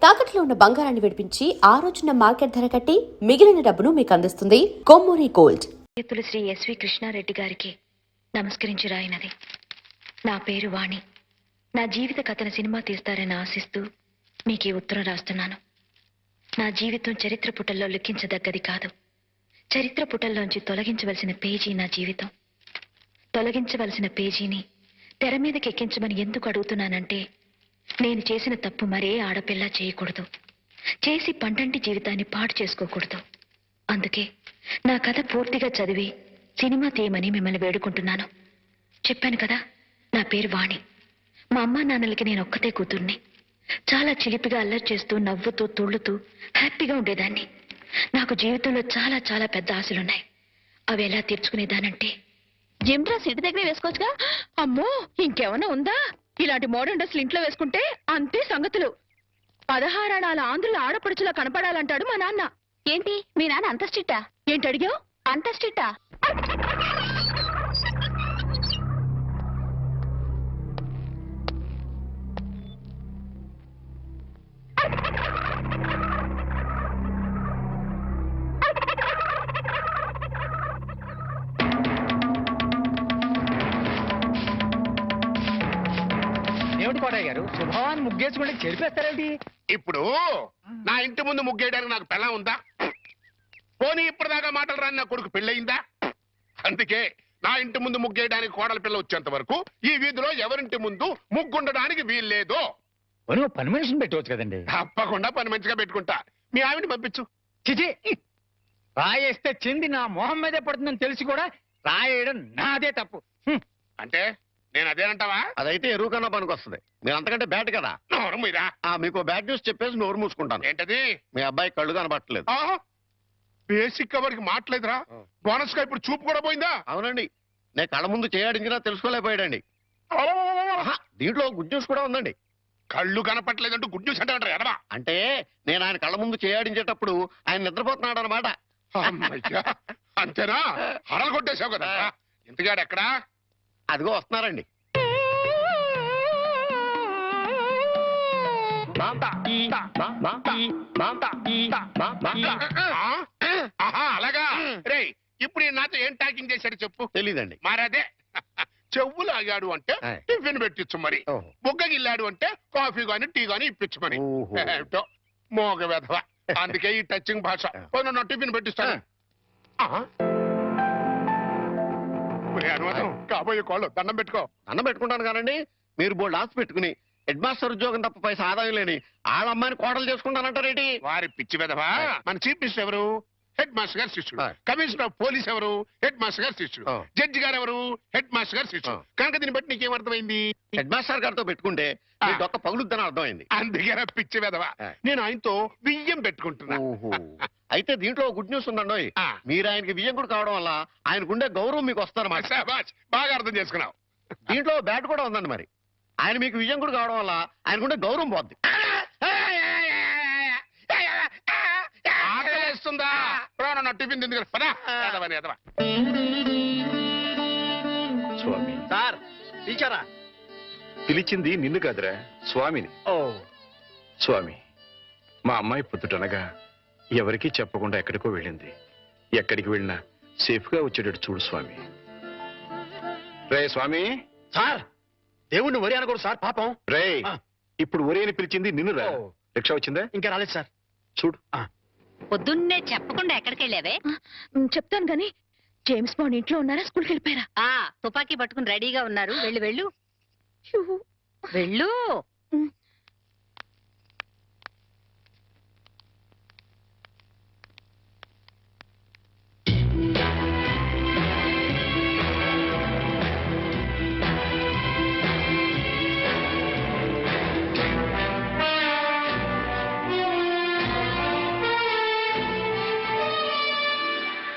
తాకట్లో ఉన్న బంగారాన్ని విడిపించి ఆ రోజున మార్కెట్ ధర కట్టి మిగిలిన డబ్బును మీకు అందిస్తుంది కొమ్మూరి గోల్డ్. శ్రీ ఎస్వి కృష్ణారెడ్డి గారికి నమస్కరించి రాయినది. నా పేరు వాణి. నా జీవిత కథను సినిమా తీస్తారని ఆశిస్తూ మీకు ఈ ఉత్తరం రాస్తున్నాను. నా జీవితం చరిత్ర పుటల్లో లిఖించదగ్గది కాదు. చరిత్ర పుటల్లోంచి తొలగించవలసిన పేజీ నా జీవితం. తొలగించవలసిన పేజీని తెర మీదకి ఎక్కించమని ఎందుకు అడుగుతున్నానంటే, నేను చేసిన తప్పు మరే ఆడపిల్ల చేయకూడదు. చేసి పండంటి జీవితాన్ని పాడు చేసుకోకూడదు. అందుకే నా కథ పూర్తిగా చదివి సినిమా తీయమని మిమ్మల్ని వేడుకుంటున్నాను. చెప్పాను కదా, నా పేరు వాణి. మా అమ్మా నాన్నలకి నేను ఒక్కతే కూతుర్ని. చాలా చిలిపిగా అల్లరి చేస్తూ నవ్వుతూ తుళ్ళుతూ హ్యాపీగా ఉండేదాన్ని. నాకు జీవితంలో చాలా చాలా పెద్ద ఆశలున్నాయి. అవి ఎలా తీర్చుకునేదానంటే, జిమ్ డ్రెస్ ఇంటి దగ్గరే వేసుకోవచ్చుగా. అమ్మో, ఇంకేమన్నా ఉందా? ఇలాంటి మోడర్న్ డ్రెస్లు ఇంట్లో వేసుకుంటే అంతే సంగతులు. 16 అణాల ఆంధ్రుల ఆడపడుచులా కనపడాలంటాడు మా నాన్న. ఏంటి మీ నాన్న అంత స్ట్రిక్టా? ఏంటి అడిగావు? అంత స్ట్రిక్టా? ఏమిటి కోటయ్య గారు, శుభవాన్ని ముగ్గేసుకుంటే చెరిపేస్తారేంటి? ఇప్పుడు నా ఇంటి ముందు ముగ్గేయడానికి నాకు పెళ్ళం ఉందా? పోనీ ఇప్పటిదాకా మాటలు రాని నా కొడుకు పెళ్ళయిందా? అందుకే నా ఇంటి ముందు ముగ్గేయడానికి కోడల పిల్ల వచ్చేంత వరకు ఈ వీధిలో ఎవరింటి ముందు ముగ్గుండడానికి వీల్లేదు. నువ్వు పని మనిషిని పెట్టవచ్చు కదండి. తప్పకుండా పని మంచిగా పెట్టుకుంటా. మీ ఆవిడ పంపించు. చిచి, రాయేస్తే చింది నా మొహం మీదే పడుతుందని తెలిసి కూడా రాయేయడం నాదే తప్పు. అంటే నేను అదేనంటావా? అదైతే ఎరువు కన్నా పనికి వస్తుంది. మీరు అంతకంటే బ్యాట్ కదా. నోరు మీరా. మీకు బ్యాడ్ న్యూస్ చెప్పేసి నోరు మూసుకుంటాను. ఏంటది? మీ అబ్బాయి కళ్ళు కనబట్టలేదు. బేసిక్ కవర్కి మాట్లేదురా. బోనస్ గా ఇప్పుడు చూపు కూడా పోయిందా? అవునండి, నేను కళ్ళ ముందు చేయడించినా తెలుసుకోలేకపోయాడండి. దీంట్లో గుడ్ న్యూస్ కూడా ఉందండి. కళ్ళు కనపట్లేదంటూ గుడ్ న్యూస్ అంటే ఎడవా? అంటే నేను ఆయన కళ్ళ ముందు చేయడించేటప్పుడు ఆయన నిద్రపోతున్నాడు అనమాట. అంతేనా? హరలు కొట్టేశావు కదా. ఇంతగాడు ఎక్కడా? అదిగో వస్తున్నారండి. అలాగా రే. ఇప్పుడు నాతో ఏం టాకింగ్ చేశాడు చెప్పు. తెలీదండి. మారాదే. చెవులు ఆగాడు అంటే టిఫిన్ పెట్టించు, మరి బుగ్గగిల్లాడు అంటే కాఫీ గాని టీ గాని ఇప్పించు మరి. ఏమిటో మోగ వెధవ. అందుకే ఈ టచింగ్ భాష. నా టిఫిన్ పెట్టిస్తాను. కాబోయే కోళ్ళు దండం పెట్టుకో. దండం పెట్టుకుంటాను కానండి. మీరు బోల్డ్ ఆశ పెట్టుకుని హెడ్ మాస్టర్ ఉద్యోగం తప్ప పైసా ఆదాయం లేని వాళ్ళ అమ్మాయిని కోడలు చేసుకుంటానంటారేంటి? వారి పిచ్చి వెధవా. మన చీఫ్ మినిస్టర్ ఎవరు? హెడ్ మాస్టర్ గారు శిష్యుడు. కమిషనర్ ఆఫ్ పోలీస్ ఎవరు? హెడ్ మాస్టర్ గారు శిష్యుడు. జడ్జి గారు ఎవరు? హెడ్ మాస్టర్ గారు శిష్యుడు. కనుక దీన్ని బట్టి నీకేమర్థమైంది? హెడ్ మాస్టర్ గారితో పెట్టుకుంటే ఒక్క పగులుద్దని అర్థమైంది. అందుకే పిచ్చి వెధవా. నేను ఆయనతో బియ్యం పెట్టుకుంటున్నా. అయితే దీంట్లో గుడ్ న్యూస్ ఉందండి. మీరు ఆయనకి వియ్యంకుడు కావడం వల్ల ఆయనకుండే గౌరవం మీకు వస్తారన్నమాట. బాగా అర్థం చేసుకున్నావు. దీంట్లో బ్యాట్ కూడా ఉందండి. మరి ఆయన మీకు వియ్యంకుడు కావడం వల్ల ఆయనకుండే గౌరవం పోద్ది. ఆకలిస్తుందా? నా టిఫిన్ తింది కదా. స్వామి సార్ పిలిచారా? పిలిచింది నిన్ను కాదురా, స్వామిని. స్వామి, మా అమ్మాయి పొద్దుటనగా ఎవరికీ చెప్పకుండా ఎక్కడికో వెళ్ళింది. ఎక్కడికి వెళ్ళినా సేఫ్ గా వచ్చేటట్టు చూడు స్వామి. రే స్వామి. సార్ దేవుణ్ణి వరి అనకూడదు సార్, పాపం. రే, ఇప్పుడు ఒరే అని పిలిచింది నిన్ను రా. రిక్షా వచ్చిందా? ఇంకా రాలేదు సార్. చూడు. పొద్దున్నే చెప్పకుండా ఎక్కడికి వెళ్ళావే? చెప్తాను గాని, జేమ్స్ బాండ్ ఇంట్లో ఉన్నారా? స్కూల్కి వెళ్ళిపోయారా? తుపాకీ పట్టుకుని రెడీగా ఉన్నారు. వెళ్ళు వెళ్ళు వెళ్ళు.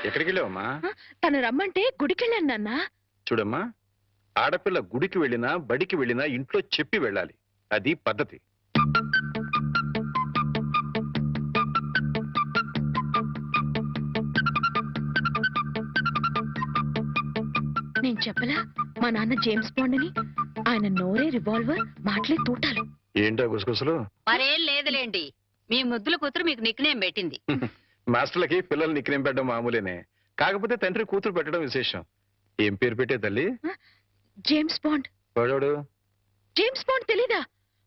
ఎక్కడికి వెళ్ళావమ్మా? తను రమ్మంటే గుడికి వెళ్ళాను నాన్న. చూడమ్మా, ఆడపిల్ల గుడికి వెళ్ళినా బడికి వెళ్ళినా ఇంట్లో చెప్పి వెళ్ళాలి. అది పద్ధతి. నేను చెప్పలా మా నాన్న జేమ్స్ బాండ్ అని? ఆయన నోరే రివాల్వర్, మాటలే తూటాలు. ఏంటో గుసగుసలు? మరేం లేదులేండి, మీ ముద్దుల కూతురు మీకు నిక్నేం పెట్టింది. మాస్టర్లకి పిల్లలు నిక్నేం పెట్టడం మామూలేనే, కాకపోతే తండ్రి కూతురు పెట్టడం విశేషం. ఏం పేరు పెట్టే తల్లి? James Bond. వాడోడు జేమ్స్ బాండ్ తెలీదా?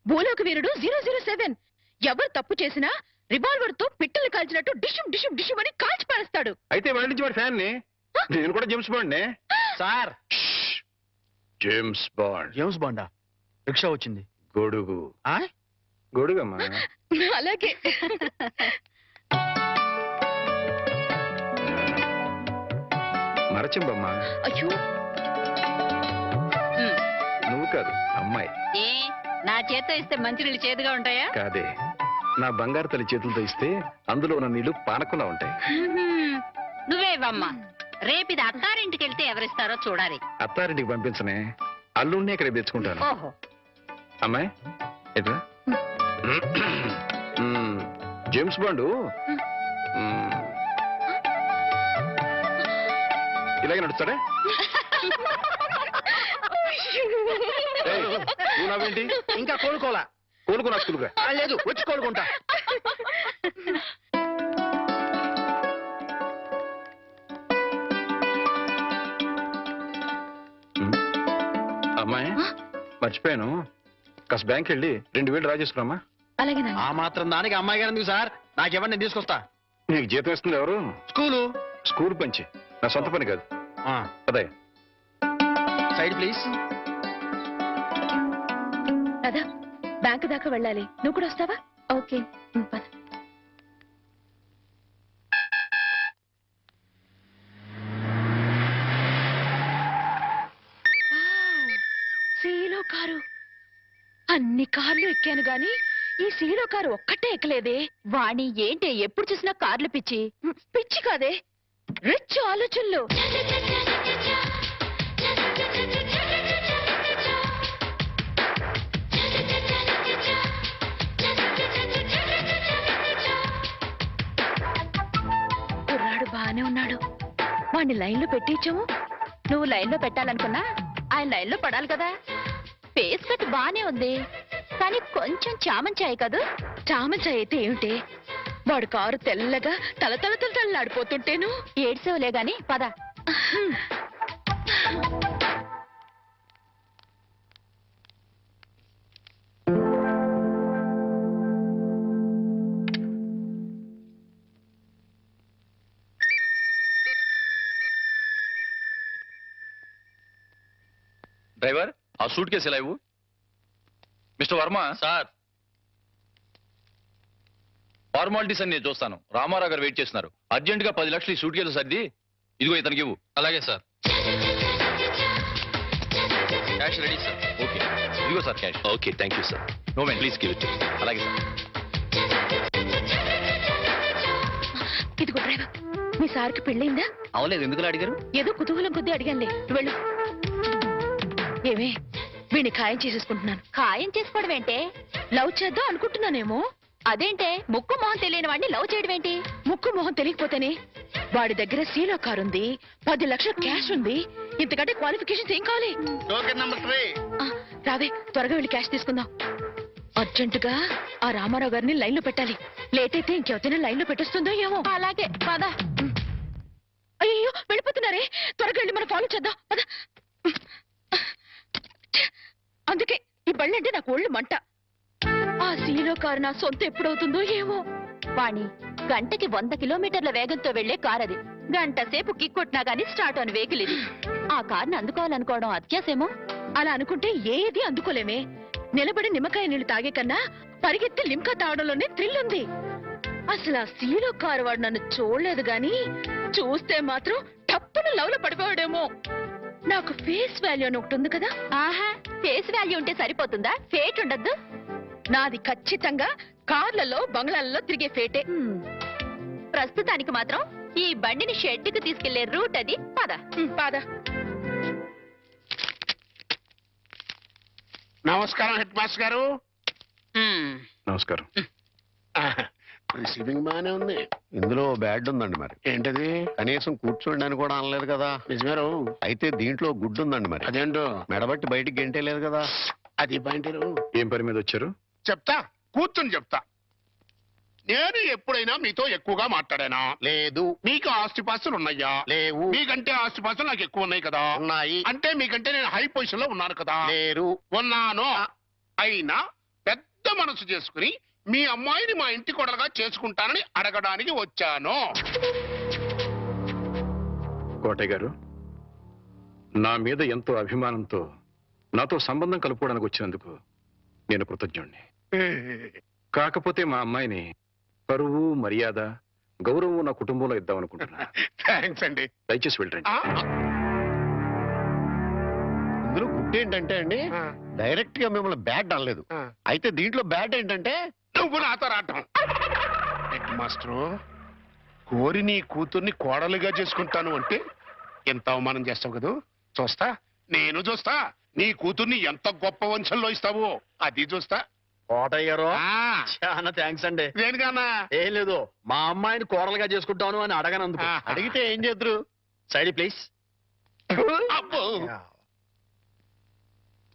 భూలోక వీరుడు 007. ఎవరు తప్పు చేసినా రివాల్వర్ తో పిట్టలు కాల్చినట్టు డిషుం డిషుం డిషుం అని కాల్చి పారేస్తాడు. అయితే వాడి నుంచి వాడి ఫ్యాన్ ని. నేను కూడా జేమ్స్ బాండ్ నే సార్. James Bond. జేమ్స్ బాండా? రిక్షా వచ్చింది. గొడుగు. ఆ? గొడుగమ్మా. అలాగే. మరచింబమ్మా. అయ్యో, నువ్వు కాదు అమ్మాయి. ఏ నా చేత్తో ఇస్తే మంచినీళ్ళు చేదుగా ఉంటాయా? కాదే, నా బంగారు తల్లి చేతులతో ఇస్తే అందులో ఉన్న నీళ్లు పానకుండా ఉంటాయి. నువ్వేవమ్మా. రేపిది అత్తారింటికి వెళ్తే ఎవరిస్తారో చూడాలి. అత్తారింటికి పంపించనే, అల్లుడిని ఇక్కడ తెచ్చుకుంటాను. ఓహో, అమ్మాయి ఎట్లా? జేమ్స్ బాండు ఇలాగే నడుస్తాడే. ఏయ్, నువ్వు నవ్వేంటి? ఇంకా కోలుకోలా. కోలుకున్నా స్కూల్గా. లేదు, వచ్చి కోలుకుంటా. అమ్మాయి మర్చిపోయాను, కాస్త బ్యాంక్ వెళ్ళి 2000 డ్రా చేసుకురామా. అలాగే ఆ మాత్రం దానికి అమ్మాయి గారు ఎందుకు సార్? నాకెవరిని నేను తీసుకొస్తా. నీకు జీతం ఇస్తుంది ఎవరు? స్కూలు. స్కూల్ పంచి, నా సొంత పని కాదు. అదే సైడ్ ప్లీజ్. కదా బ్యాంకు దాకా వెళ్ళాలి, నువ్వు కూడా వస్తావా? ఓకే పద. సీలో కారు. అన్ని కార్లు ఎక్కాను గాని ఈ సీలో కారు ఒక్కటే ఎక్కలేదే. వాణి ఏంటి ఎప్పుడు చూసినా కార్లు పిచ్చి? పిచ్చి కాదే, రిచ్ ఆలోచనలు. కుర్రాడు బానే ఉన్నాడు, వాడిని లైన్లో పెట్టించాము. నువ్వు లైన్లో పెట్టాలనుకున్నా ఆయన లైన్లో పడాలి కదా. ఫేస్ కట్ బానే ఉంది, కానీ కొంచెం చామంచాయి కదూ. చామచాయ్ అయితే ఏమిటే, వాడు కారు తెల్లగా తల తల తల తల్లాడిపోతుంటేను. ఏడ్సేవలే గాని పద. డ్రైవర్, ఆ సూట్ కేసు ఎలా ఇవ్వు. మిస్టర్ వర్మ. సార్, ఫార్మాలిటీస్ అని నేను చూస్తాను. రామారావు గారు వెయిట్ చేస్తున్నారు. అర్జెంట్ గా 10 లక్షలు ఈ సూట్ కేసు సర్ది ఇదిగో ఇతనికి ఇవ్వు. అలాగే sir. Cash ready sir. Okay, ఇదిగో sir cash. Okay, thank you sir. No man, please give it. అలాగే సార్. ఇదిగో డ్రైవర్, మీ సార్కి పెళ్ళైందా? అవలేదు, ఎందుకు అడిగారు? ఏదో కుతూహలం కొద్దీ అడిగానులే, నువ్వు వెళ్ళు. ఏమే, వీడిని ఖాయం చేసేసుకుంటున్నాను. ఖాయం చేసుకోవడం ఏంటే? లవ్ చేద్దాం అనుకుంటున్నానేమో. అదేంటే ముక్కు మొహం తెలియని వాడిని లవ్ చేయడం ఏంటి? ముక్కు మొహం తెలియకపోతేనే. వాడి దగ్గర సీలో కార్ ఉంది, 10 లక్షల క్యాష్ ఉంది. ఇంతకంటే క్వాలిఫికేషన్స్ ఏం కావాలి? Token number 3. ఆ, రావే, త్వరగా వెళ్ళి క్యాష్ తీసుకుందాం. అర్జెంటుగా ఆ రామారావు గారిని లైన్ లో పెట్టాలి. లేట్ అయితే ఇంకెవరైనా లైన్ లో పెట్టేస్తుందో ఏమో. అలాగే పద. అయ్యో, వెళ్ళిపోతున్నారే, త్వరగా వెళ్ళి మనం ఫాలో చేద్దాం పద. అందుకే ఈ బళ్ళంటే నాకు ఒళ్ళు మంట. ఆ సీలో కారు నా సొంత ఎప్పుడవుతుందో ఏమో. వాణి, గంటకి 100 కిలోమీటర్ల వేగంతో వెళ్లే కార్ అది. గంట సేపు కిక్కొట్టినా గానీ స్టార్ట్ అని వెహికల్ ఇది. ఆ కార్ని అందుకోవాలనుకోవడం అత్యాసేమో. అలా అనుకుంటే ఏది అందుకోలేమే. నిలబడి నిమ్మకాయ నీళ్లు తాగే కన్నా పరిగెత్తి లిమ్కా తాగడంలోనే థ్రిల్ ఉంది. అసలు ఆ సీలో కారు వాడు నన్ను చూడలేదు గాని చూస్తే మాత్రం టప్పున లవ్ లో పడిపోయాడేమో. నాకు ఫేస్ వాల్యూ అని ఒకటి ఉంది కదా. ఆహా, ఫేస్ వాల్యూ ఉంటే సరిపోతుందా? ఫేట్ ఉండద్దు. నాది ఖచ్చితంగా కార్లలో బంగ్లాలలో తిరిగే ఫేటే. ప్రస్తుతానికి మాత్రం ఈ బండిని షెడ్డుకు తీసుకెళ్లే రూట్ అది. పద. పాద. నమస్కారం హెడ్ మాస్టర్ గారు. నమస్కారం. రిసీవింగ్ బానే ఉంది. ఇందులో బ్యాడ్ ఉందండి. మరి ఏంటది? కనీసం కూర్చోండి అని కూడా అనలేదు కదా. నిజమేరు. అయితే దీంట్లో గుడ్డు ఉందండి. మరి అదేంటో మెడబట్టి బయటికి గెంటే లేదు కదా. అది పాయింట్. ఏం పని మీద వచ్చారు? చెప్తా, కూర్చొని చెప్తా. నేను ఎప్పుడైనా మీతో ఎక్కువగా మాట్లాడానా? లేదు. మీకు ఆస్తిపాస్తులు ఉన్నాయా? లేవు. మీకంటే ఆస్తిపాస్తులు నాకు ఎక్కువ ఉన్నాయి కదా? ఉన్నాయి. అంటే మీకంటే నేను హై పొజిషన్ లో ఉన్నాను కదా? లేరు. ఉన్నాను. అయినా పెద్ద మనసు చేసుకుని మీ అమ్మాయిని మా ఇంటి కొడలుగా చేసుకుంటానని అడగడానికి వచ్చాను. కోటయ్య గారు, నా మీద ఎంతో అభిమానంతో నాతో సంబంధం కలుపుకోవడానికి వచ్చినందుకు నేను కృతజ్ఞుణ్ణి. కాకపోతే మా అమ్మాయిని పరువు, మర్యాద, గౌరవం నా కుటుంబంలో ఇద్దామనుకుంటున్నా. థ్యాంక్స్ అండి. దయచేసి వెళ్ళండి. ఇందులో గుడ్ ఏంటంటే అండి, డైరెక్ట్ గా మిమ్మల్ని బ్యాడ్ అనలేదు. అయితే దీంట్లో బ్యాడ్ ఏంటంటే నువ్వు నాతో రావటం. హెడ్ మాస్టరు, కోరి నీ కూతుర్ని కోడలుగా చేసుకుంటాను అంటే ఎంత అవమానం చేస్తావు కదా? చూస్తా, నేను చూస్తా. నీ కూతుర్ని ఎంత గొప్ప వంశంలో ఇస్తావో అది చూస్తా. కోటయ్య గారు ఆ, చాలా థ్యాంక్స్ అండి. దేనికన్నా? ఏం లేదు, మా అమ్మాయిని కోడలుగా చేసుకుంటాను అని అడగనందుకు. ఆహా. అడిగితే ఏం చేద్దరు? Side please. అబ్బో.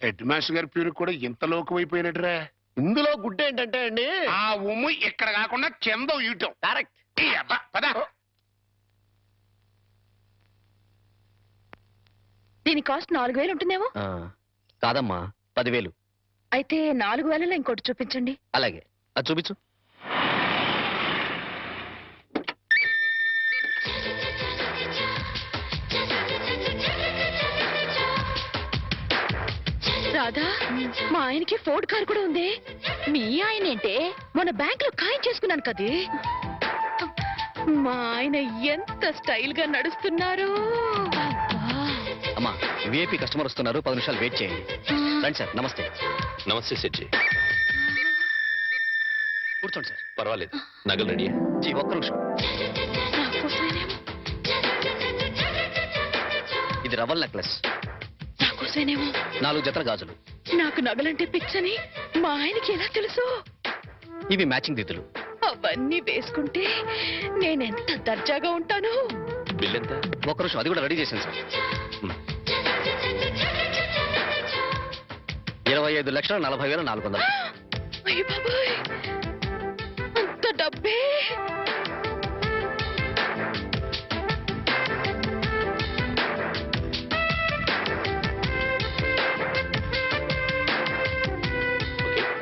హెడ్ మాస్టర్ గారి పేరు కూడా ఇంత లోకమైపోయినట్రా. ఇందులో గుడ్ ఏంటంటే అండి, ఆ ఉమ్ము ఇక్కడ కాకుండా కింద ఇయటం. కరెక్ట్. ఈ అబ్బా, పద. దీని కాస్ట్ 4000 ఉంటుందేమో. కాదమ్మా, 10,000. అయితే 4000లో ఇంకోటి చూపించండి. అలాగే, అది చూపించు. రాధా, మా ఆయనకి ఫోర్డ్ కార్ కూడా ఉంది. మీ ఆయన ఏంటే? మొన్న బ్యాంక్ లో ఖాయం చేసుకున్నాను కదే. మా ఆయన ఎంత స్టైల్ గా నడుస్తున్నారు. అమ్మా, విఐపి కస్టమర్ వస్తున్నారు, 10 నిమిషాలు వెయిట్ చేయండి. రండి సార్. నమస్తే. నమస్తే సెట్జీ. కూర్చోండి సార్. పర్వాలేదు, నగలు రెడీ. జీ, ఒక్క నిమిషం. నాకోసమేనేమో, ఇది రవల్ నెక్లెస్, నాకోసమేనేమో. 4 జతల గాజులు. నాకు నగలంటే పిచ్చని మా ఆయనకి ఎలా తెలుసు? ఇవి మ్యాచింగ్ దిద్దులు. అవన్నీ వేసుకుంటే నేనెంత దర్జాగా ఉంటాను. బిల్ ఎంత? ఒక్క నిమిషం, అది కూడా రెడీ చేశాను సార్. 25,40,400. అయ్య బాబాయ్, అంత డబ్బే!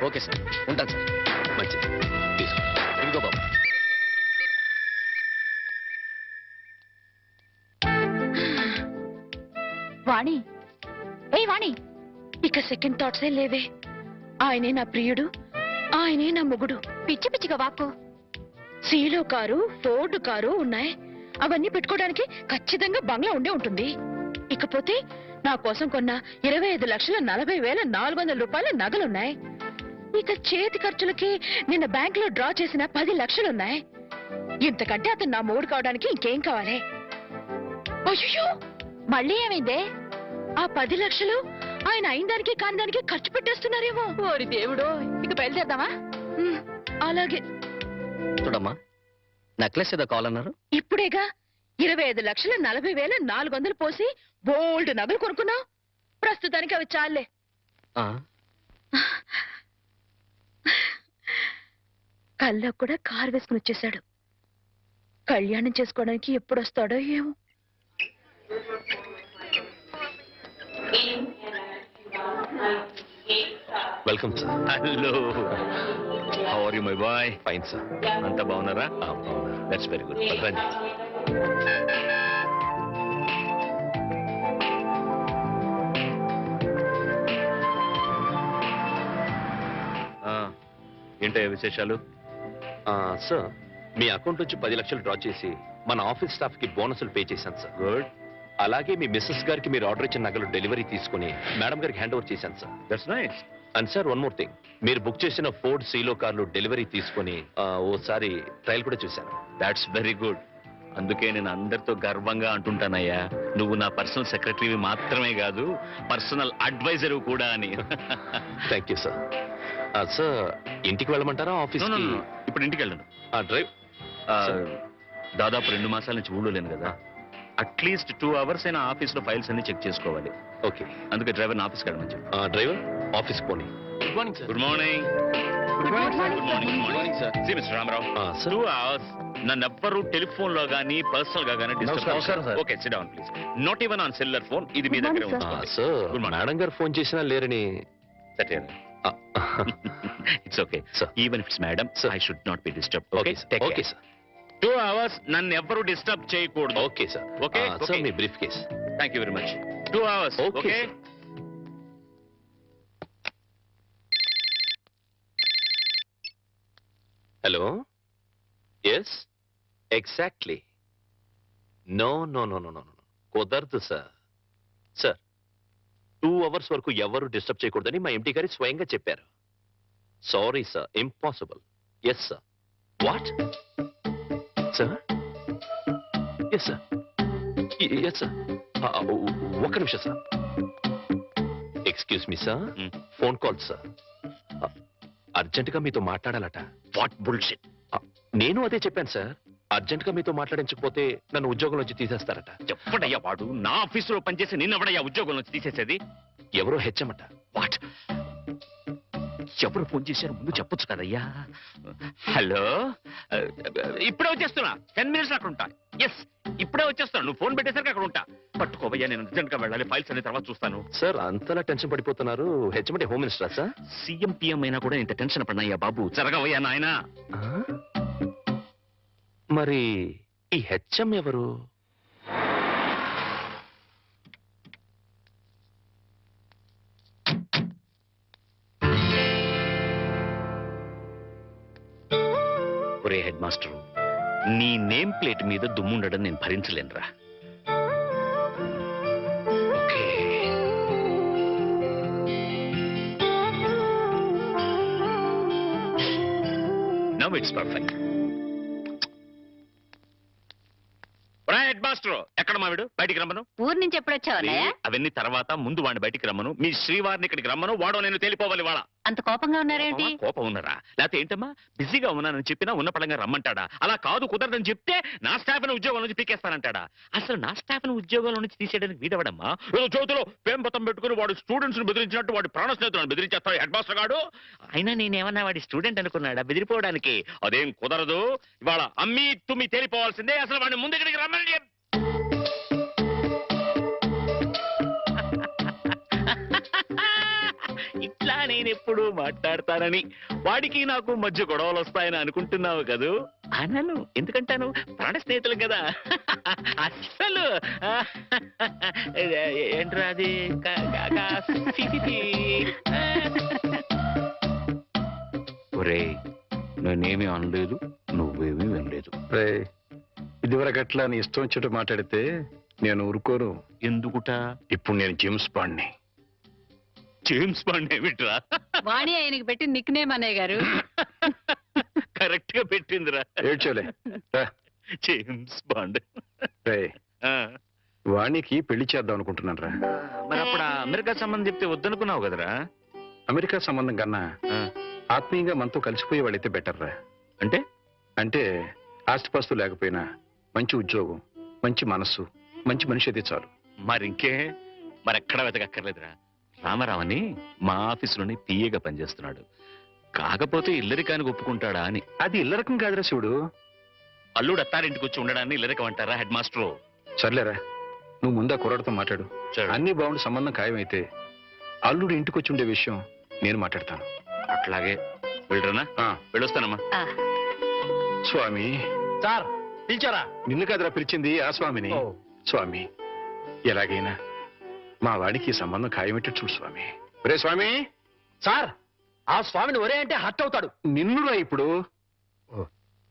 ఓకే సార్, ఉంటాను సార్. మంచిది, తీసుకో. ఇదిగో బాబు. వాణి, ఏ వాణి, ఇక సెకండ్ థాట్సే లేవే. ఆయనే నా ప్రియుడు, ఆయనే నా మొగుడు. పిచ్చి పిచ్చిగా వాక్కు. సీలో కారు, ఫోర్డ్ కారు ఉన్నాయి. అవన్నీ పెట్టుకోవడానికి ఖచ్చితంగా బంగ్లా ఉండే ఉంటుంది. ఇకపోతే నా కోసం కొన్న 25,40,400 రూపాయల నగలున్నాయి. ఇక చేతి ఖర్చులకి నిన్న బ్యాంక్ లో డ్రా చేసిన 10 లక్షలున్నాయి. ఇంతకంటే అతను నా మొగుడు కావడానికి ఇంకేం కావాలి? అయ్యో, మళ్ళీ ఏమైందే? ఆ 10 లక్షలు ఆయన అయిన దానికి కాని దానికి ఖర్చు పెట్టేస్తున్నారేమో. ఓరి దేవుడో, ఇక బయలుదేరదామా? ఉమ్, అలాగే. చూడమ్మా, నెక్లెస్ ఏదో కావాలన్నారు. ఇప్పుడేగా 25,40,400 పోసి బోల్డ్ నగలు కొనుక్కున్నావు. ప్రస్తుతానికి అవి చాలే. కల్లో కూడా కారు వేసుకుని వచ్చేసాడు. కళ్యాణం చేసుకోవడానికి ఎప్పుడొస్తాడో ఏమో. Welcome sir. Hello, how are you my boy? Fine sir. అంతా బాగున్నారా? That's very good. రండి. ఏంటయ్యా విశేషాలు? సార్, మీ అకౌంట్ నుంచి 10 లక్షలు డ్రా చేసి మన ఆఫీస్ స్టాఫ్ కి బోనసులు పే చేశాను సార్. గుడ్. అలాగే మీ మిస్సెస్ గారికి మీరు ఆర్డర్ ఇచ్చిన నగలు డెలివరీ తీసుకుని మేడం గారికి హ్యాండ్ ఓవర్ చేశాను sir. That's nice. And sir, one more thing, మీరు బుక్ చేసిన ఫోర్డ్ సీలో కార్లు డెలివరీ తీసుకుని ఓసారి ట్రయల్ కూడా చూశాను. That's very good. అందుకే నేను అందరితో గర్వంగా అంటుంటానయ్యా, నువ్వు నా పర్సనల్ సెక్రటరీ మాత్రమే కాదు, పర్సనల్ అడ్వైజర్ కూడా అని. Thank you sir. సార్, ఇంటికి వెళ్ళమంటారా ఆఫీస్? ఇప్పుడు ఇంటికి వెళ్ళను. డ్రైవ్. దాదాపు 2 మాసాల నుంచి ఊళ్ళో లేను కదా, అట్లీస్ట్ 2 అవర్స్ అయినా ఆఫీస్ లో ఫైల్స్ అన్ని చెక్ చేసుకోవాలి. ఓకే. అందుకే డ్రైవర్ ఆఫీస్కి వెళ్ళమని చెప్పు. డ్రైవర్ ఆఫీస్ పోనీ. Good morning sir good morning good morning sir సి మిస్టర్ రామారావు sir. 2 hours నన్ను ఎవ్వరూ టెలిఫోన్ లో గానీ పర్సనల్ గా గానీ నమస్కారం, sir. Okay sit down please not even on cellular phone ఇది మీ దగ్గర సార్ Good morning. మేడం గారు ఫోన్ చేసినా లేరని it's okay Sir. Even if it's madam Sir. I should not be disturb okay okay okay sir 2 hours నన్ను ఎవ్వరూ disturb చేయకూడదు okay sir Okay, sir okay. మీ briefcase thank you very much 2 hours Okay, okay sir. Hello yes exactly no no no no no no కుదరదు sir sir 2 hours వరకు ఎవరు disturb చేయకూడదని మా ఎండి గారి స్వయంగా చెప్పారు sorry sir impossible yes sir what sir yes sir yes sir ఒక్క నిమిషం sir excuse me sir Hmm. Phone call sir అర్జెంటుగా మీతో మాట్లాడాలట వాట్ బుల్షిట్ నేను అదే చెప్పాను సార్ అర్జెంటుగా మీతో మాట్లాడించకపోతే నన్ను ఉద్యోగం నుంచి తీసేస్తారట ఎవడయ్యా వాడు నా ఆఫీసులో పనిచేసి నిన్నెవడయ్యా ఉద్యోగం నుంచి తీసేసేది ఎవరో హెచ్చమట వాట్ ఎవరు ఫోన్ చేశారు ముందు చెప్పొచ్చు కదయ్యా హలో ఇప్పుడే వచ్చేస్తున్నా 10 minutes అక్కడ ఉంటా ఎస్ ఇప్పుడే వచ్చేస్తాను నువ్వు ఫోన్ పెట్టేసరికి అక్కడ ఉంటా పట్టుకోవయ్యా నేను అర్జెంట్ గా వెళ్ళాలి ఫైల్స్ అనే తర్వాత చూస్తాను సార్ అంతలా టెన్షన్ పడిపోతున్నారు హెచ్చమంటే హోమ్ మినిస్టరా సార్ సీఎం పిఎం అయినా కూడా ఇంత టెన్షన్ పడినాయ్యా బాబు జరగవయ్యా నాయనా ఆ? మరి ఈ హెచ్ఎం ఎవరు ఒరే హెడ్ మాస్టర్ నీ నేమ్ ప్లేట్ మీద దుమ్ముండడం నేను భరించలేనురా okay now it's perfect head master ఎక్కడ మావిడు బయటికి రమ్మను ఊరు నుంచి ఎప్పుడొచ్చావా అవన్నీ తర్వాత ముందు వాడిని బయటికి రమ్మను మీ శ్రీవారిని ఇక్కడికి రమ్మను వాడో నేను తేలిపోవాలి వాళ్ళ అంత కోపంగా ఉన్నారేంటి కోపం ఉన్నారా లేకపోతే ఏంటమ్మా బిజీగా ఉన్నానని చెప్పినా ఉన్న పడంగా రమ్మంటాడా అలా కాదు కుదరదని చెప్తే నా స్టాఫ్ ఉద్యోగం నుంచి పీకేస్తానంటాడా అసలు నా స్టాఫ్ ఉద్యోగం నుంచి తీసేయడానికి వీడవడమ్మా ఏదో చోతులో పేంపతం పెట్టుకుని వాడు స్టూడెంట్స్ ని బెదిరించినట్టు వాడి ప్రాణ స్నేహితులను బెదిరించేస్తాడు హెడ్ మాస్టర్ గాడు అయినా నేనేమన్నా వాడి స్టూడెంట్ అనుకున్నాడా బెదిరిపోవడానికి అదేం కుదరదు ఇవాళ అమ్మి తుమ్మి తేలిపోవాల్సిందే అసలు వాడిని ముందు ఇక్కడికి రమ్మని చెప్పి ఇట్లా నేను ఎప్పుడు మాట్లాడతానని వాడికి నాకు మధ్య గొడవలు వస్తాయని అనుకుంటున్నావు కదూ అనను ఎందుకంటాను ప్రాణ స్నేహితులు కదా అస్సలు ఏంట్రా అది ఒరే నేనేమీ అనలేదు నువ్వేమీ వినలేదు ఇదివరకు అట్లా నీ ఇష్టం వచ్చేట్టు మాట్లాడితే నేను ఊరుకోను ఎందుకుట ఇప్పుడు నేను జేమ్స్ బాండ్ని జేమ్స్ బాండ్ ఏమిట్రా వాణి ఆయనకి పెట్టి నిక్ నేమ్ అన్నయ్య గారు కరెక్ట్ గా పెట్టిందిరా ఏడ్చోలే రా. జేమ్స్ బాండ్ రేయ్, వాణికి పెళ్లి చేద్దాం అనుకుంటున్నాను రా మరి అప్పుడు ఆ అమెరికా సంబంధం చెప్తే వద్దనుకున్నావు కదరా అమెరికా సంబంధం కన్నా ఆ, ఆత్మీయంగా మనతో కలిసిపోయే వాళ్ళైతే బెటర్ రా అంటే అంటే ఆస్తిపాస్తు లేకపోయినా మంచి ఉద్యోగం మంచి మనస్సు మంచి మనిషి అయితే చాలు మరింకే మరెక్కడా వెతకక్కర్లేదురా రామారావని మా ఆఫీసులోనే పిఏగా పనిచేస్తున్నాడు కాకపోతే ఇల్లరికానికి ఒప్పుకుంటాడా అని అది ఇళ్ళ రకం కాదురా శివుడు అల్లుడు అత్తారింటికి వచ్చి ఉండడాన్ని ఇల్లరికం అంటారా హెడ్ మాస్టరు సర్లేరా నువ్వు ముందా కుర్రాడితో మాట్లాడు అన్ని బాగుండి సంబంధం ఖాయమైతే అల్లుడు ఇంటికి వచ్చి ఉండే విషయం నేను మాట్లాడతాను అట్లాగే వెళ్ళరనా ఆ, వెళ్ళొస్తానమ్మా స్వామి సార్ పిలిచారా నిన్ను కాదురా పిలిచింది ఆ స్వామిని స్వామి ఎలాగైనా మా వాడికి ఈ సంబంధం ఖాయమేట్టు చూడు స్వామి ఒరే స్వామి సార్ ఆ స్వామిని ఒరే అంటే హర్ట్ అవుతాడు నిన్నురా ఇప్పుడు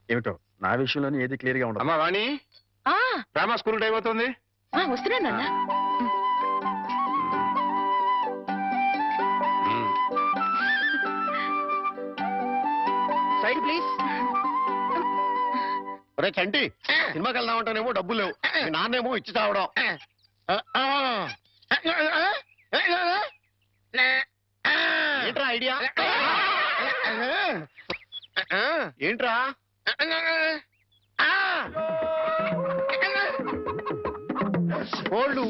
ఏమిటో నా విషయంలోనే ఏది క్లియర్ గా ఉండదు అమ్మా వాణి రామా స్కూల్ టైం అవుతుంది వస్తున్నానన్నా సైడ్ ప్లీజ్ ఒరే చంటి సినిమాకి వెళ్దామంటానేమో డబ్బులు లేవు మీ నాన్నేమో ఇచ్చి తావడం ఏంట్రా ఐడియా ఏంట్రా ఓళ్ళు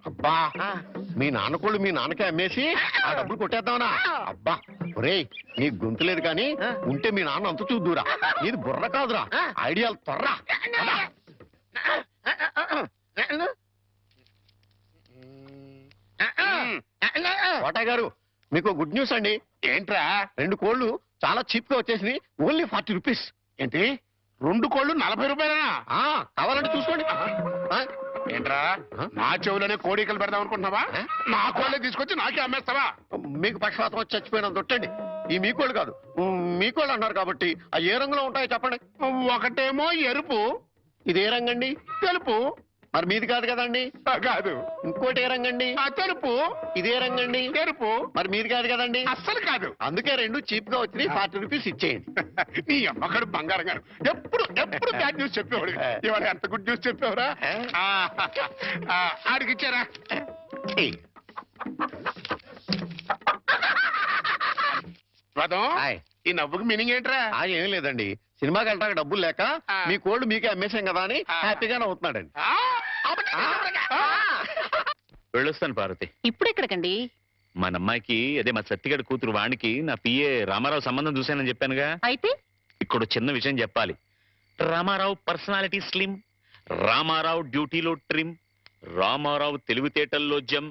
అబ్బా మీ నాన్న కోళ్ళు మీ నాన్నకే అమ్మేసి ఆ డబ్బులు కొట్టేద్దామనా? అబ్బా ఒరేయ్ నీ గొంతు లేదు కానీ ఉంటే మీ నాన్న అంత చూద్దురా. నీది బుర్ర కాదురా, ఐడియాలు త్వరరా. కోటయ్య గారు మీకు గుడ్ న్యూస్ అండి. ఏంట్రా 2 కోళ్ళు చాలా చీప్ గా వచ్చేసినాయి. Only 40 rupees. ఏంటి 2 కోళ్ళు 40 రూపాయలనా? కావాలంటే చూసుకోండి. ఏంట్రా నా చెవులోనే కోడికలు పెడదాం అనుకుంటున్నావా? నా కోళ్ళే తీసుకొచ్చి నాకే అమ్మేస్తావా? మీకు పక్షపాతం వచ్చి చచ్చిపోయినంత ఒట్టండి. ఈ మీ కోళ్ళు కాదు, మీ కోళ్ళు అన్నారు కాబట్టి ఆ ఏ రంగులో ఉంటాయో చెప్పండి. ఒకటేమో ఎరుపు, ఇది ఏ రంగండి? తెలుపు. మరి మీది కాదు కదండి. కాదు. ఇంకోటి ఏ రంగండి? తెలుపు. ఇదే రంగండి? తెలుపు. మరి మీది కాదు కదండి. అస్సలు కాదు. అందుకే 2 చీప్ గా వచ్చినాయి. 40 రూపీస్ ఇచ్చేయండి. నీ అమ్మకడు బంగారం గారు ఎప్పుడు బ్యాడ్ న్యూస్ చెప్పేవాడు. ఇవాళ ఎంత గుడ్ న్యూస్ చెప్పేవరా? ఆడికి ఇచ్చారా? రథం, హాయ్. ఈ నవ్వుకి మీనింగ్ ఏంట్రా? ఏం లేదండి, సినిమాకి వెళ్ళడానికి డబ్బులు లేక మీ కోళ్ళు మీకే అమ్మేశాం కదా అని హ్యాపీగానే అవుతున్నాడండి. వెళ్ళొస్తాను పార్వతి. ఇప్పుడు ఎక్కడికండి? మన అమ్మాయికి అదే మా సత్తిగడి కూతురు వాణికి నా పిఏ రామారావు సంబంధం చూశానని చెప్పానుగా. అయితే ఇక్కడ చిన్న విషయం చెప్పాలి. రామారావు పర్సనాలిటీ స్లిమ్, రామారావు డ్యూటీలో ట్రిమ్, రామారావు తెలివితేటల్లో జమ్.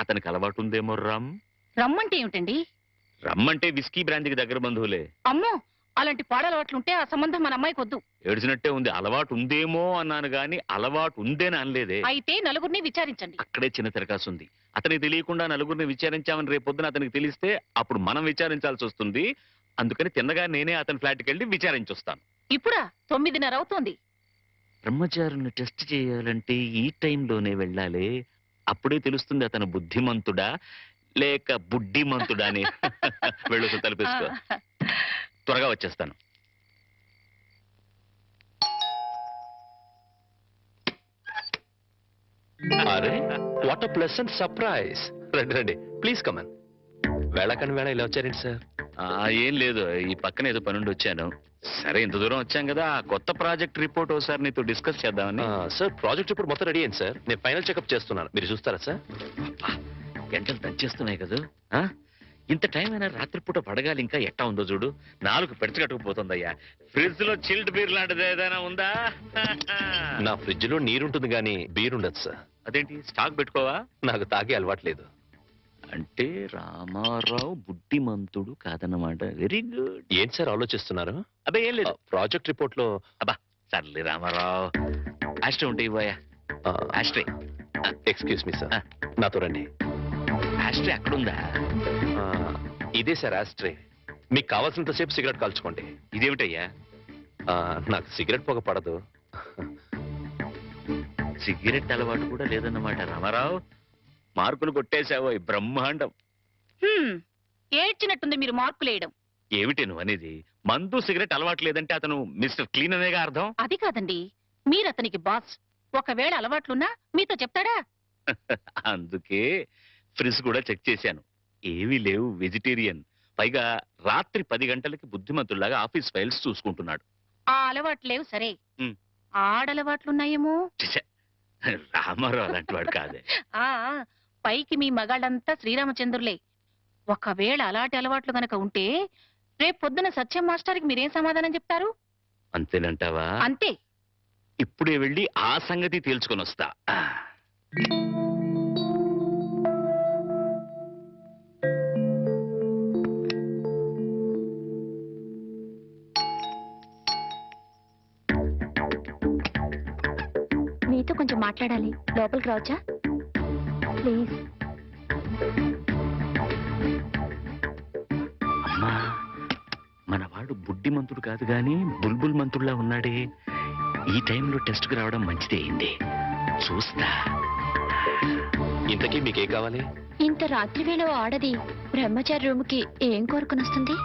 అతనికి అలవాటు ఉందేమో రమ్మంటే ఏమిటండి? రమ్మంటే విస్కీ బ్రాంతికి దగ్గర బంధువులే. అమ్మో, అలాంటి పాడలవాట్లుంటే ఆ సంబంధం మన అమ్మాయికి వద్దు. ఏడ్చినట్టే ఉంది. అలవాటు ఉందేమో అన్నాను గాని అలవాటు ఉందేని అనలేదే. అయితే నలుగురిని విచారించండి. అక్కడే చిన్న తిరకాసు ఉంది. అతనికి తెలియకుండా నలుగురిని విచారించామని రేపొద్దున అతనికి తెలిస్తే అప్పుడు మనం విచారించాల్సి వస్తుంది. అందుకని తిన్నగా నేనే అతని ఫ్లాట్కి వెళ్ళి విచారించొస్తాను. ఇప్పుడా? 9:30 అవుతోంది. బ్రహ్మచారుల్ని టెస్ట్ చేయాలంటే ఈ టైంలోనే వెళ్ళాలి. అప్పుడే తెలుస్తుంది అతను బుద్ధిమంతుడా లేక బుడ్డిమంతుడా అని. వెళ్ళొచ్చు, తలుపేసుకో. త్వరగా వచ్చేస్తాను. అరే వాట్ అ ప్లెసెంట్ సర్ప్రైజ్. రండి రండి, ప్లీజ్ కమన్. వేళకని వేళ ఇలా వచ్చారేంటి సార్? ఏం లేదు, ఈ పక్కన ఏదో పనుండి వచ్చాను. సరే, ఇంత దూరం వచ్చాం కదా, ఆ కొత్త ప్రాజెక్ట్ రిపోర్ట్ ఒకసారి నీతో డిస్కస్ చేద్దామని. సార్ ప్రాజెక్ట్ ఇప్పుడు మొత్తం రెడీ అయింది సార్. నేను ఫైనల్ చెకప్ చేస్తున్నాను, మీరు చూస్తారా సార్? గంటలు దంచేస్తున్నాయి కదా. ఇంత టైం అయినా రాత్రిపూట పడగాలి. ఇంకా ఎట్టా ఉందో చూడు, 4 పెడచ కట్టుకుపోతుందయ్యా. ఫ్రిడ్జ్ లో చిల్డ్ బీర్ లాంటిది ఏదైనా ఉందా? నా ఫ్రిడ్జ్ లో నీరుంటుంది కానీ బీర్ ఉండదు సార్. అదేంటి, స్టాక్ పెట్టుకోవా? నాకు తాగే అలవాట్లేదు. అంటే రామారావు బుద్ధిమంతుడు కాదన్నమాట. Very good. ఏం సార్ ఆలోచిస్తున్నారు? అబ్బే ఏం లేదు. ప్రాజెక్ట్ రిపోర్ట్ లో అబ్బా సర్లే రామారావు, ఆస్ట్రే ఉంటాయి పోయా. ఆస్ట్రే. ఎక్స్క్యూజ్ మీ సార్, నాతో రండి. ఆస్ట్రే అక్కడుందా? ఇదే సార్ ఆస్ట్రే. మీకు కావాల్సినంతసేపు సిగరెట్ కాల్చుకోండి. ఇదేమిటయ్యా? నాకు సిగరెట్ పొగ పడదు. సిగరెట్ అలవాటు కూడా లేదన్నమాట. రామారావు, మార్కులు కొట్టేశావో బ్రహ్మాండం. ఏడ్చినట్టుంది మీరు మార్కులేయడం. ఏమిటి నువ్వు అనేది? మందు సిగరెట్ అలవాటు లేదంటే అతను మిస్టర్ క్లీన్ అనేగా అర్థం. అది కాదండి, మీరు అతనికి బాస్. ఒకవేళ అలవాట్లున్నా మీతో చెప్తాడా? అందుకే ఫ్రిడ్జ్ కూడా చెక్ చేశాను, ఏమీ లేవు. వెజిటేరియన్. పైగా రాత్రి 10 గంటలకి బుద్ధిమంతుల్లాగా ఆఫీస్ ఫైల్స్ చూసుకుంటున్నాడు. ఆ అలవాట్లు లేవు సరే, ఉమ్. ఆడలవాట్లున్నాయేమో. ఛ, రామారావు అలాంటి వాడు కాదే. ఆ పైకి మీ మగాళ్ళంతా శ్రీరామచంద్రులే. ఒకవేళ అలాంటి అలవాట్లు గనక ఉంటే రేపు పొద్దున సత్యం మాస్టర్కి మీరేం సమాధానం చెప్తారు? అంతేనంటావా? అంతే. ఇప్పుడే వెళ్ళి ఆ సంగతి తేల్చుకొని వస్తా. మీతో కొంచెం మాట్లాడాలి, లోపలికి రావచ్చా ప్లీజ్? అమ్మా, మనవాడు బుడ్డిమంతుడు కాదు గాని బుల్బుల్ మంతుడులా ఉన్నాడే. ఈ టైంలో టెస్ట్కి రావడం మంచిదే అయింది. చూస్తా. ఇంతకీ మీకేం కావాలి? ఇంత రాత్రి వేళ ఆడది బ్రహ్మచారి రూమ్కి ఏం కోరుకుని వస్తుంది?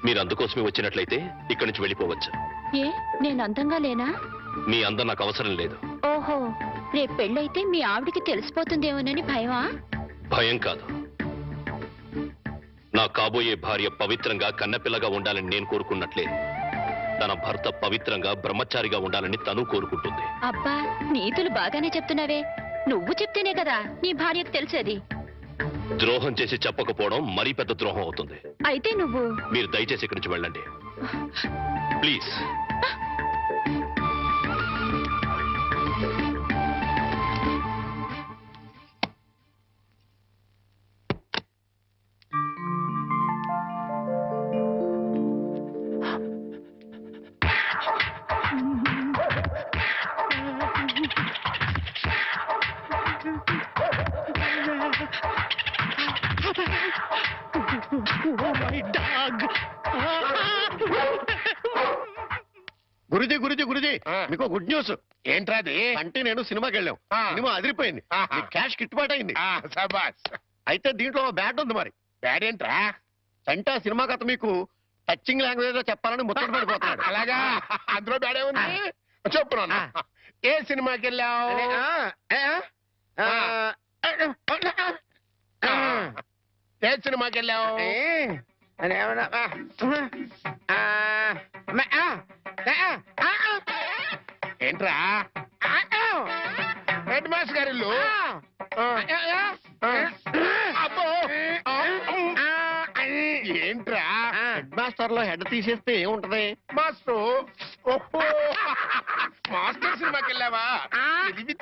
మీరు అందుకోసమే వచ్చినట్లయితే ఇక్కడి నుంచి వెళ్ళిపోవచ్చు. ఏ, నేను అందంగా లేనా? మీ అందం నాకు అవసరం లేదు. ఓహో, రేపు పెళ్ళైతే మీ ఆవిడికి తెలిసిపోతుందేమోనని భయమా? భయం కాదు. నా కాబోయే భార్య పవిత్రంగా కన్నపిల్లగా ఉండాలని నేను కోరుకున్నట్లే తన భర్త పవిత్రంగా బ్రహ్మచారిగా ఉండాలని తను కోరుకుంటుంది. అబ్బా నీతులు బాగానే చెప్తున్నావే. నువ్వు చెప్తేనే కదా నీ భార్యకు తెలిసేది. ద్రోహం చేసి చెప్పకపోవడం మరీ పెద్ద ద్రోహం అవుతుంది. అయితే నువ్వు మీరు దయచేసి ఇక్కడి నుంచి వెళ్ళండి ప్లీజ్. గురుజీ గురుజీ గురుజీ మీకు గుడ్ న్యూస్. ఏంట్రా అది? అంటే నేను సినిమాకి వెళ్ళాం. సినిమా అదిరిపోయింది. క్యాష్ గిట్టుబాటు అయింది. సబాస్. అయితే దీంట్లో బ్యాట్ ఉంది. మరి బ్యాడ్ ఏంట్రా? అంటే సినిమా కథ మీకు టచింగ్ లాంగ్వేజ్ లో చెప్పాలని ముచ్చట పడిపోతున్నాడు. అలాగా? అందులో బ్యాడే ఉంది. చెప్పు నాన్న. ఏ సినిమాకి వెళ్ళావు? ఏ సినిమాకి వెళ్ళావు? ఏంట్రా? హెడ్ మాస్టర్ గారి ఇల్లు. అబ్బో ఏంట్రా? హెడ్ మాస్టర్ లో హెడ్ తీసేస్తే ఏముంటది? మాస్టర్. ఓహో మాస్టర్ సినిమాకి వెళ్ళావా? ఇది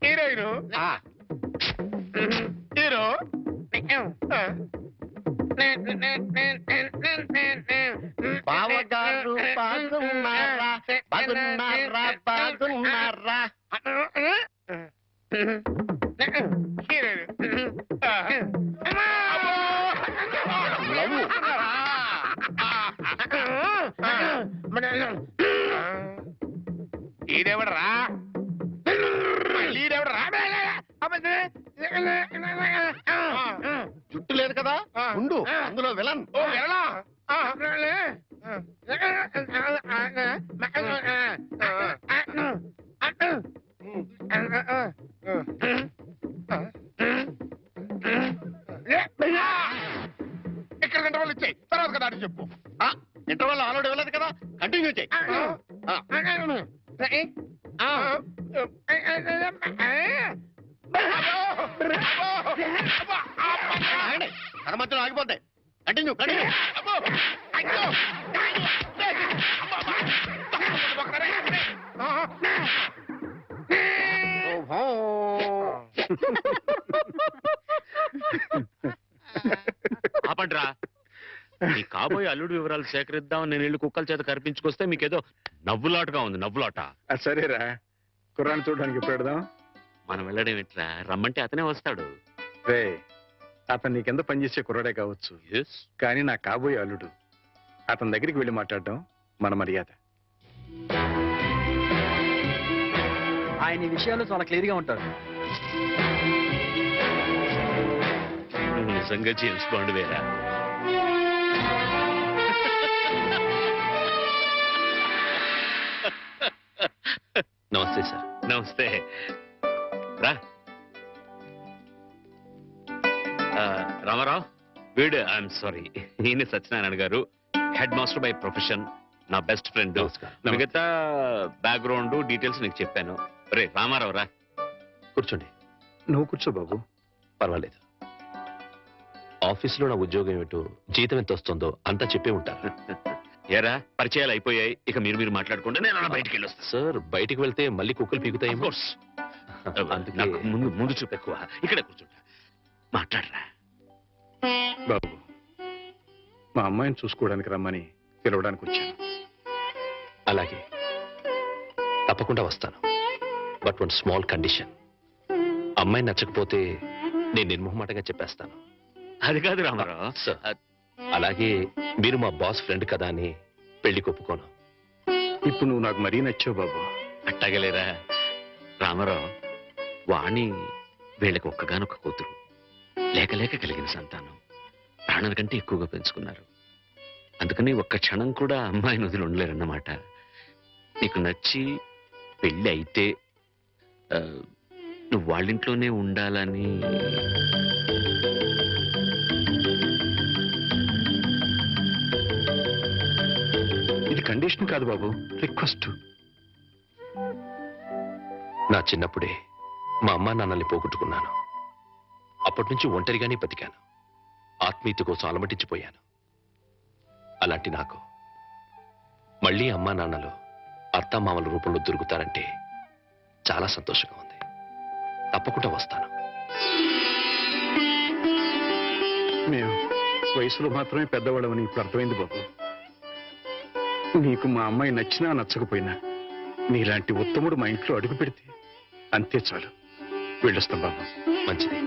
హీరోయిన్ హీరో బావగారు బాగున్నారా బాగున్నారా బాగున్నారా? ఈడెవడరా? ఈడెవడరా? జుట్టు లేదు కదా ఉండు, అందులో విలన్. ఓ వెళ్ళా. ఇక్కడ గంట వాళ్ళు ఇచ్చాయి తర్వాత కదా అని చెప్పు. ఇంటర్వెల్ ఆల్రెడీ వెళ్ళదు కదా, కంటిన్యూ చేయి. కథ మధ్యలో ఆగిపోతాయి. Continue continue. ఆపండ్రా. మీ కాబోయే అల్లుడు వివరాలు సేకరిద్దాం నేను ఇల్లు కుక్కల చేత కనిపించుకొస్తే మీకేదో నవ్వులాటగా ఉంది. నవ్వులాట. సరేరా, కుర్రాన్ని చూడడానికి ఎప్పుడు పెడదాం? మనం వెళ్ళడం ఎట్లా? రమ్మంటే అతనే వస్తాడు. రే, అతను నీకెంత పనిచేసే కుర్రాడే కావచ్చు, కానీ నా కాబోయే అల్లుడు. అతని దగ్గరికి వెళ్ళి మాట్లాడడం మన మర్యాద. ఆయన ఈ విషయాల్లో చాలా క్లియర్ గా ఉంటారు. నువ్వు నిజంగా జేమ్స్ బాండ్ వేరా? నమస్తే సార్. నమస్తే. రా. రామారావు, వీడు ఐఎమ్ సారీ, ఈయన సత్యనారాయణ గారు, హెడ్ మాస్టర్ బై ప్రొఫెషన్, నా బెస్ట్ ఫ్రెండ్. మిగతా బ్యాక్గ్రౌండ్ డీటెయిల్స్ నీకు చెప్పాను. రే రామారావు రా. కూర్చోండి. నువ్వు కూర్చో బాబు. పర్వాలేదు. ఆఫీసులో నా ఉద్యోగం ఏమిటో, జీతం ఎంత వస్తుందో అంతా చెప్పే ఉంటారు. ఎరా పరిచయాలు అయిపోయాయి, ఇక మీరు మాట్లాడుకుంటే నేను అలా బయటికి వెళ్ళొస్తా. సార్, బయటికి వెళ్తే మళ్ళీ కుక్కలు పీకుతాయి. నాకు ముందు చూపు ఎక్కువ. ఇక్కడే కూర్చుంటా, మాట్లాడరా. బాబు, మా అమ్మాయిని చూసుకోవడానికి రమ్మని పిలవడానికి వచ్చాను. అలాగే తప్పకుండా వస్తాను. But one small condition. అమ్మాయి నచ్చకపోతే నేను నిర్మోహమాటంగా చెప్పేస్తాను. అది కాదు రామారావు. సార్, అలాగే మీరు మా బాస్ ఫ్రెండ్ కదా అని పెళ్లికి ఒప్పుకోను. ఇప్పుడు నువ్వు నాకు మరీ నచ్చావు బాబు. అట్టగలేరా రామారావు? వాణి వీళ్ళకి ఒక్కగానొక్క కూతురు, లేక లేక కలిగిన సంతానం, ప్రాణాల కంటే ఎక్కువగా పెంచుకున్నారు. అందుకని ఒక్క క్షణం కూడా అమ్మాయిని వదిలి ఉండలేరన్నమాట. నీకు నచ్చి పెళ్ళి అయితే నువ్వు వాళ్ళింట్లోనే ఉండాలని. ఇది కండిషన్ కాదు బాబు, రిక్వెస్ట్. నా చిన్నప్పుడే మా అమ్మా నాన్నల్ని పోగొట్టుకున్నాను. అప్పటి నుంచి ఒంటరిగానే బతికాను. ఆత్మీయత కోసం అలమటించిపోయాను. అలాంటి నాకు మళ్ళీ అమ్మా నాన్నలు అత్తామామల రూపంలో దొరుకుతారంటే చాలా సంతోషంగా ఉంది. తప్పకుండా వస్తాను. మేము వయసులో మాత్రమే పెద్దవాళ్ళమని ఇప్పుడు అర్థమైంది బాబు. నీకు మా అమ్మాయి నచ్చినా నచ్చకపోయినా నీలాంటి ఉత్తముడు మా ఇంట్లో అడుగు పెడితే అంతే చాలు. వెళ్ళొస్తాం బాబు. మంచిది.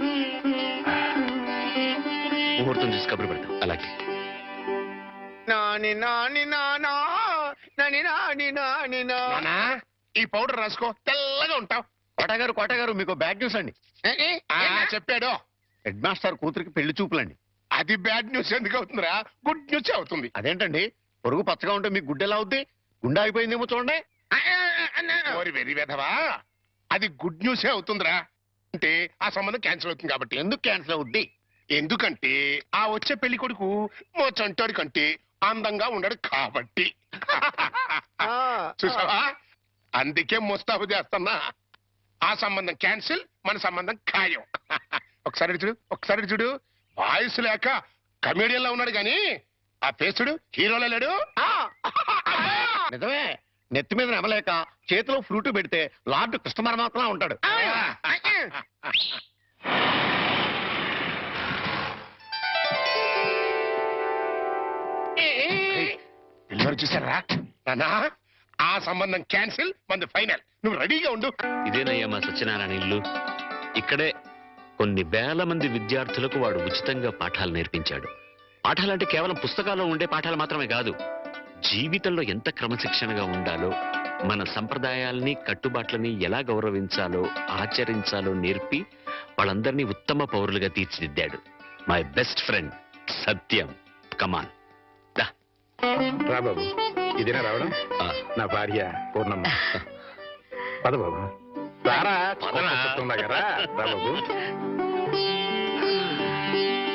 ముహూర్తం చూసి కబురు పెడతాం. అలాగే. నానా, ఈ పౌడర్ రాసుకో, తెల్లగా ఉంటావు. కోటగారు మీకు బ్యాడ్ న్యూస్ అండి. చెప్పాడు. హెడ్ మాస్టర్ కూతురికి పెళ్లి చూపులండి. అది బ్యాడ్ న్యూస్ ఎందుకు అవుతుందిరా? గుడ్ న్యూస్ అవుతుంది. అదేంటండి, పొరుగు పచ్చగా ఉంటే మీకు గుడ్డెలా అవుద్ది? గుండె ఆగిపోయిందేమో చూడండి. ఓరి వెర్రి వెధవా, అది గుడ్ న్యూసే అవుతుందిరా. అంటే ఆ సంబంధం క్యాన్సిల్ అవుతుంది కాబట్టి. ఎందుకు క్యాన్సిల్ అవుద్ది? ఎందుకంటే ఆ వచ్చే పెళ్లి కొడుకు మో చంటోడి కంటే అందంగా ఉండడు కాబట్టి. చూసావా, అందుకే ముస్తాబు చేస్తున్నా. ఆ సంబంధం క్యాన్సిల్, మన సంబంధం ఖాయం. ఒకసారి ఇటు చూడు, ఒకసారి ఇటు చూడు. వాయిస్ లేక కమేడియన్ లో ఉన్నాడు గాని ఆ ఫేస్ చూడు, హీరోలో లేడు. నిజమే, నెత్తి మీద నెమలేక చేతిలో ఫ్రూట్ పెడితే లార్డ్ కృష్ణ పరమాత్మ ఉంటాడు. పిల్లలు చూసారా నానా? ఆ సంబంధం క్యాన్సిల్, మనది ఫైనల్. నువ్వు రెడీగా ఉండు. ఇదేనయ్యా మా సత్యనారాయణ ఇల్లు. ఇక్కడే కొన్ని వేల మంది విద్యార్థులకు వాడు ఉచితంగా పాఠాలు నేర్పించాడు. పాఠాలంటే కేవలం పుస్తకాల్లో ఉండే పాఠాలు మాత్రమే కాదు, జీవితంలో ఎంత క్రమశిక్షణగా ఉండాలో, మన సంప్రదాయాల్ని కట్టుబాట్లని ఎలా గౌరవించాలో ఆచరించాలో నేర్పి వాళ్ళందరినీ ఉత్తమ పౌరులుగా తీర్చిదిద్దాడు. మై బెస్ట్ ఫ్రెండ్ సత్యం. కమాన్ రా బాబు. ఇదేనా రావడం? నా భార్య పూర్ణమ్మ. పద బాబు. రారా, రా బాబు.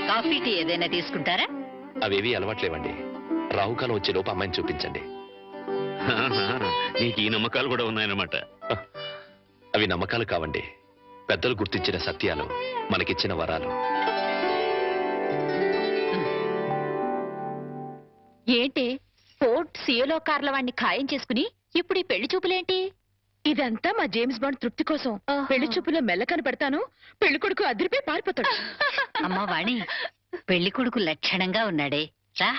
కాఫీ టీ ఏదైనా తీసుకుంటారా? అవేవి అలవాట్లేవండి. రాహుకాలం వచ్చే లోపు అమ్మాయిని చూపించండి. నీకు ఈ నమ్మకాలు కూడా ఉన్నాయన్నమాట. అవి నమ్మకాలు కావండి, పెద్దలు గుర్తించిన సత్యాలు, మనకిచ్చిన వరాలు. ఏంటి ఫోర్ట్ సియోలో కార్ల వాడిని ఖాయం చేసుకుని ఇప్పుడు ఈ పెళ్లి చూపులేంటి? ఇదంతా మా జేమ్స్ బాండ్ తృప్తి కోసం. పెళ్లి చూపులో మెల్ల కనపడతాను, పెళ్లి కొడుకు అదిరిపోయి పారిపోతాడు. అమ్మ వాణి, పెళ్లి కొడుకు లక్షణంగా ఉన్నాడే, రా.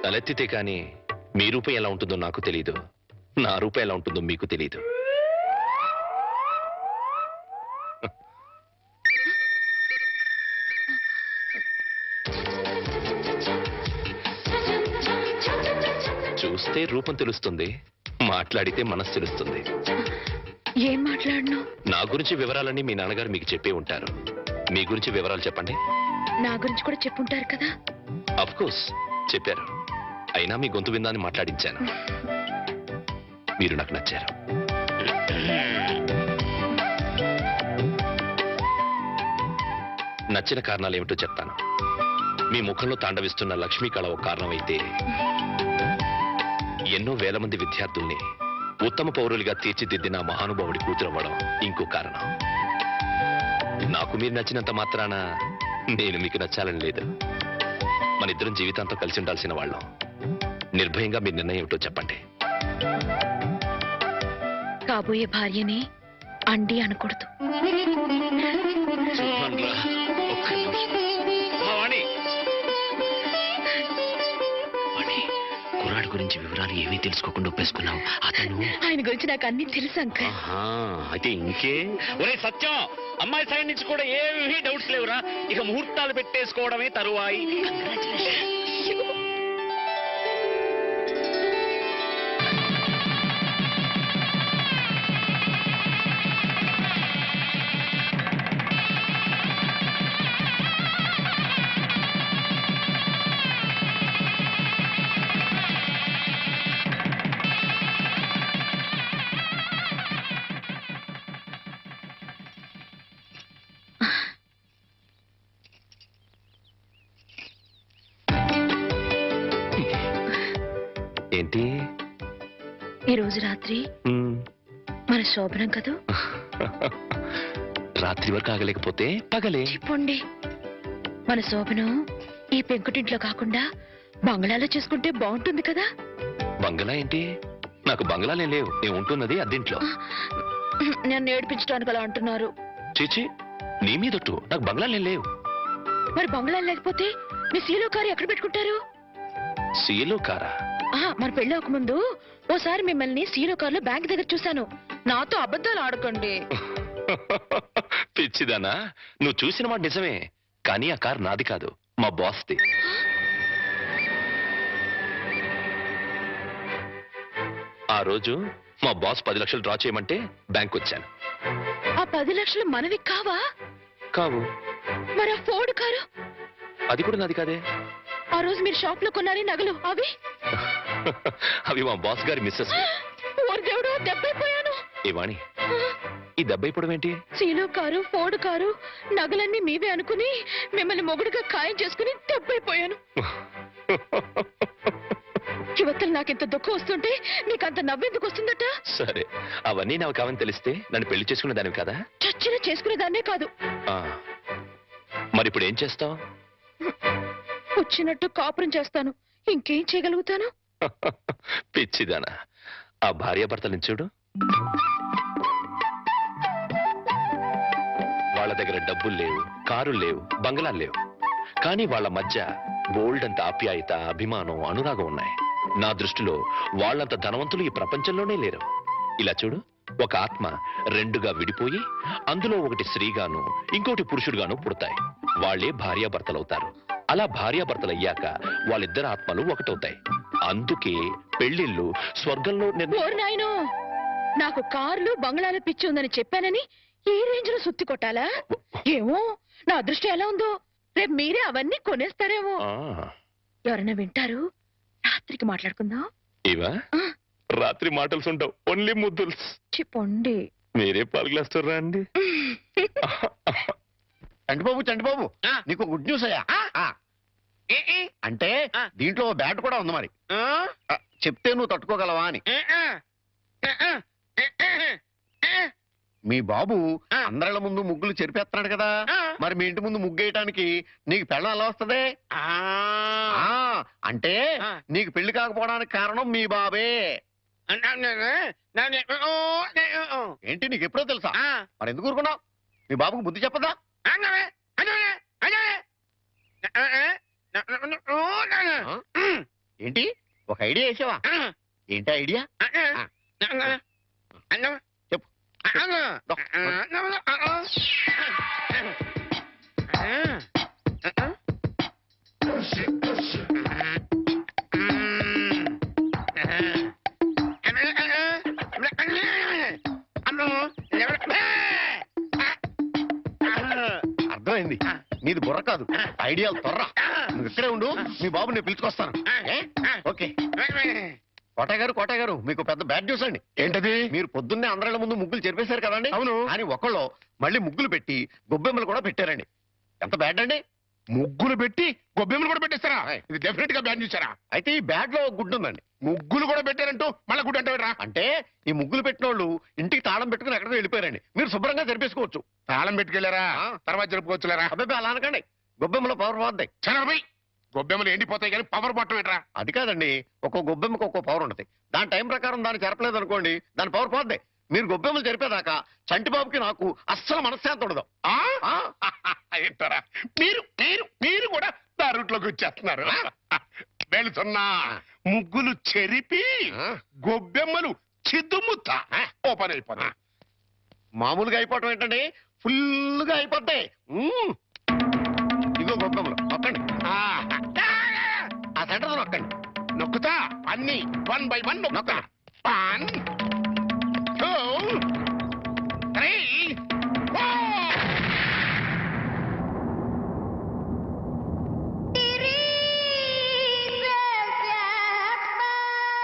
తలెత్తితే కానీ మీ రూపం ఎలా ఉంటుందో నాకు తెలీదు, నా రూపం ఎలా ఉంటుందో మీకు తెలీదు. చూస్తే రూపం తెలుస్తుంది, మాట్లాడితే మనసు తెలుస్తుంది. ఏం మాట్లాడను? నా గురించి వివరాలన్నీ మీ నాన్నగారు మీకు చెప్పే ఉంటారు. మీ గురించి వివరాలు చెప్పండి. నా గురించి కూడా చెప్పుంటారు కదా. అఫ్ కోర్స్ చెప్పారు, అయినా మీ గొంతు విందాన్ని మాట్లాడించాను. మీరు నాకు నచ్చారు. నచ్చిన కారణాలు ఏమిటో చెప్తాను. మీ ముఖంలో తాండవిస్తున్న లక్ష్మీ కళ ఒక కారణం అయితే, ఎన్నో వేల మంది విద్యార్థుల్ని ఉత్తమ పౌరులుగా తీర్చిదిద్దిన మహానుభావుడి కూతురవ్వడం ఇంకో కారణం. నాకు మీరు నచ్చినంత మాత్రాన నేను మీకు నచ్చాలని లేదు. మన ఇద్దరం జీవితాంతం కలిసి ఉండాల్సిన వాళ్ళం. నిర్భయంగా మీ నిర్ణయం ఏమిటో చెప్పండి. కాబోయే భార్యని అండి అనకూడదు. ఒక్క నిమిషం. అమ్మా, వాణి. వాణి, కుర్రాడి గురించి వివరాలు ఏమీ తెలుసుకోకుండా ఒప్పేసుకున్నావు. అతను ఆయన గురించి నాకు అన్ని తెలుసు అంకుల్. ఆహా, అయితే ఇంకే. ఒరే సత్యం, అమ్మాయి సైడ్ నుంచి కూడా ఏమీ డౌట్స్ లేవురా. ఇక ముహూర్తాలు పెట్టేసుకోవడమే తరువాయి. ఏంటి? ఈ రోజు రాత్రి మన శోభనం కదూ. రాత్రి వరకు ఆగలేకపోతే పగలే. చెప్పండి, మన శోభనం ఈ పెంకుటింట్లో కాకుండా బంగ్లాలో చేసుకుంటే బాగుంటుంది కదా. బంగళా ఏంటి? నాకు బంగళాలే లేవు. నేను ఉంటున్నది అద్దెంట్లో. నన్ను ఏడిపించడానికి అలా అంటున్నారు. చీచి, నీ మీదొట్టు. నాకు బంగళాలే లేవు. మరి బంగ్లా లేకపోతే మీ సీలో కారు ఎక్కడ పెట్టుకుంటారు? సీలో కారా? మన పెళ్ళి ఒక ముందు ఓసారి మిమ్మల్ని సీలో కారులో బ్యాంక్ దగ్గర చూశాను. నాతో అబద్ధాలు ఆడకండి. పిచ్చిదానా, నువ్వు చూసిన మాట నిజమే, కానీ ఆ కారు నాది కాదు, మా బాస్ది. ఆ రోజు మా బాస్ 10 లక్షలు డ్రా చేయమంటే బ్యాంక్ వచ్చాను. ఆ 10 లక్షలు మనవి కావా? కావు. మరి ఆ ఫోర్డ్ కారు? అది కూడా నాది కాదే. ఆ రోజు మీరు షాప్ లో కొన్నారే నగలు అవి? అవి మా బాస్ గారి మిస్సెస్. ఓరి దేవుడు, దెబ్బైపోయాను. ఏ వాణి, ఈ దెబ్బైపోవడం ఏంటి? సీలో కారు, ఫోర్డ్ కారు, నగలన్నీ మీవే అనుకుని మిమ్మల్ని మొగుడుగా ఖాయం చేసుకుని దెబ్బైపోయాను. యువతలు నాకెంత దుఃఖం వస్తుంటే నీకంత నవ్వెందుకు వస్తుందట? సరే, అవన్నీ నాకు కావని తెలిస్తే నన్ను పెళ్లి చేసుకునే దానివి కదా. చచ్చిన చేసుకునేదాన్నే కాదు. మరి ఇప్పుడు ఏం చేస్తావు? వచ్చినట్టు కాపురం చేస్తాను. ఇంకేం చేయగలుగుతాను? పిచ్చిదానా, ఆ భార్యాభర్తలను చూడు. వాళ్ళ దగ్గర డబ్బులు లేవు, కారులు లేవు, బంగళాలు లేవు, కానీ వాళ్ళ మధ్య బోల్డ్ అంత ఆప్యాయత, అభిమానం, అనురాగం ఉన్నాయి. నా దృష్టిలో వాళ్ళంత ధనవంతులు ఈ ప్రపంచంలోనే లేరు. ఇలా చూడు, ఒక ఆత్మ రెండుగా విడిపోయి అందులో ఒకటి స్త్రీగాను ఇంకోటి పురుషుడుగాను పుడతాయి. వాళ్ళే భార్యాభర్తలవుతారు. అలా భార్యాభర్తలయ్యాక వాళ్ళిద్దరు ఆత్మలు ఒకటవుతాయి. అందుకే పెళ్లిళ్ళు స్వర్గంలో ఓరి నాయనో, నాకు కార్లు బంగ్లాలు పిచ్చి ఉందని చెప్పానని ఈ రేంజ్ లో సుత్తి కొట్టాలా? ఏమో, నా అదృష్టం ఎలా ఉందో. రేపు మీరే అవన్నీ కొనేస్తారేమో. ఎవరైనా వింటారు. రాత్రికి మాట్లాడుకుందాం. ఇవా రాత్రి మాటలు ఉండవు, ఓన్లీ ముద్దుల్స్. చెప్పండి. మీరే పాల్గొస్తారా అండి? చంటిబాబు, చంటిబాబు, నీకు గుడ్ న్యూస్ అయ్యా. అంటే దీంట్లో బ్యాట్ కూడా ఉంది. మరి చెప్తే నువ్వు తట్టుకోగలవా అని. మీ బాబు అందరిళ్ళ ముందు ముగ్గులు చెరిపేస్తున్నాడు కదా, మరి మీ ఇంటి ముందు ముగ్గేయటానికి నీకు పెళ్ళం ఎలా వస్తుంది? అంటే నీకు పెళ్లి కాకపోవడానికి కారణం మీ బాబే. ఏంటి, నీకు ఎప్పుడో తెలుసా? మరి ఎందుకు ఊరుకున్నావు? మీ బాబుకు బుద్ధి చెప్పదా? ఏంటి, ఒక ఐడియా వేసావా? ఏంటి ఐడియా? చెప్పు. అర్థమైంది, నీది బుర్ర కాదు, ఐడియాలు తొర్రా. నువ్వు ఇక్కడే ఉండు, మీ బాబు నేను పిలుచుకొస్తాను. ఓకే. కోటయ్య గారు, మీకు పెద్ద బ్యాడ్ న్యూస్ అండి. ఏంటది? మీరు పొద్దున్నే అందరిళ్ళ ముందు ముగ్గులు చెరిపేశారు కదండి. అవును. అని ఒకళ్ళు మళ్ళీ ముగ్గులు పెట్టి గొబ్బెమ్మలు కూడా పెట్టారండి. ఎంత బ్యాడ్ అండి? ముగ్గులు పెట్టి గొబ్బెమ్మలు కూడా పెట్టేస్తారా? ఇది డెఫినెట్ గా బ్యాన్ చూసారా? అయితే ఈ బ్యాడ్ లో గుడ్డు ఉందండి. ముగ్గులు కూడా పెట్టారంటూ మళ్ళీ గుడ్డు అంటే అంటే ఈ ముగ్గులు పెట్టిన వాళ్ళు ఇంటికి తాళం పెట్టుకుని ఎక్కడికో వెళ్ళిపోయారండి. మీరు శుభ్రంగా జరిపేసుకోవచ్చు. తాళం పెట్టుకెళ్ళారా? తర్వాత జరుపుకోవచ్చులేరా? అబ్బాయి అలా అనకండి, గొబ్బెమ్మలో పవర్ పోద్దాయి. చనభై గొబ్బెమ్మలు ఎండిపోతాయి కానీ పవర్ పట్టం ఏంట్రా? అది కాదండి, ఒక్కో గొబ్బెమ్మకి ఒక్కో పవర్ ఉంటుంది. దాని టైం ప్రకారం దాన్ని చెరపలేదు అనుకోండి, దాని పవర్ పోద్ది. మీరు గొబ్బెమ్మలు జరిపేదాకా చంటిబాబుకి నాకు అస్సలు మనశ్శాంతి ఉండదు. ఏంటారా మీరు మీరు మీరు కూడా దారుట్లోకి వచ్చేస్తున్నారు. వెళుతున్నా ముగ్గులు చెరిపి గొబ్బెమ్మలు చిద్దుముత్త ఓ పని అయిపోతా. మామూలుగా అయిపోవటం ఏంటండి, ఫుల్గా అయిపోతాయి. ఇదిగో గొబ్బెమ్మలు నొక్కండి, ఆ సెంటర్ నొక్కండి. నొక్కుతా అన్ని 1 by 1 నొక్కుతా. 1 2 3 4.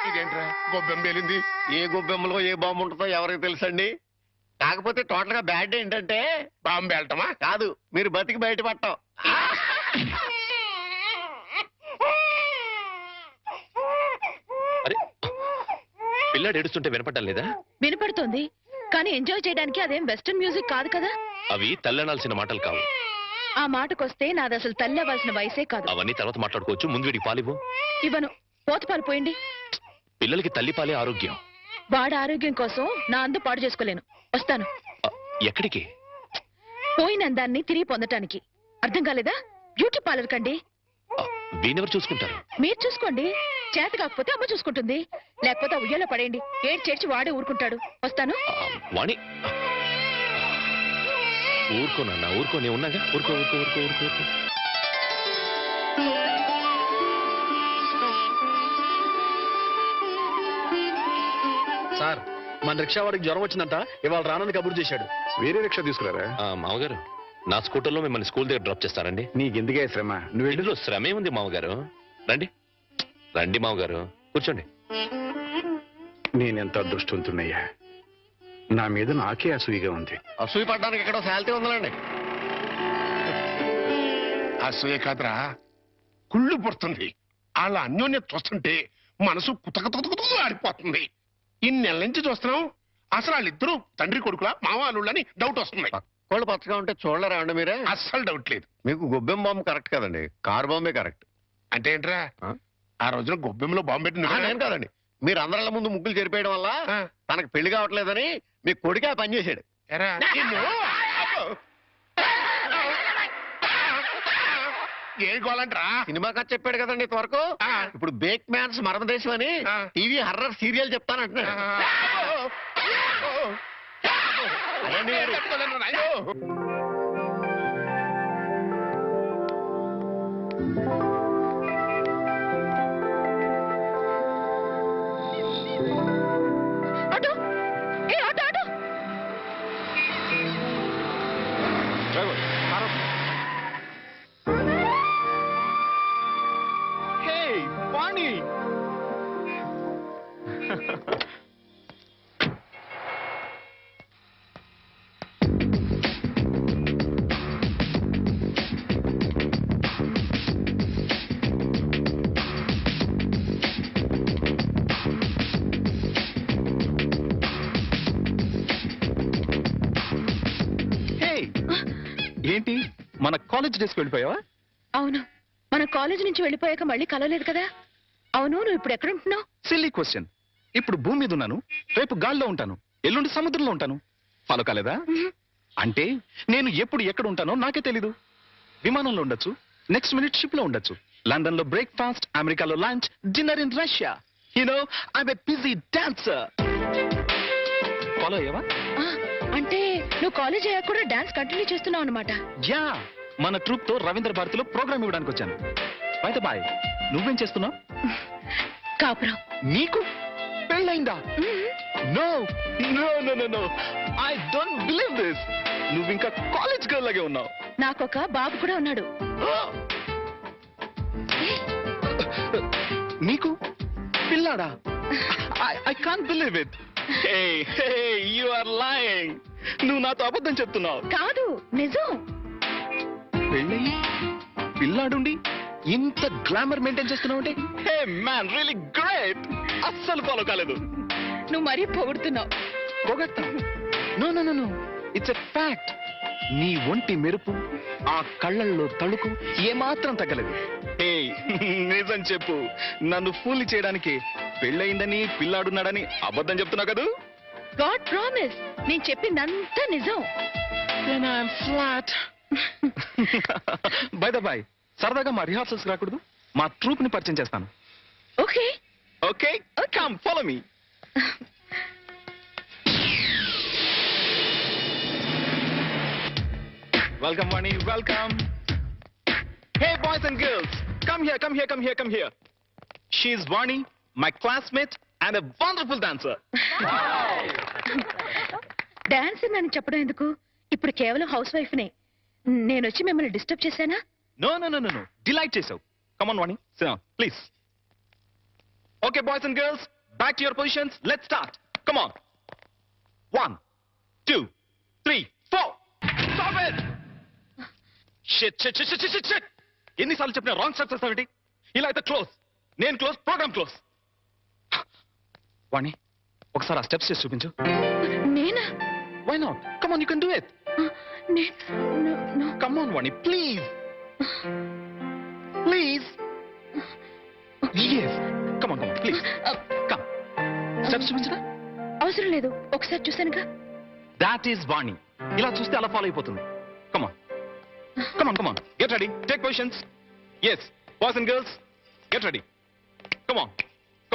ఇదేంట్రా గొబ్బెమ్మ పేలింది? ఏ గొబ్బెమ్మలో ఏ బాంబు ఉంటుందో ఎవరికి తెలుసండి. కాకపోతే టోటల్ గా బ్యాడ్ ఏంటంటే బాంబు పేలటమా? కాదు, మీరు బతికి బయటపడటం. అరే పిల్లాడు ఏడుస్తుంటే వినపడ్డం లేదా? వినపడుతోంది, కానీ ఎంజాయ్ చేయడానికి అదేం వెస్టర్న్ మ్యూజిక్ కాదు కదా. అవి తల్లనాల్సిన మాటలు కావు. ఆ మాటకొస్తే నాది అసలు తల్లి అవ్వాల్సిన వయసే కాదు. అవన్నీ తర్వాత మాట్లాడుకోవచ్చు. ముందు వీడికి పాలివ్వు. ఇవ్వను, పోత పాలు పోయండి. పిల్లలకి తల్లి పాలే ఆరోగ్యం. వాడి ఆరోగ్యం కోసం నా అందు పాడు చేసుకోలేను. వస్తాను. ఎక్కడికి? పోయిన అందాన్ని తిరిగి పొందటానికి. అర్థం కాలేదా? బ్యూటీ పార్లర్ కండి. వీణెవరు చూసుకుంటారు? మీరు చూసుకోండి. చేత కాకపోతే అమ్మ చూసుకుంటుంది, లేకపోతే ఉయ్యాలో పడేయండి. ఏడు చేర్చి వాడే ఊరుకుంటాడు. వస్తాను. వాణి ఊరుకోనన్నా, ఊరుకో, నేను ఉన్నాగా. ఊరుకో ఊరుకో ఊరుకో ఊరుకో ఊరుకో. సార్, మన రిక్షా వాడికి జ్వరం వచ్చిందంట, ఇవాళ రానని కబురు చేశాడు. వేరే రిక్షా తీసుకురారా? మామగారు, నా స్కూటర్లో మిమ్మల్ని స్కూల్ దగ్గర డ్రాప్ చేస్తానండి. నీకెందుకే శ్రమ? నువ్వు వెళ్ళి. ఇందులో శ్రమే ఉంది మామగారు. రండి రండి మామగారు, కూర్చోండి. నేనెంత అదృష్టవంతున్నయ్యా. నా మీద నాకే అసూయగా ఉంది. అసూయ పడ్డానికి ఎక్కడో శాలిటీ ఉందండి. అసూయ కాదురా, కుళ్ళు పుడుతుంది. అలా అన్యోన్యత చూస్తుంటే మనసు కుతకుతకుతూ ఆడిపోతుంది. ఇన్నెల నుంచి చూస్తున్నాం, అసలు వాళ్ళిద్దరూ తండ్రి కొడుకులా మావాళ్ళని డౌట్ వస్తుంది. కోళ్ళు పచ్చగా ఉంటే చూడలేరా అండి మీరే? అస్సలు డౌట్ లేదు. మీకు గొబ్బెమ్మ బాంబు కరెక్ట్ కదండి, కారు బాంబే కరెక్ట్. అంటే ఏంట్రా, ఆ రోజున గొబ్బెమ్మలో బాంబు పెట్టింది నేను కాదండి, మీరు అందరిళ్ళ ముందు ముగ్గులు చెరిపేయడం వల్ల తనకు పెళ్లి కావట్లేదని మీ కొడుకే ఆ పని చేశాడు. ఏం కావాలంటరా? సినిమా కథ చెప్పాడు కదండి ఇంతవరకు. ఇప్పుడు బేక్ మ్యాన్స్ మరణదేశం అని టీవీ హర్రర్ సీరియల్ చెప్తానంటున్నాడు. అదండి మరి. ఆటో, ఏ ఆటో ఆటో. ఏంటి, మన కాలేజ్ డేస్కి వెళ్ళిపోయావా? అవును, మన కాలేజ్ నుంచి వెళ్ళిపోయాక మళ్ళీ కలవలేదు కదా. అవును, నువ్వు ఇప్పుడు ఎక్కడ ఉంటున్నావు? Silly question. ఇప్పుడు భూమి మీద ఉన్నాను, రేపు గాల్లో ఉంటాను, ఎల్లుండి సముద్రంలో ఉంటాను. ఫాలో కాలేదా? అంటే నేను ఎప్పుడు ఎక్కడ ఉంటానో నాకే తెలీదు. విమానంలో ఉండొచ్చు, నెక్స్ట్ మినిట్ షిప్ లో ఉండొచ్చు, లండన్ లో బ్రేక్ఫాస్ట్, అమెరికాలో lunch, dinner in Russia. You know I'm a busy dancer. Follow అయ్యావా? అంటే నువ్వు కాలేజ్ అయ్యాక కూడా డాన్స్ కంటిన్యూ చేస్తున్నావు అనమాట. యా, మన ట్రూప్ తో రవీంద్ర భారతిలో ప్రోగ్రామ్ ఇవ్వడానికి వచ్చాను. బై ద బై, నువ్వేం చేస్తున్నావు? కాపురం. నీకు పెళ్ళైందా? No no no no no, I don't believe this. నువ్వు ఇంకా కాలేజ్ గర్ల్ లాగే ఉన్నావు. నాకొక బాబు కూడా ఉన్నాడు. నీకు పిల్లాడా? I can't believe it. You are lying. నువ్వు నాతో అబద్ధం చెప్తున్నావు. కాదు, నిజం. పెళ్ళయి పిల్లాడుండి ఇంత గ్లామర్ మెయింటైన్ చేస్తున్నావు అంటే, హే మ్యాన్, రియల్లీ గ్రేట్. అస్సలు ఫాలో కాలేదు. నువ్వు మరీ పొగుడుతున్నావు. పొగట్టా? No no no no, it's a fact. నీ ఒంటి మెరుపు, ఆ కళ్ళల్లో తళుకు ఏమాత్రం తగ్గలేదు. ఏయ్, నిజం చెప్పు, నన్ను ఫూల్ చేయడానికి పెళ్ళయిందని పిల్లాడున్నాడని అబద్ధం చెప్తున్నావు కదూ? గాడ్ ప్రామిస్, నేను చెప్పిందంతా నిజం. ఫ్లాట్. బై ద బై, సరదాగా మా రిహార్సల్స్ రాకూడదు? మా ట్రూప్ ని పరిచయం చేస్తాను. Okay okay, come follow me. Welcome, Vani. Welcome. Hey, boys and girls, come here, come here, come here, come here. She is Vani, my classmate and a wonderful dancer. Dance అని చెప్పడం ఎందుకు? ఇప్పుడు కేవలం house wife నే. నేను వచ్చి మిమ్మల్ని disturb చేశానా? No, no, no, no, no. Delight చేసావు. Come on, Vani. Sit down, please. Okay, boys and girls, back to your positions. Let's start. Come on. 1, 2, 3, 4. Stop it! Shit. ఎన్నిసార్లు చెప్పినా రాంగ్ స్టెప్ చేస్తావేంటి? ఇలా అయితే క్లోజ్. నేను close, programme close. వాణి, ఒకసారి ఆ steps చేసి చూపించు. నేనా? Why not? Come on, you can do it. Come on, Vani, please. Please. Yes. Come on, please. Come. Steps చూపించరా? అవసరం లేదు, ఒకసారి చూసానుగా. That is Vani. ఇలా చూస్తే అలా ఫాలో అయిపోతుంది. Come on. Come on. Get ready. Take positions. Yes. Boys and girls, get ready. Come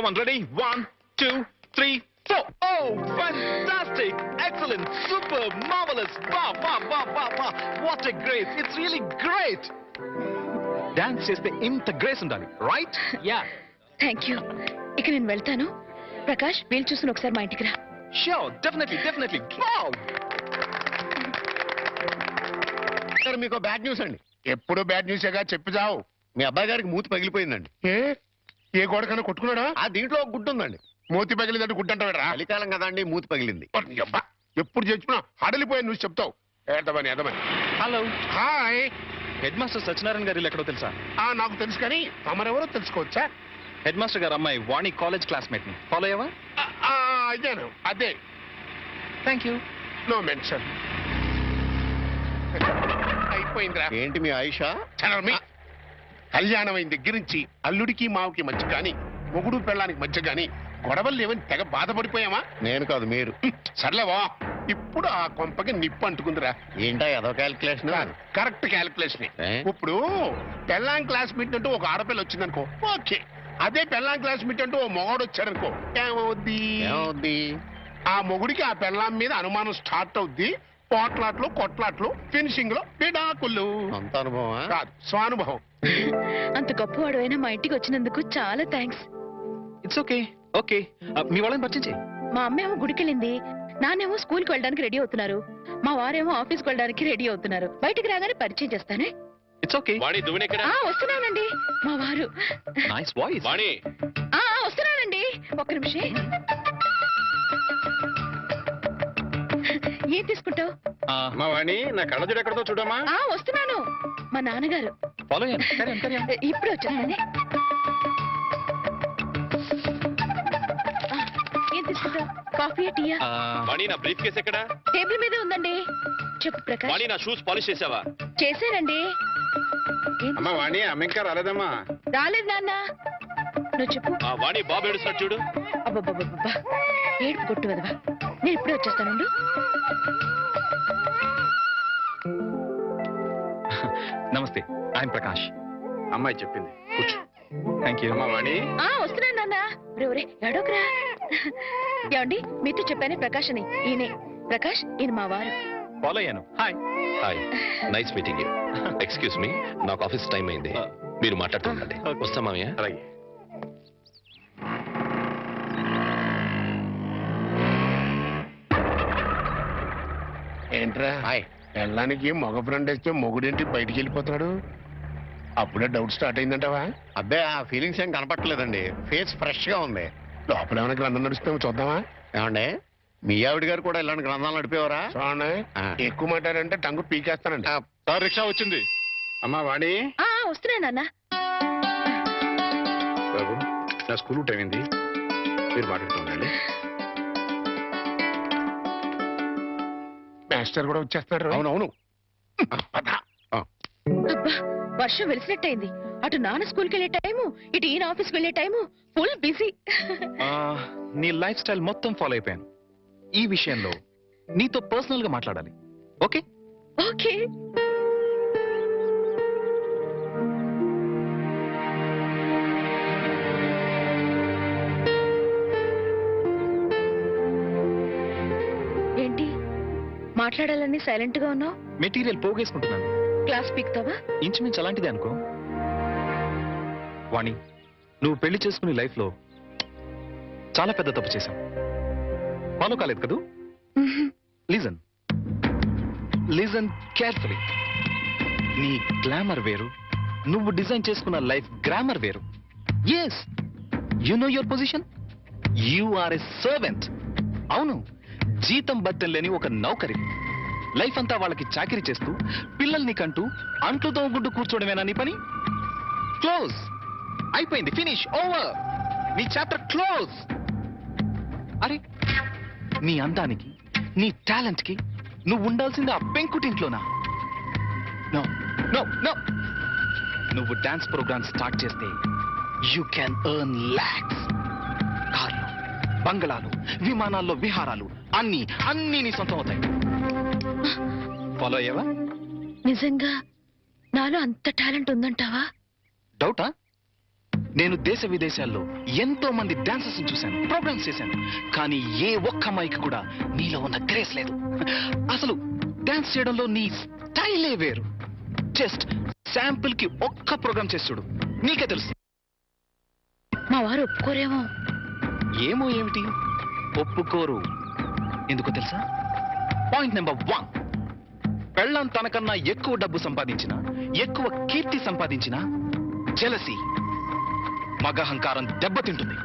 on, ready? 1, 2, 3, 4. Oh, fantastic. Excellent. Super. Marvelous. Wow. What a grace. It's really great. Dance చేస్తే ఇంత grace ఉండాలి, right? Yeah. Thank you. ఇక నేను వెళ్తాను. ప్రకాష్, వీలు చూసుకుని ఒకసారి మా ఇంటికి రా. Sure, definitely. Wow. సార్, మీకు బ్యాడ్ న్యూస్ అండి. ఎప్పుడు బ్యాడ్ న్యూసేగా చెప్పి చావు. మీ అబ్బాయి గారికి మూతి పగిలిపోయిందండి. ఏ గోడకన్నా కొట్టుకున్నాడా? ఆ దీంట్లో ఒక గుడ్డు ఉందండి. మూతి పగిలిదంటే గుడ్డంటావేరా? చలికాలం కదండి, మూతి పగిలింది. అబ్బా, ఎప్పుడు చెప్పినా హడలిపోయాను నువ్వు చెప్తావు. ఏదమని hello. Hi. Head master Satyanarayana గారు ఎక్కడో తెలుసా? నాకు తెలుసు, కానీ తమరెవరో తెలుసుకోవచ్చా? హెడ్ మాస్టర్ గారు అమ్మాయి వాణి కాలేజ్ క్లాస్మేట్ ని ఫాలో అయ్యావా? అయ్యాను. అదే. Thank you. No mention. అయిపోయిందిరా. ఏంటి మీ ఆయిషా? కళ్యాణం అయిన దగ్గర నుంచి అల్లుడికి మావుకి మధ్య గాని, మొగుడు పెళ్ళానికి మధ్య గాని గొడవలు లేవని తెగ బాధపడిపోయామా? నేను కాదు, మీరు. సర్లేవా, ఇప్పుడు ఆ కొంపకి నిప్పు అంటుకుందిరా. ఏంటా ఏదో క్యాలిక్యులేషన్? Correct calculation. ఇప్పుడు పెళ్ళాం క్లాస్ మీట్ అంటూ ఒక ఆడపిల్ల వచ్చిందనుకో, ఓకే. అదే పెళ్ళాం క్లాస్ మీట్ అంటూ ఓ మొగాడు వచ్చాడనుకో, ఏమవుద్ది? ఆ మొగుడికి ఆ పెళ్ళాం మీద అనుమానం స్టార్ట్ అవుద్ది. పోట్లాట్లు, కొట్లాట్లు, ఫినిషింగ్ లో విడాకులు. అంత అనుభవం కాదు, స్వానుభవం. అంత గొప్పవాడు అయినా మా ఇంటికి వచ్చినందుకు చాలా థ్యాంక్స్. It's okay. ఓకే, మీ వాళ్ళని పరిచయం చేయి. మా అమ్మేమో గుడికెళ్ళింది, నాన్నేమో స్కూల్కి వెళ్ళడానికి రెడీ అవుతున్నారు, మా వారేమో ఆఫీస్కి వెళ్ళడానికి రెడీ అవుతున్నారు. బయటికి రాగానే పరిచయం చేస్తానే. It's okay. వాణి, దువ్వెనెక్కడ? వస్తున్నానండి. మా వారు. Nice voice. వాణి, వస్తున్నానండి, ఒక్క నిమిషం. ఏం తీసుకుంటావు? మా వాణి, నా కళ్ళజోడు ఎక్కడతో చూడమ్మా. వస్తున్నాను. మా నాన్నగారు. ఫాలో అయ్యాను. ఇప్పుడు వచ్చేస్తానే. ఏం తీసుకుంటావు? కాఫీ, టీయా? వాణి, నా బ్రీఫ్ కేస్ ఎక్కడ? టేబుల్ మీదే ఉందండి. చెప్పు ప్రకాష్. వాణి, నా షూస్ పాలిష్ చేసావా? చేశానండి. అమ్మా వాణి, అమ్మ ఇంకా రాలేదమ్మా. రాలేదు నాన్న. నువ్వు చెప్పు. వాణి, బాబు ఏడుస్తాడు చూడు. అబ్బబ్బబ్బబ్బా, ఏడుపు కొట్టు వదవా. నేను ఇప్పుడే వచ్చేస్తానుండు. నమస్తే, ఐఎమ్ ప్రకాష్. అమ్మాయి చెప్పింది, కూర్చో. Thank you. అమ్మా వాణి. వస్తున్నాను నాన్న. ఒరే ఎడోకరా. ఏమండి, మీతో చెప్పానే ప్రకాష్ అని. ఈయనే ప్రకాష్, ఈయన మా వారు. ఫాలో అయ్యాను. Hi. Nice meeting you. Excuse me, నాకు ఆఫీస్ టైం అయింది, మీరు మాట్లాడుతూ ఉండండి. వస్తా మామయ్య. అలాగే. ఏంట్రా పెళ్ళానికి మగ ఫ్రెండ్ వేస్తే మొగుడేంటి బయటికి వెళ్ళిపోతున్నాడు? అప్పుడే డౌట్ స్టార్ట్ అయిందంటావా? అబ్బే, ఆ ఫీలింగ్స్ ఏం కనపట్టలేదండి. ఫేస్ ఫ్రెష్ గా ఉంది. లోపల ఏమైనా గ్రంథం నడుస్తామో చూద్దామా? ఏమండే, మీ ఆవిడ గారు కూడా ఇలాంటి గ్రంథాలు నడిపేవారా? చూడండి, ఎక్కువ మాట్లాడంటే టంగు పీకేస్తానండి. సార్, రిక్షా వచ్చింది. అమ్మా వాణి. వస్తున్నా నాన్న. బాబు, నా స్కూల్ టైం అయింది, మీరు మాట్లాడుతూ ఉండండి. మాస్టర్ కూడా వచ్చేస్తున్నారు. అవునవును, పద. అబ్బా వర్షం వెలిసినట్టయింది. అటు నాన్న స్కూల్కి వెళ్ళే టైము, ఇటు ఈయన ఆఫీస్కి వెళ్ళే టైము, ఫుల్ బిజీ. ఆ, నీ లైఫ్ స్టైల్ మొత్తం ఫాలో అయిపోయాను. ఈ విషయంలో నీతో పర్సనల్ గా మాట్లాడాలి. ఓకే? ఓకే. ఏంటి మాట్లాడాలని సైలెంట్ గా ఉన్నావు? మెటీరియల్ పోగేసుకుంటున్నాను. క్లాస్ పీక్తావా? ఇంచుమించు అలాంటిదే అనుకో. వాణి, నువ్వు పెళ్లి చేసుకునే లైఫ్ లో చాలా పెద్ద తప్పు చేశావు. ఫాలో కాలేదు కదూ? Listen listen carefully. నీ గ్లామర్ వేరు, నువ్వు డిజైన్ చేసుకున్న లైఫ్ గ్రామర్ వేరు. Yes, you know your position. You are a servant. అవును, జీతం బట్టం లేని ఒక నౌకరి. లైఫ్ అంతా వాళ్ళకి చాకరీ చేస్తూ పిల్లల్ని కంటూ అంట్లు తోముకుంటూ కూర్చోవడమేనా నీ పని? క్లోజ్. అయిపోయింది. ఫినిష్. ఓవర్. నీ చాప్టర్ క్లోజ్. అరే, నీ అందానికి, నీ టాలెంట్ కి నువ్వు ఉండాల్సింది ఆ పెంకుటింట్లోనా? No no no. నువ్వు డాన్స్ ప్రోగ్రామ్ స్టార్ట్ చేస్తే యూ క్యాన్ ఎర్న్ లాక్స్. కార్లు, బంగళాలు, విమానాల్లో విహారాలు అన్ని అన్ని నీ సొంతం అవుతాయి. ఫాలో అయ్యావా? నిజంగా నాలో అంత టాలెంట్ ఉందంటావా? డౌటా? నేను దేశ విదేశాల్లో ఎంతో మంది డాన్సర్స్ చూశాను, ప్రోగ్రామ్స్ చేశాను, కానీ ఏ ఒక్క అమ్మాయికి కూడా నీలో ఉన్న గ్రేస్ లేదు. అసలు డాన్స్ చేయడంలో నీ స్టైలే వేరు. జస్ట్ శాంపుల్ కి ఒక్క ప్రోగ్రామ్ చేసి చూడు, నీకే తెలుసు. మా వారు ఒప్పుకోరేమో. ఏమో ఏమిటి, ఒప్పుకోరు. ఎందుకో తెలుసా? పాయింట్ నెంబర్ 1, పెళ్ళం తనకన్నా ఎక్కువ డబ్బు సంపాదించిన, ఎక్కువ కీర్తి సంపాదించిన జెలసీ, మగహంకారం దెబ్బతింటుంది.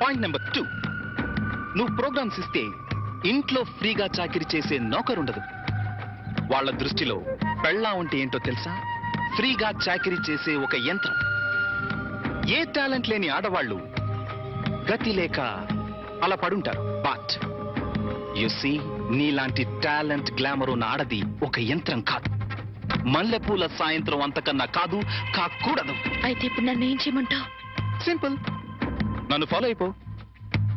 పాయింట్ నెంబర్ 2, నువ్వు ప్రోగ్రామ్స్ ఇస్తే ఇంట్లో ఫ్రీగా చాకిరీ చేసే నౌకరుండదు. వాళ్ళ దృష్టిలో పెళ్ళాం అంటే ఏంటో తెలుసా? ఫ్రీగా చాకిరీ చేసే ఒక యంత్రం. ఏ టాలెంట్ లేని ఆడవాళ్ళు గతి లేక అలా పడుంటారు. బట్ యు సీ, నీలాంటి టాలెంట్, గ్లామర్ ఉన్న ఆడది ఒక యంత్రం కాదు. మల్లెపూల సాయంత్రం అంతకన్నా కాదు, కాకూడదు. అయితే ఇప్పుడు నన్ను ఏం చేయమంటావు? సింపుల్, నన్ను ఫాలో అయిపో.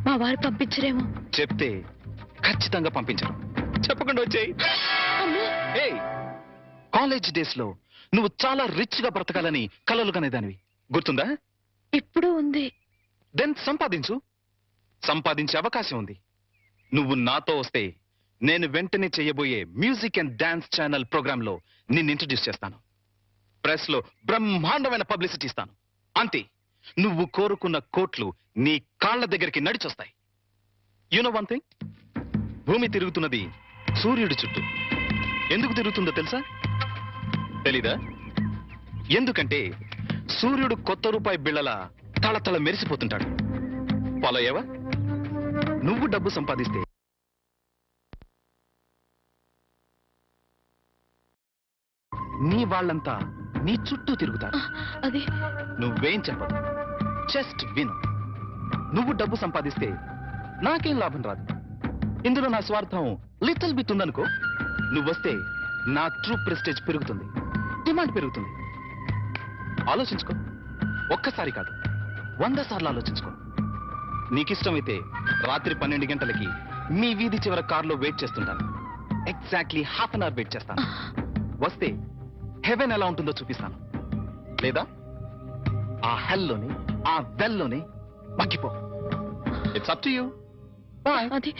మా వారు పంపించరేమో. చెప్తే ఖచ్చితంగా పంపించరు. చెప్పకుండా వచ్చేయి. ఏయ్, కాలేజ్ డేస్ లో నువ్వు చాలా రిచ్ గా బ్రతకాలని కలలు కనేదానివి, గుర్తుందా? ఇప్పుడు ఉంది. దెన్ సంపాదించు. సంపాదించే అవకాశం ఉంది. నువ్వు నాతో వస్తే నేను వెంటనే చేయబోయే music and dance channel programme లో నిన్ను ఇంట్రడ్యూస్ చేస్తాను. ప్రెస్ లో బ్రహ్మాండమైన పబ్లిసిటీ ఇస్తాను. అంతే, నువ్వు కోరుకున్న కోట్లు నీ కాళ్ల దగ్గరికి నడిచొస్తాయి. యు నో వన్ థింగ్, భూమి తిరుగుతున్నది సూర్యుడి చుట్టూ. ఎందుకు తిరుగుతుందో తెలుసా? తెలీదా? ఎందుకంటే సూర్యుడు కొత్త రూపాయి బిళ్ళల తళతళ మెరిసిపోతుంటాడు. ఫాలో అయ్యావా? నువ్వు డబ్బు సంపాదిస్తే నీ వాళ్ళంతా నీ చుట్టూ తిరుగుతారు. అది నువ్వేం చెప్పదు, జస్ట్ విను. నువ్వు డబ్బు సంపాదిస్తే నాకేం లాభం రాదు. ఇందులో నా స్వార్థం లిటిల్ బిట్ ఉందనుకో. నువ్వొస్తే నా ట్రూ ప్రెస్టేజ్ పెరుగుతుంది, డిమాండ్ పెరుగుతుంది. ఆలోచించుకో. ఒక్కసారి కాదు, 100 సార్లు ఆలోచించుకో. నీకిష్టమైతే రాత్రి 12 గంటలకి మీ వీధి చివర కారులో వెయిట్ చేస్తుంటాను. ఎగ్జాక్ట్లీ ½ అన్ అవర్ వెయిట్ చేస్తాను. వస్తే హెవెన్ ఎలా ఉంటుందో చూపిస్తాను. లేదా ఆ హెల్లోనే, ఆ వెల్లోనే మగ్గిపో. It's up to you. Bye. అది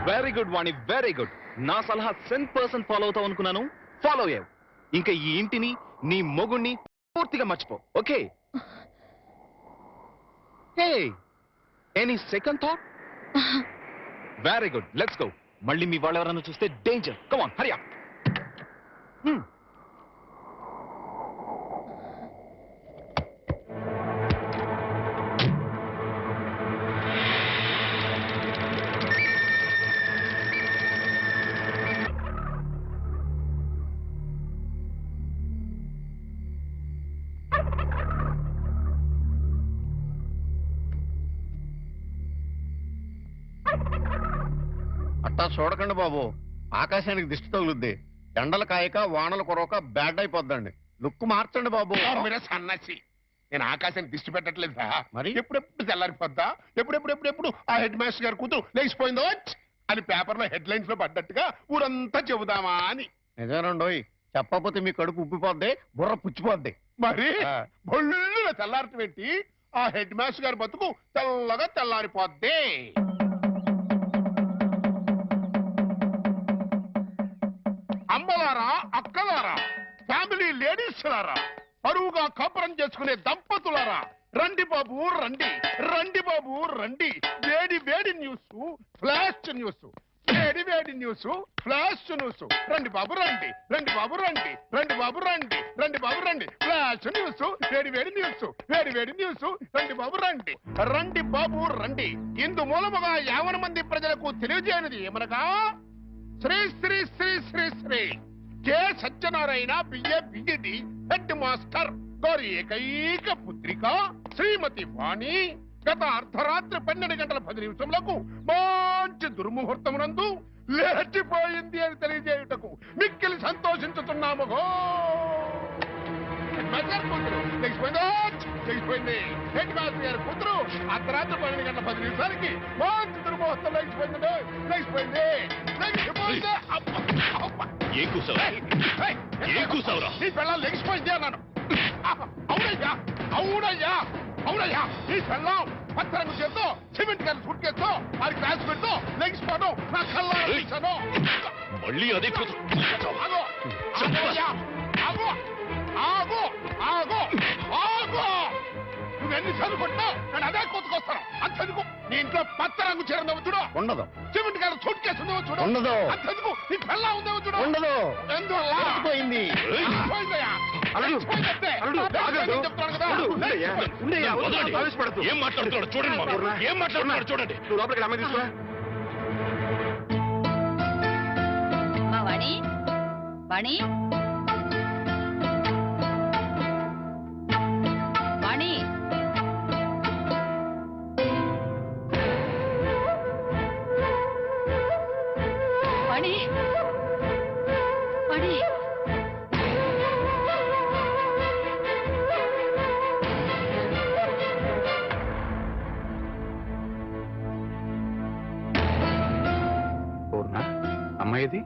very good Vani, very good. నా సలహా 100% ఫాలో అవుతావు అనుకున్నాను, ఫాలో అయ్యావు. ఇంకా ఈ ఇంటిని, నీ మొగుణ్ణి పూర్తిగా మర్చిపో. Okay? Hey, any second thought? Very good, let's go. మళ్ళీ మీ వాళ్ళు ఎవరైనా చూస్తే danger. Come on, Hari up. అట్టా చూడకండి బాబు, ఆకాశానికి దిష్టి తగులుద్ది. ఎండలు కాయక వానలు కురవక బ్యాడ్ అయిపోద్దండి. లుక్ మార్చండి బాబు. మీరు సన్నసి, నేను ఆకాశాన్ని దిష్టి పెట్టట్లేదా? మరి? ఎప్పుడెప్పుడు తెల్లారిపోద్దా, ఎప్పుడెప్పుడు ఆ హెడ్ మాస్టర్ గారు కూతురు లేచిపోయిందో అని పేపర్లో హెడ్ లైన్స్ లో పడ్డట్టుగా ఊరంతా చెబుదామా అని. నిజమేనండోయ్, చెప్పకపోతే మీ కడుపు ఉబ్బిపోద్ది, బుర్ర పుచ్చిపోద్ది. మరి బొల్లున తెల్లారటం పెట్టి ఆ హెడ్ మాస్టర్ గారి బతుకు తెల్లగా తెల్లారిపోద్ది. అమ్మలారా, అక్కలారా, ఫ్యామిలీ లేడీస్ లారా, పరువుగా కాపురం చేసుకునే దంపతులారా, రండి బాబు రండి, రండి బాబు రండి. వేడి వేడి న్యూస్, ఫ్లాష్ న్యూస్, వేడి వేడి న్యూస్, ఫ్లాష్ న్యూస్. రండి బాబు రండి, రండి బాబు రండి, రండి బాబు రండి, రండి బాబు రండి. ఫ్లాష్ న్యూస్, వేడి వేడి న్యూస్, వేడి వేడి న్యూస్. రండి బాబు రండి, రండి బాబు రండి. ఇందు మూలముగా 50 మంది ప్రజలకు తెలియజేయనిది ఏమనగా, Shri Shri Shri Shri Shri K Satyanarayana BA BEd head master గారి ఏకైక పుత్రిక శ్రీమతి వాణి గత అర్ధరాత్రి 12 గంటల 10 నిమిషములకు మంచి దుర్ముహూర్తమునందు లేచిపోయింది అని తెలియజేయుటకు మిక్కిలి సంతోషించుతున్నాము. లేచిపోయింది హెడ్ మాస్టర్ గారి కూతురు అర్ధరాత్రి 12 గంటల 10 నిమిషాలకి మంచి దుర్ముహూర్తం లేచిపోయింది. నీ పిల్లలు లెగిసిపోయింది అన్నాను. అవునయ్యా, అవునయ్యా, అవునయ్యా. నీ పిల్లం పచ్చరంగు చేత్తో సిమెంట్ గారి సూట్ కేసుతో అది క్లాస్ పెడుతూ లెగిసిపోను నా కళ్ళ మళ్ళీ అదే ఆగో, ఆగోయ్యా, ఆగో, ఆగో, ఆగో, ఆగో. నువ్వెన్నిసార్లు కొట్టినా నేను అదే కొట్టుకొస్తాను. అంతెందుకు నీ ఇంట్లో పచ్చ రంగు చీర ఉందేమో చూడు, ఉండదు. సిమెంట్ గారి సూట్ కేసు ఉందేమో చూడు, ఉండదు. అంతెందుకు నీ పిల్ల ఉందేమో చూడు, ఉండదు. ఎందువల్ల పోయింది. పోయిందయ్యా. అల్లుడు, పోయిందంతే. అల్లుడు, ఆగదు. చెప్తున్నాను కదా. ఏం మాట్లాడుతున్నాడు చూడండి బాబు. ఏం మాట్లాడుతున్నాడు చూడండి. నువ్వు లోపలికి అమ్మాయి తీసుకురా. మా వాణి, వాణి, వాణి. వాణి, వాణి. పూర్ణ, అమ్మాయిది?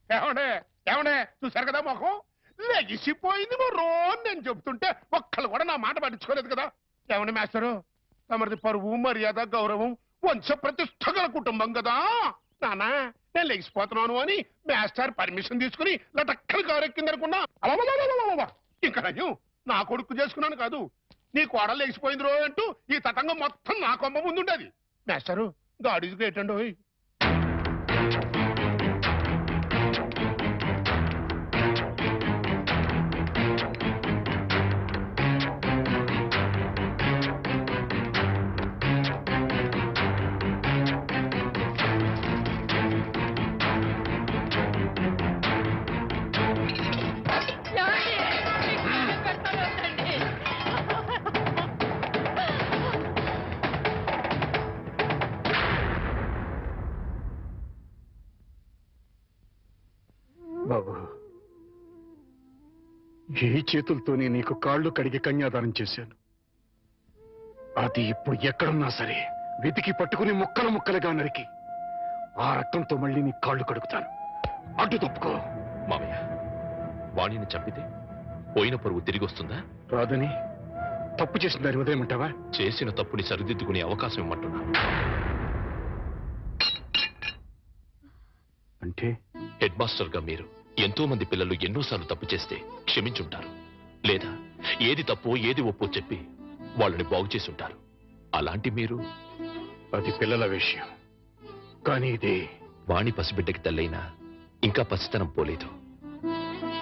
ఏమండే ఏమండే చూసారు కదా మొహం లెగిసిపోయింది రోజు నేను చెప్తుంటే ఒక్కళ్ళు కూడా నా మాట పట్టించుకోలేదు కదా. ఏమండి మాస్టరు, తమది పరువు మర్యాద గౌరవం వంశ ప్రతిష్ట గల కుటుంబం కదా. నానా నేను లెగిసిపోతున్నాను అని మాస్టర్ పర్మిషన్ తీసుకుని లటక్కలు కారెక్కింది అనుకున్నా. ఇంకా నయ్యం నా కొడుకు చేసుకున్నాను కాదు, నీ కోడలు లెగిసిపోయింది రో అంటూ ఈ తతంగం మొత్తం నా కొమ్మ ముందుండేది. మాస్టరు గాడ్ ఈజ్ గ్రేట్ అండి. బాబు, ఈ చేతులతోనే నీకు కాళ్ళు కడిగి కన్యాదానం చేశాను. అది ఇప్పుడు ఎక్కడున్నా సరే వెతికి పట్టుకుని ముక్కలు ముక్కలుగా నరికి ఆ రక్తంతో మళ్ళీ నీ కాళ్ళు కడుగుతాను. అడ్డు తప్పుకో. మామయ్య, వాణిని చంపితే పోయిన పరువు తిరిగి వస్తుందా? రాదని తప్పు చేసిన దాని ఉదయమంటావా? చేసిన తప్పుని సరిదిద్దుకునే అవకాశం ఇమ్మంటున్నా. అంటే హెడ్ మాస్టర్ గా మీరు ఎంతో మంది పిల్లలు ఎన్నోసార్లు తప్పు చేస్తే క్షమించుంటారు, లేదా ఏది తప్పో ఏది ఒప్పో చెప్పి వాళ్ళని బాగు చేసి ఉంటారు. అలాంటి మీరు అది పిల్లల విషయం, కానీ ఇది వాణి పసిబిడ్డకి తల్లైనా ఇంకా పసితనం పోలేదు.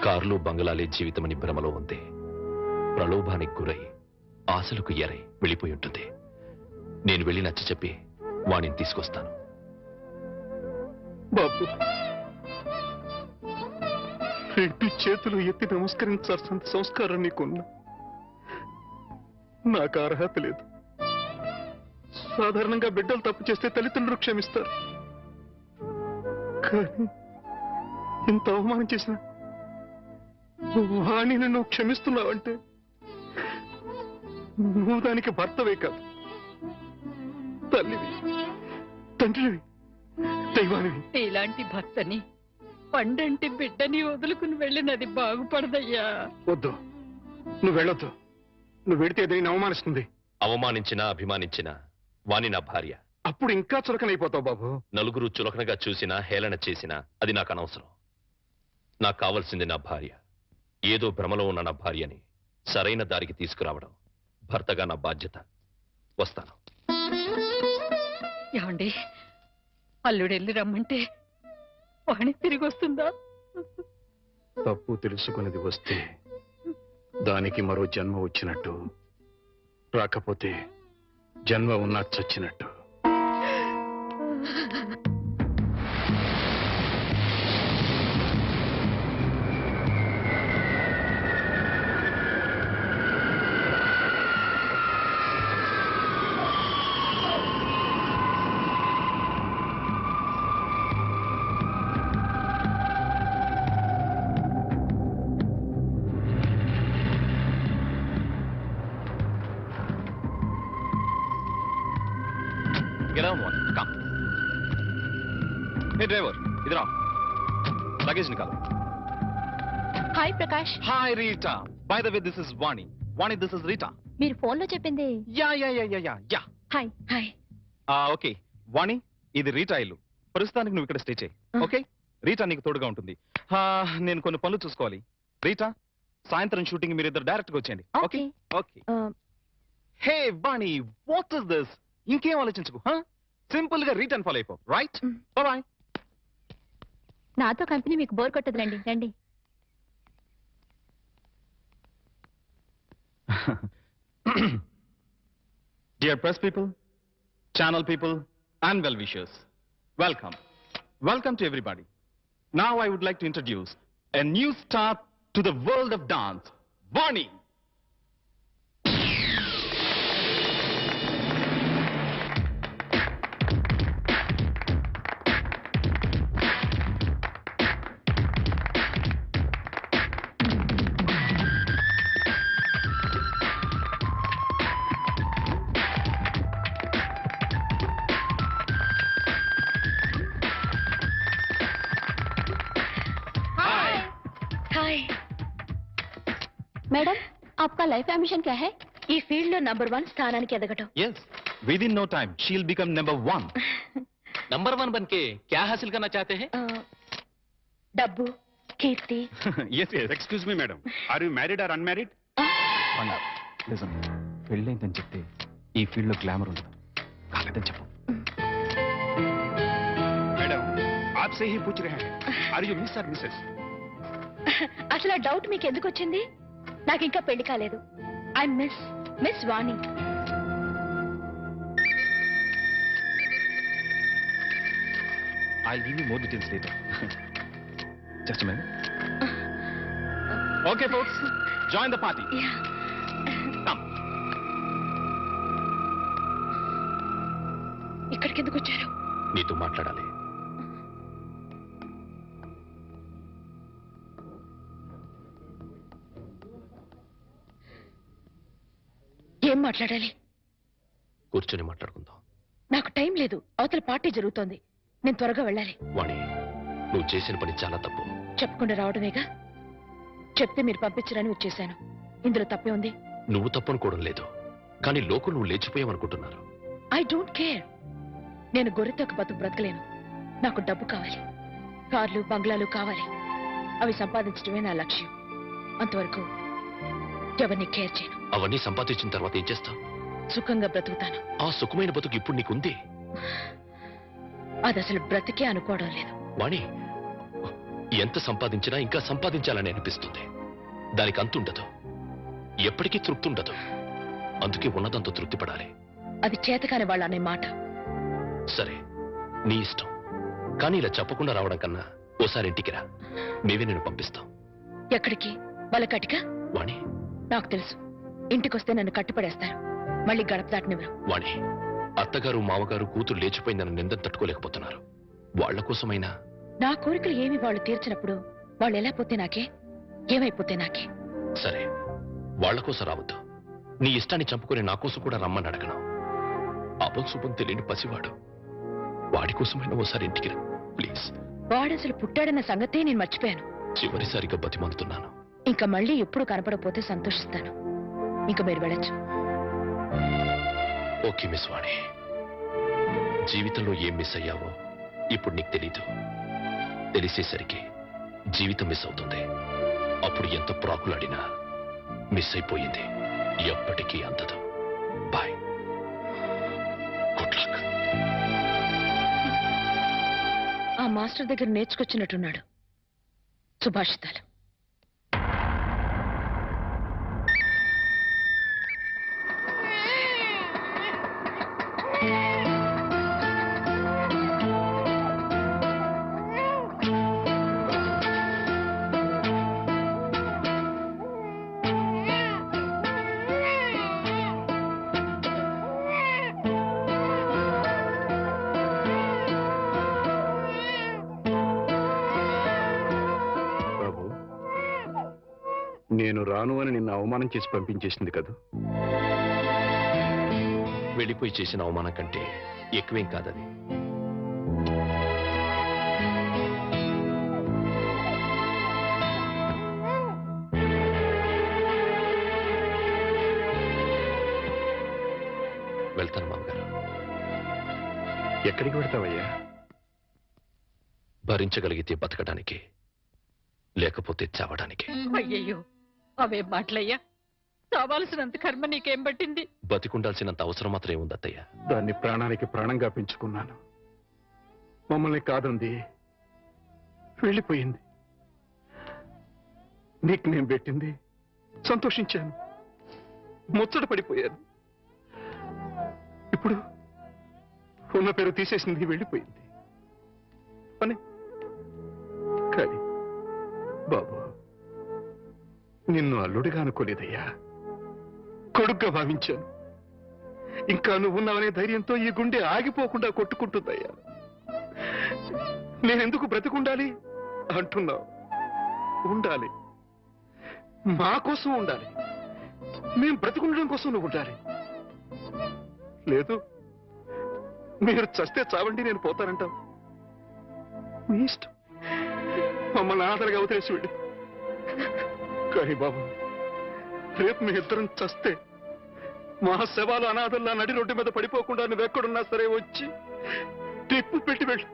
కార్లు బంగళాలే జీవితమని భ్రమలో ఉంది. ప్రలోభానికి గురై ఆశలకు ఎరై వెళ్ళిపోయి ఉంటుంది. నేను వెళ్ళి నచ్చ చెప్పి వాణిని తీసుకొస్తాను. బాబు, రెండు చేతులు ఎత్తి నమస్కరించాల్సిన సంస్కారం నీకున్నా నాకు అర్హత లేదు. సాధారణంగా బిడ్డలు తప్పు చేస్తే తల్లిదండ్రులు క్షమిస్తారు, కానీ ఇంత అవమానం చేసిన వాణిని నువ్వు క్షమిస్తున్నావంటే నువ్వు దానికి భర్తవే కాదు, తల్లివి, తండ్రివి, దైవానివి. ఇలాంటి భర్తని పండంటి బిడ్డని వదులుకుని వెళ్ళినది బాగుపడదయ్యా. వద్దు, నువ్వు వెళ్ళొద్దు. నువ్వు వెడితే ఏదైనా అవమానిస్తుంది. అవమానించినా అభిమానించినా వాణి నా భార్య. అప్పుడు ఇంకా చులకనైపోతావు బాబు. నలుగురు చులకనగా చూసినా హేళన చేసినా అది నాకు అనవసరం. నాకు కావాల్సింది నా భార్య. ఏదో భ్రమలో ఉన్న నా భార్యని సరైన దారికి తీసుకురావడం భర్తగా నా బాధ్యత. వస్తాను. ఏమండి, అల్లుడెళ్ళి రమ్మంటే వాణి తిరిగి వస్తుందా? తప్పు తెలుసుకున్నది వస్తే దానికి మరో జన్మ వచ్చినట్టు, రాకపోతే జన్మ ఉన్నా చచ్చినట్టు. Get down, one. Come. Hey, driver. इधर आओ. Luggage निकालो. Hi Prakash. Hi, Rita. By the way, this is Vani. Vani, this is Rita. మీరు ఫోన్ లో చెప్పింది. Yeah. Hi hi. ఓకే. వాణి, ఇది రీటా ఇల్లు. ప్రస్తుతానికి నువ్వు ఇక్కడ స్టే చేయి. ఓకే? రీటా నీకు తోడుగా ఉంటుంది. నేను కొన్ని పనులు చూసుకోవాలి. రీటా, సాయంత్రం షూటింగ్ మీరు ఇద్దరు డైరెక్ట్ గా వచ్చేయండి. Okay? Okay. Hey Vani, what is this? ఇంకేం ఆలోచించుకో. సింపుల్ గా రీటర్న్ ఫాలో అయిపో. రైట్? బాయ్. నాతో కంపెనీ మీకు బోర్ కొట్టదులండి, రండి. Dear press people, channel people, and well-wishers, welcome. Welcome to everybody. Now I would like to introduce a new star to the world of dance, Vani. Hi madam, आपका life ambition क्या है? ఈ field లో number 1 స్థానానికి ఎదగటం. Yes, within no time, she'll become number 1. Number 1 बनके क्या हासिल करना चाहते हैं? డబ్బు, కీర్తి. Yes. Excuse me madam, are you married or unmarried? Listen, పెళ్ళైందని చెప్తే ఈ ఫీల్డ్ లో గ్లామర్ ఉండదు. కాలేదని చెప్పు. మేడం, आपसे ही पूछ रहे हैं, आर यू मिस और मिसेस? అసలు ఆ డౌట్ మీకు ఎందుకు వచ్చింది? నాకు ఇంకా పెళ్లి కాలేదు. I miss Vani. I'll give you more details later. Just a minute. Okay, folks, join the party. Come. ఇక్కడికి ఎందుకు వచ్చారు? నీతో మాట్లాడాలి. ఏం మాట్లాడాలి? కూర్చొని మాట్లాడుకుందాం. నాకు టైం లేదు, అవతల పార్టీ జరుగుతోంది, నేను త్వరగా వెళ్ళాలి. వాణి, నువ్వు చేసిన పని చాలా తప్పు. చెప్పకుండా రావడమేగా. చెప్తే మీరు పంపించరని వచ్చేశాను. ఇందులో తప్పే ఉంది. నువ్వు తప్పనుకోవడం లేదు, కానీ లోకం నువ్వు లేచిపోయావనుకుంటున్నారు. I don't care. నేను గొర్రెతో బతుకు బ్రతకలేను. నాకు డబ్బు కావాలి, కార్లు బంగ్లాలు కావాలి. అవి సంపాదించడమే నా లక్ష్యం. అంతవరకు ఎవరిని కేర్ చేయను. అవన్నీ సంపాదించిన తర్వాత ఏం చేస్తావు? సుఖంగా బ్రతుకుతాను. ఆ సుఖమైన బతుకు ఇప్పుడు నీకుంది. అది అసలు బ్రతికే అనుకోవడం లేదు. వాణి, ఎంత సంపాదించినా ఇంకా సంపాదించాలని అనిపిస్తుంది. దానికి అంతుండదు, ఎప్పటికీ తృప్తి ఉండదు. అందుకే ఉన్నదంతా తృప్తి పడాలి. అది చేతకాని వాళ్ళు అనే మాట. సరే, నీ ఇష్టం. కానీ ఇలా చెప్పకుండా రావడం కన్నా ఓసారి ఇంటికి రా, మేమే నేను పంపిస్తాం. ఎక్కడికి? బలకటికా? వాణి, నాకు తెలుసు, ఇంటికొస్తే నన్ను కట్టుపడేస్తారు. మళ్ళీ గడప దాటనివ్వరు. వాణి, అత్తగారు మామగారు కూతురు లేచిపోయిందని నిందను తట్టుకోలేకపోతున్నారు. వాళ్ల కోసమైనా. నా కోరికలు ఏమి వాళ్ళు తీర్చినప్పుడు వాళ్ళు ఎలా పోతే నాకే, ఏమైపోతే నాకే. సరే, వాళ్ల కోసం రావద్దు. నీ ఇష్టాన్ని చంపుకుని నా కోసం కూడా రమ్మని అడగను. అపశుభం తెలియని పసివాడు, వాడి కోసమైనా ఓసారి ఇంటికి రా ప్లీజ్. వాడసలు పుట్టాడన్న సంగతే నేను మర్చిపోయాను. చివరిసారిగా బతిమందుతున్నాను. ఇంకా మళ్ళీ ఎప్పుడు కనపడపోతే సంతోషిస్తాను. ఇంకా మీరు వెళ్ళచ్చు. ఓకే మిస్ వాణి, జీవితంలో ఏం మిస్ అయ్యావో ఇప్పుడు నీకు తెలీదు. తెలిసేసరికి జీవితం మిస్ అవుతుంది. అప్పుడు ఎంత ప్రాకులాడినా మిస్ అయిపోయింది ఎప్పటికీ అందదు. Boy, good luck. ఆ మాస్టర్ దగ్గర నేర్చుకొచ్చినట్టున్నాడు సుభాషితాలు. నేను రాను అని నిన్ను అవమానం చేసి పంపించేసింది కదా. వెళ్ళిపోయి చేసిన అవమానం కంటే ఎక్కువేం కాదది. వెళ్తాను మామగారు. ఎక్కడికి పెడతావయ్యా? భరించగలిగితే బతకడానికి, లేకపోతే చావడానికి. అయ్యయ్యో, అవే మాటలయ్యా. కావాల్సినంత కర్మ నీకేం పట్టింది? బతికుండాల్సినంత అవసరం మాత్రం ఏముంది అత్తయ్య? దాన్ని ప్రాణానికి ప్రాణంగా పెంచుకున్నాను. మమ్మల్ని కాదంది, వెళ్ళిపోయింది. నీకు నేను పెట్టింది సంతోషించాను, ముచ్చట పడిపోయాను. ఇప్పుడు ఉన్న పేరు తీసేసింది, వెళ్ళిపోయింది. అని కానీ బాబు, నిన్ను అల్లుడిగా అనుకోలేదయ్యా, కొడుగ్గా భావించాను. ఇంకా నువ్వున్నావనే ధైర్యంతో ఈ గుండె ఆగిపోకుండా కొట్టుకుంటుందయ్యా. నేనెందుకు బ్రతికుండాలి అంటున్నావు? ఉండాలి, మా కోసం ఉండాలి. మేం బ్రతికుండడం కోసం నువ్వు ఉండాలి. లేదు, మీరు చస్తే చావండి, నేను పోతానంటావు. నీ ఇష్టం, మమ్మల్ని అనాథలుగా వదిలేసి వెళ్ళి. కానీ బాబు, రేపు మీ ఇద్దరం చస్తే మా శవాలు అనాథల్లా నడి రోడ్డు మీద పడిపోకుండా నువ్వెక్కడున్నా సరే వచ్చి టిప్పు పెట్టి వెళ్ళి.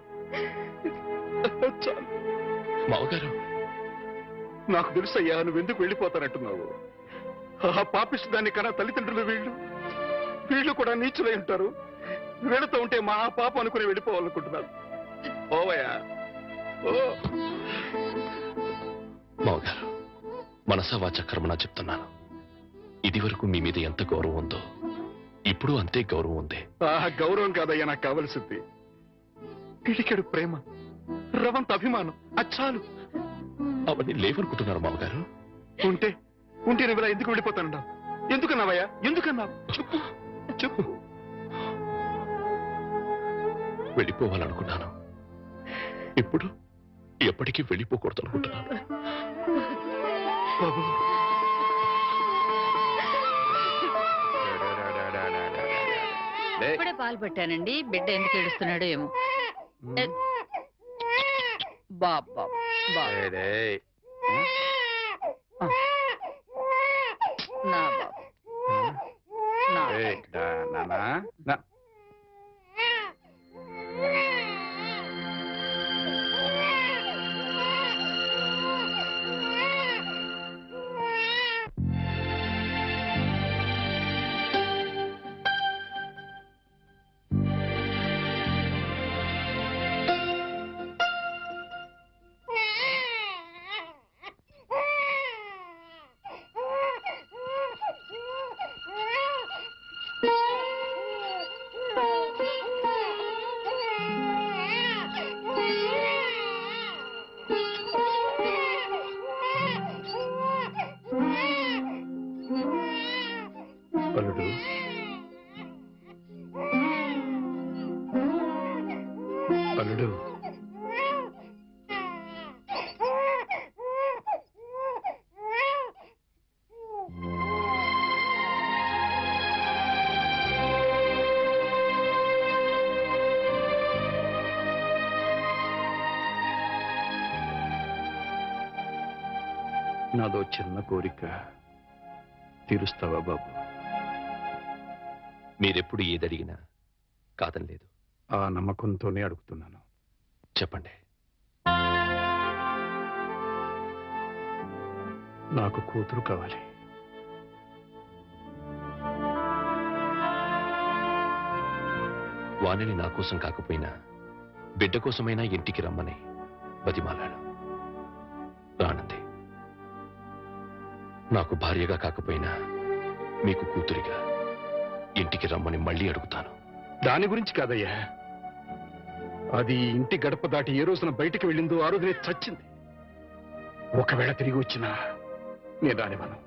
చాలు. మావగారు, నాకు తెలుసయ్యా నువ్వెందుకు వెళ్ళిపోతానంటున్నావు. ఆ పాపిష్టి దాన్ని కన్నా తల్లిదండ్రులు వీళ్ళు కూడా నీచులై ఉంటారు. వీళ్ళతో ఉంటే మా పాప అనుకుని వెళ్ళిపోవాలనుకుంటున్నారు. ఓవయ్యా, ఓ. మావగారు, మనసా వాచ కర్మనా చెప్తున్నాను. ఇది వరకు మీ మీద ఎంత గౌరవం ఉందో ఇప్పుడు అంతే గౌరవం ఉంది. ఆ గౌరవం కాదయ్యా నాకు కావలసింది. పిడికెడు ప్రేమ, రవంత అభిమానం, అచ్చాలు. అవన్నీ లేవనుకుంటున్నారు మామగారు. ఉంటే నువ్వు ఇలా ఎందుకు వెళ్ళిపోతానన్నావు? ఎందుకన్నావయ్యా? ఎందుకన్నావు? చెప్పు చెప్పు. వెళ్ళిపోవాలనుకున్నాను, ఇప్పుడు ఎప్పటికీ వెళ్ళిపోకూడదు అనుకుంటున్నాను. బాబు, ఇప్పుడే పాలు పెట్టానండి, బిడ్డ ఎందుకు ఏడుస్తున్నాడో ఏమో. బాబా నా బాబు నా అల్లుడు అల్లుడు నాదో చిన్న కోరిక తీరుస్తావా బాబు? మీరెప్పుడు ఏదడిగినా కాదని లేదు. ఆ నమ్మకంతోనే అడుగుతున్నాను. చెప్పండి. నాకు కూతురు కావాలి. వాణిని నా కోసం కాకపోయినా బిడ్డ కోసమైనా ఇంటికి రమ్మని బతిమాలాడు. రానంది. నాకు భార్యగా కాకపోయినా మీకు కూతురిగా ఇంటికి రమ్మని మళ్ళీ అడుగుతాను. దాని గురించి కాదయ్యా, అది ఇంటి గడప దాటి ఏ రోజున బయటికి వెళ్ళిందో ఆ రోజునే చచ్చింది. ఒకవేళ తిరిగి వచ్చినా నేను రానివ్వను.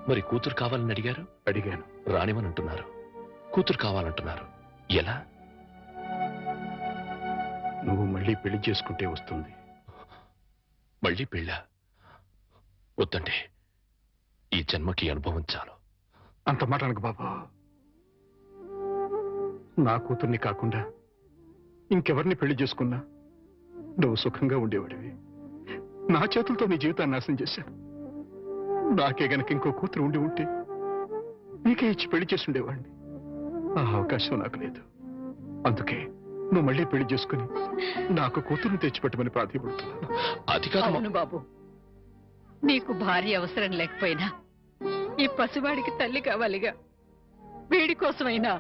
మరి కూతురు కావాలని అడిగారు? అడిగాను. రానివని అంటున్నారు. కూతురు కావాలంటున్నారు. ఎలా? నువ్వు మళ్ళీ పెళ్లి చేసుకుంటే వస్తుంది. మళ్ళీ పెళ్ళా? వద్దంటే ఈ జన్మకి అనుభవం చాలు. అంత మాట అనకు బాబు. నా కూతుర్ని కాకుండా ఇంకెవరిని పెళ్లి చేసుకున్నా నువ్వు సుఖంగా ఉండేవాడివి. నా చేతులతో నీ జీవితాన్ని నాశనం చేశాను. నాకే గనక ఇంకో కూతురు ఉండి ఉంటే నీకే ఇచ్చి పెళ్లి చేసి ఉండేవాడిని. ఆ అవకాశం నాకు లేదు. అందుకే నువ్వు మళ్ళీ పెళ్లి చేసుకుని నాకు కూతురుని తెచ్చిపెట్టమని ప్రాధాన్యపడుతున్నాను. అది కాదు అవును బాబు, నీకు భార్య అవసరం లేకపోయినా ఈ పసివాడికి తల్లి కావాలిగా. వీడి కోసమైనా.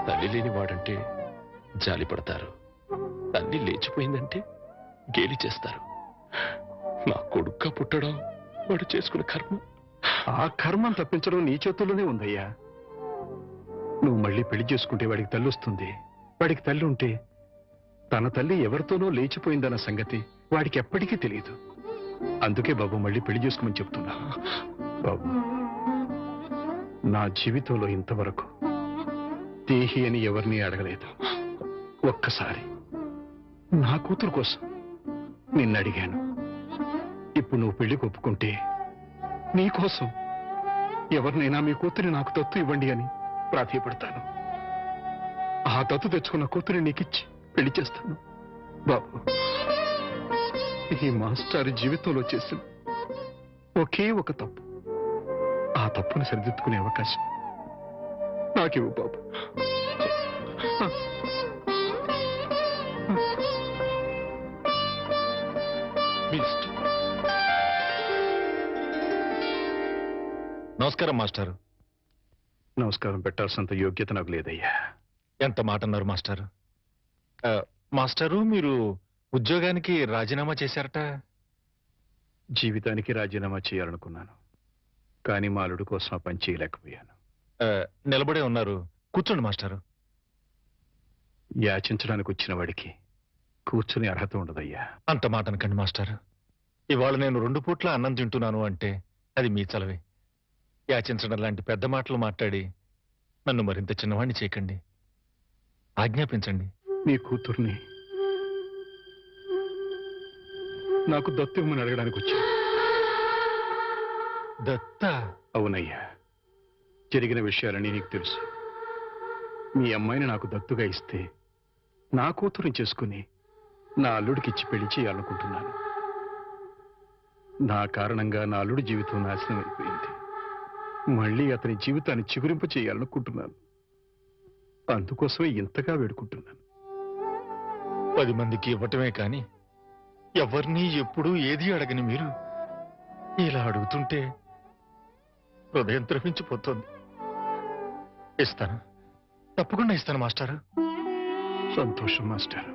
తల్లి లేని వాడంటే జాలి పడతారు. తల్లి లేచిపోయిందంటే గేలి చేస్తారు. నా కొడుక్క పుట్టడం వాడు చేసుకున్న కర్మ. ఆ కర్మం తప్పించడం నీ చేతుల్లోనే ఉందయ్యా. నువ్వు మళ్ళీ పెళ్లి చేసుకుంటే వాడికి తల్లి వస్తుంది. వాడికి తల్లి ఉంటే తన తల్లి ఎవరితోనో లేచిపోయిందన్న సంగతి వాడికి ఎప్పటికీ తెలియదు. అందుకే బాబు మళ్ళీ పెళ్లి చేసుకోమని చెప్తున్నా. బాబు, నా జీవితంలో ఇంతవరకు దేహి అని ఎవరిని అడగలేదు. ఒక్కసారి నా కూతురు కోసం నిన్ను అడిగాను. ఇప్పుడు నువ్వు పెళ్లి ఒప్పుకుంటే నీకోసం ఎవరినైనా మీ కూతురి నాకు దత్తు ఇవ్వండి అని ప్రాధాయపడతాను. ఆ దత్తు తెచ్చుకున్న కూతురి నీకిచ్చి పెళ్లి చేస్తాను. బాబు, ఈ మాస్టర్ జీవితంలో చేసిన ఒకే ఒక తప్పు. ఆ తప్పుని సరిదిద్దుకునే అవకాశం నాకివ్వు బాబు. నమస్కారం మాస్టారు. నమస్కారం పెట్టాల్సినంత యోగ్యత నాకు లేదయ్యా. ఎంత మాట అన్నారు మాస్టారు. మాస్టారు, మీరు ఉద్యోగానికి రాజీనామా చేశారట. జీవితానికి రాజీనామా చేయాలనుకున్నాను, కానీ మా అల్లుడు కోసం ఆ పని చేయలేకపోయాను. నిలబడే ఉన్నారు, కూర్చోండి మాస్టారు. యాచించడానికి వచ్చిన వాడికి కూర్చుని అర్హత ఉండదయ్యా. అంత మాట అనకండి మాస్టారు. ఇవాళ నేను 2 పూట్ల అన్నం తింటున్నాను అంటే అది మీ చలవే. యాచించడం లాంటి పెద్ద మాటలు మాట్లాడి నన్ను మరింత చిన్నవాణ్ణి చేయకండి. ఆజ్ఞాపించండి. నీ కూతుర్ని నాకు దత్తు ఇవ్వమని అడగడానికి వచ్చా. దత్త? అవునయ్యా. జరిగిన విషయాలని నీకు తెలుసు. మీ అమ్మాయిని నాకు దత్తుగా ఇస్తే నా కూతురు చేసుకుని నా అల్లుడికి ఇచ్చి పెళ్లి చేయాలనుకుంటున్నాను. నా కారణంగా నా అల్లుడి జీవితం నాశనం అయిపోయింది. మళ్ళీ అతని జీవితాన్ని చిగురింప చేయాలనుకుంటున్నాను. అందుకోసమే ఇంతగా వేడుకుంటున్నాను. 10 మందికి ఇవ్వటమే కాని ఎవరిని ఎప్పుడూ ఏది అడగని మీరు ఇలా అడుగుతుంటే హృదయం ద్రవించిపోతుంది. ఇస్తాను, తప్పకుండా ఇస్తాను మాస్టారు. సంతోషం మాస్టర్.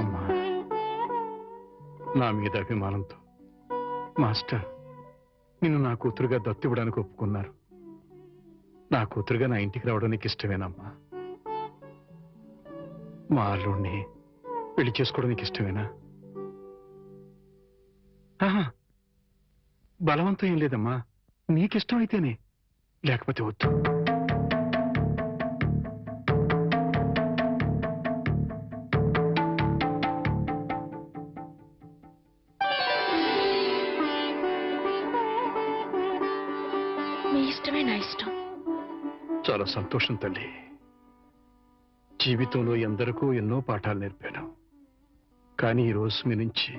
అమ్మా, నా మీద అభిమానంతో మాస్టర్ నిన్ను నా కూతురుగా దత్తివ్వడానికి ఒప్పుకున్నారు. నా కూతురుగా నా ఇంటికి రావడం నీకు ఇష్టమేనమ్మా? మా అల్లుడిని పెళ్లి చేసుకోవడం నీకు ఇష్టమేనా? ఆహా, బలవంతం ఏం లేదమ్మా, నీకిష్టం అయితేనే, లేకపోతే వద్దు. మీ ఇష్టమే నా ఇష్టం. చాలా సంతోషం తల్లి. జీవితంలో ఎందరికో ఎన్నో పాఠాలు నేర్పాను. కానీ ఈ రోజు మీ నుంచి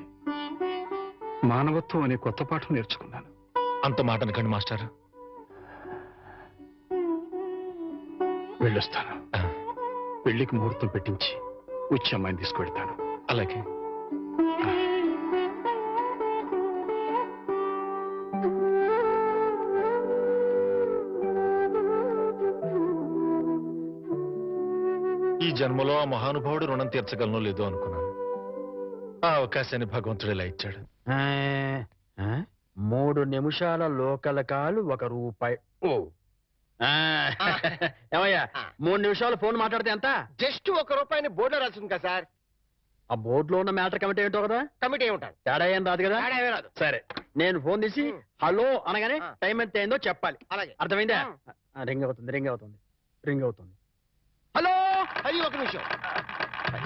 మానవత్వం అనే కొత్త పాఠం నేర్చుకున్నాను. అంత మాట అనకండి మాస్టర్. వెళ్ళొస్తాను. పెళ్లికి ముహూర్తం పెట్టించి వచ్చి అమ్మాయిని తీసుకువెళ్తాను. అలాగే. ఈ జన్మలో ఆ మహానుభావుడు రుణం తీర్చగలనో లేదో అనుకున్నాను. ఆ అవకాశాన్ని భగవంతుడు ఇలా ఇచ్చాడు. 3 నిమిషాల లోకల్ కాలు ₹1. ఓ ఏమయ్యా, 3 నిమిషాలు ఫోన్ మాట్లాడితే ఎంత? జస్ట్ ₹1 బోర్డులో రాసింది కదా సార్. ఆ బోర్డులో ఉన్న మ్యాటర్ కమిటీ ఏంటో కదా. కమిటీ ఏముంటారు? తేడా ఏం రాదు కదా. తేడా ఏమీ రాదు. సరే, నేను ఫోన్ తీసి హలో అనగానే టైం ఎంత అయిందో చెప్పాలి. అలాగే. అర్థమైందా? రింగ్ అవుతుంది. హలో. అది 1 నిమిషం.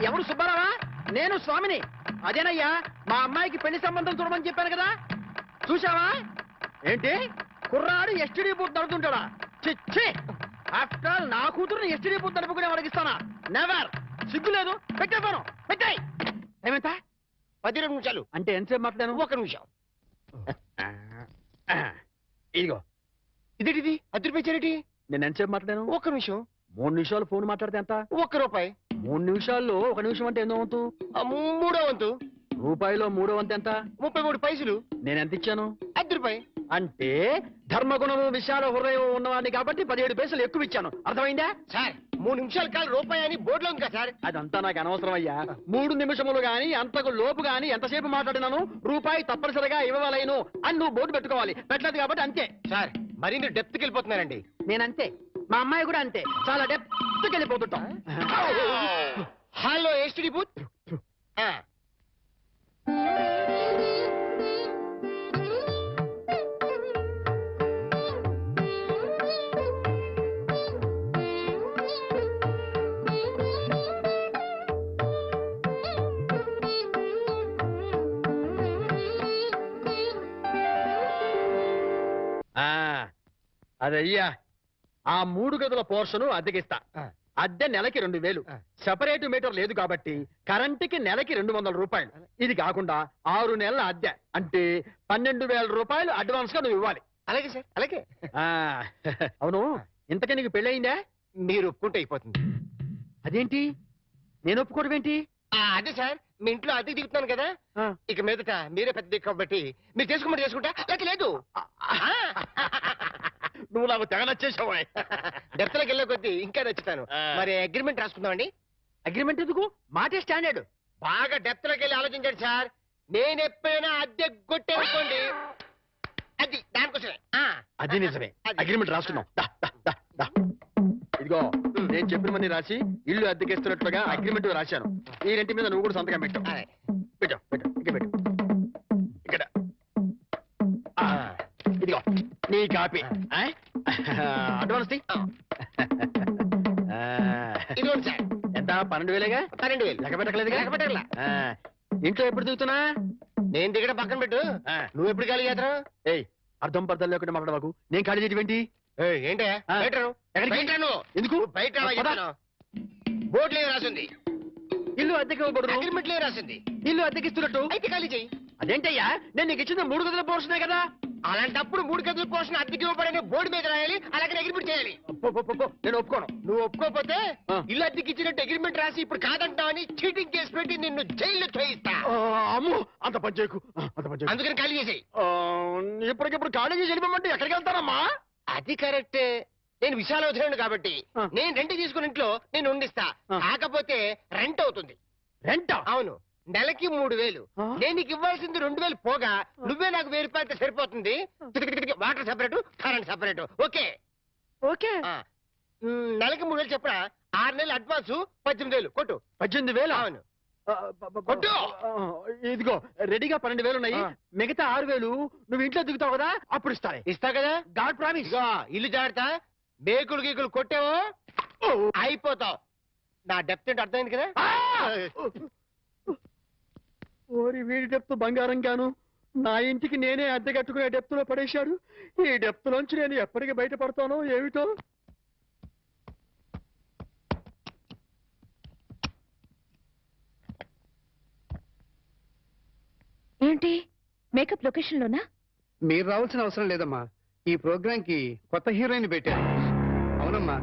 ఎవరు? సుబ్బారావా? నేను స్వామిని. అదేనయ్యా, మా అమ్మాయికి పెళ్లి సంబంధం చూడమని చెప్పాను కదా. చూసావా? ఏంటి కుర్రాడు ఎస్టీడీ బూత్ నడుపుతుంటాడా? చిచ్చి, ఆఫ్టర్ ఆల్ నా కూతురుని ఎస్టీడీ బూత్ నడుపుకునే అడిగిస్తానా? నెవర్. సిగ్గు లేదు. పెట్టేస్తాను. పెట్టాయి. ఏమంతా? 12 నిమిషాలు. అంటే ఎంతసేపు మాట్లాడాను? 1 నిమిషం. ఇదిగో. ఇదేంటిది? ₹10 నేను ఎంతసేపు మాట్లాడాను? 1 నిమిషం. 3 నిమిషాలు ఫోన్ మాట్లాడితే ఎంత? ₹1. 3 నిమిషాల్లో 1 నిమిషం అంటే ఎన్నో వంతు? 3వ వంతు. రూపాయిలో 3వ వంతు ఎంత? 33 పైసలు. నేను ఎంత ఇచ్చాను? ₹10. అంటే ధర్మగుణము విశాల హృదయం ఉన్నవాడిని కాబట్టి 17 పైసలు ఎక్కువ ఇచ్చాను. అర్థమైందా? సార్, 3 నిమిషాల కాలు ₹1 అని బోర్డులో ఉంది కదా సార్. అదంతా నాకు అనవసరం అయ్యా. 3 నిమిషములు గాని అంతకు లోపు గాని ఎంతసేపు మాట్లాడినాను రూపాయి తప్పనిసరిగా ఇవ్వలేను అని నువ్వు బోర్డు పెట్టుకోవాలి. పెట్టలేదు కాబట్టి అంతే. సార్, మరి మీరు డెప్త్కి వెళ్ళిపోతున్నారండి. నేనంతే, మా అమ్మాయి కూడా అంతే. చాలా డెప్త్కి వెళ్ళిపోతుంటాం. Hello STD booth. అదయ్యా, ఆ 3 గదుల పోర్షను అద్దెకిస్తా. అద్దె నెలకి 2000. సెపరేట్ మీటర్ లేదు కాబట్టి కరెంటుకి నెలకి ₹200. ఇది కాకుండా 6 నెలల అద్దె అంటే ₹12,000 అడ్వాన్స్ గా నువ్వు ఇవ్వాలి. అలాగే సార్, అలాగే. అవును, ఇంతకీ నీకు పెళ్ళయిందా? మీరు ఒప్పుకుంటే అయిపోతుంది. అదేంటి నేను ఒప్పుకోవడం ఏంటి? అదే సార్, మీ ఇంట్లో అద్దెకి దిగుతున్నాను కదా, ఇక మీదట మీరే పెద్ద దిక్కు కాబట్టి మీరు చేసుకోమని చేసుకుంటా. లేక లేదు. నువ్వు నాకు తెగ నచ్చేసావా? డెప్త్లోకి వెళ్ళే కొద్దీ ఇంకా నచ్చుతాను. మరి అగ్రిమెంట్ రాసుకుందామండి. అగ్రిమెంట్ ఎందుకు? మాటే స్టాండర్డ్. బాగా డెప్త్లోకి వెళ్ళి ఆలోచించండి సార్. నేను ఎప్పుడైనా అద్దె కొట్టేసుకోండి, అది దానికోసమే. అది నిజమే. అగ్రిమెంట్ రాసుకున్నాం. ఇదిగో, నేను చెప్పినవన్నీ రాసి ఇల్లు అద్దెకిస్తున్నట్లుగా అగ్రిమెంట్ రాశాను. ఈ రెంటి మీద నువ్వు కూడా సంతకం పెట్టు. పెట్టు పెట్టు ఇక పెట్టు. ఇక్కడ ఇదిగో నీ కాపీ. అడ్వాన్స్ ఇదిగోండి సార్. ఎంత? 12,000గా? 12,000. లెక్క పెట్టలేదుగా? లెక్క పెట్టాలా? ఇంట్లో ఎప్పుడు దిగుతున్నా? నేను దిగడం పక్కన పెట్టు. నువ్వు ఎప్పుడు ఖాళీ చేస్తావు? ఏయ్, అర్థం పర్థం లేకుండా మాట్లాడవాకు. నేను ఖాళీ చేయడం ఏంటి? ఏంటే ఆ. బయట రా. ఎక్కడికి? బయట రా నువ్వు. ఎందుకు? బయట రా పద. చెప్తాను. బోర్డులో ఏం రాసింది? ఇల్లు అద్దెకి ఇవ్వబడును. అగ్రిమెంట్లో ఏం రాసింది? ఇల్లు అద్దెకిస్తున్నట్టు. అయితే ఖాళీ చెయ్యి. అదేంటయ్యా, నేను నీకు ఇచ్చిన 3 గదుల పోర్షనే కదా. అలాంటప్పుడు 3 గదుల పోర్షన్ అద్దెకి ఇవ్వబడని బోర్డు మీద రాయాలి, అలాగే అగ్రిమెంట్ చేయాలి. నేను ఒప్పుకోను. నువ్వు ఒప్పుకోకపోతే ఆ. ఇల్లు అద్దెకి ఇచ్చినట్టు అగ్రిమెంట్ రాసి ఇప్పుడు కాదంటావని చీటింగ్ కేసు పెట్టి నిన్ను జైల్లో చేయిస్తా. అమ్ము, అంత పని చేయకు. అంత పని చేయకు. అందుకని ఖాళీ చేసేయి. ఇప్పటికిప్పుడు ఖాళీ చేసి వెళ్ళిపోమంటే ఎక్కడికి వెళ్తారమ్మా? అది కరెక్టే. నేను విశాలవసరం కాబట్టి ఆ. నేను రెంట్ తీసుకున్న ఇంట్లో నేను ఉండిస్తా. ఆ. కాకపోతే రెంట్ అవుతుంది. రెంట్? అవును, నెలకి 3000. ఆ. నేను నీకు ఇవ్వాల్సింది 2000 పోగా నువ్వే నాకు 1000 రూపాయలు సరిపోతుంది. Water separate, current separate. Okay okay. నెలకి 3000 చెప్పరా? 6 నెలలు అడ్వాన్స్ 18,000 కొట్టు. 18,000? అవును. కొట్టు. ఇదిగో రెడీగా 12,000 ఉన్నాయి. ఆ. మిగతా 6,000 నువ్వు ఇంట్లో దిగుతావు కదా, అప్పుడు ఇస్తానే. ఇస్తా కదా. God promise. ఇదిగో ఇల్లు జాగ్రత్త. మేకులు గీకులు కొట్టావో అయిపోతావు. నా డెప్త్ ఏంటి అర్థమైంది కదా. ఓరి వీడి డెప్త్ బంగారం గాను నా ఇంటికి నేనే అద్దె కట్టుకునే డెప్త్ లో పడేశాడు. ఈ డెప్త్ లోంచి నేను ఎప్పటికి బయటపడతానో ఏమిటో. ఏంటి మేకప్ లొకేషన్ లోనా? మీరు రావాల్సిన అవసరం లేదమ్మా. ఈ ప్రోగ్రామ్ కి కొత్త హీరోయిన్ పెట్టారు. అవునమ్మా,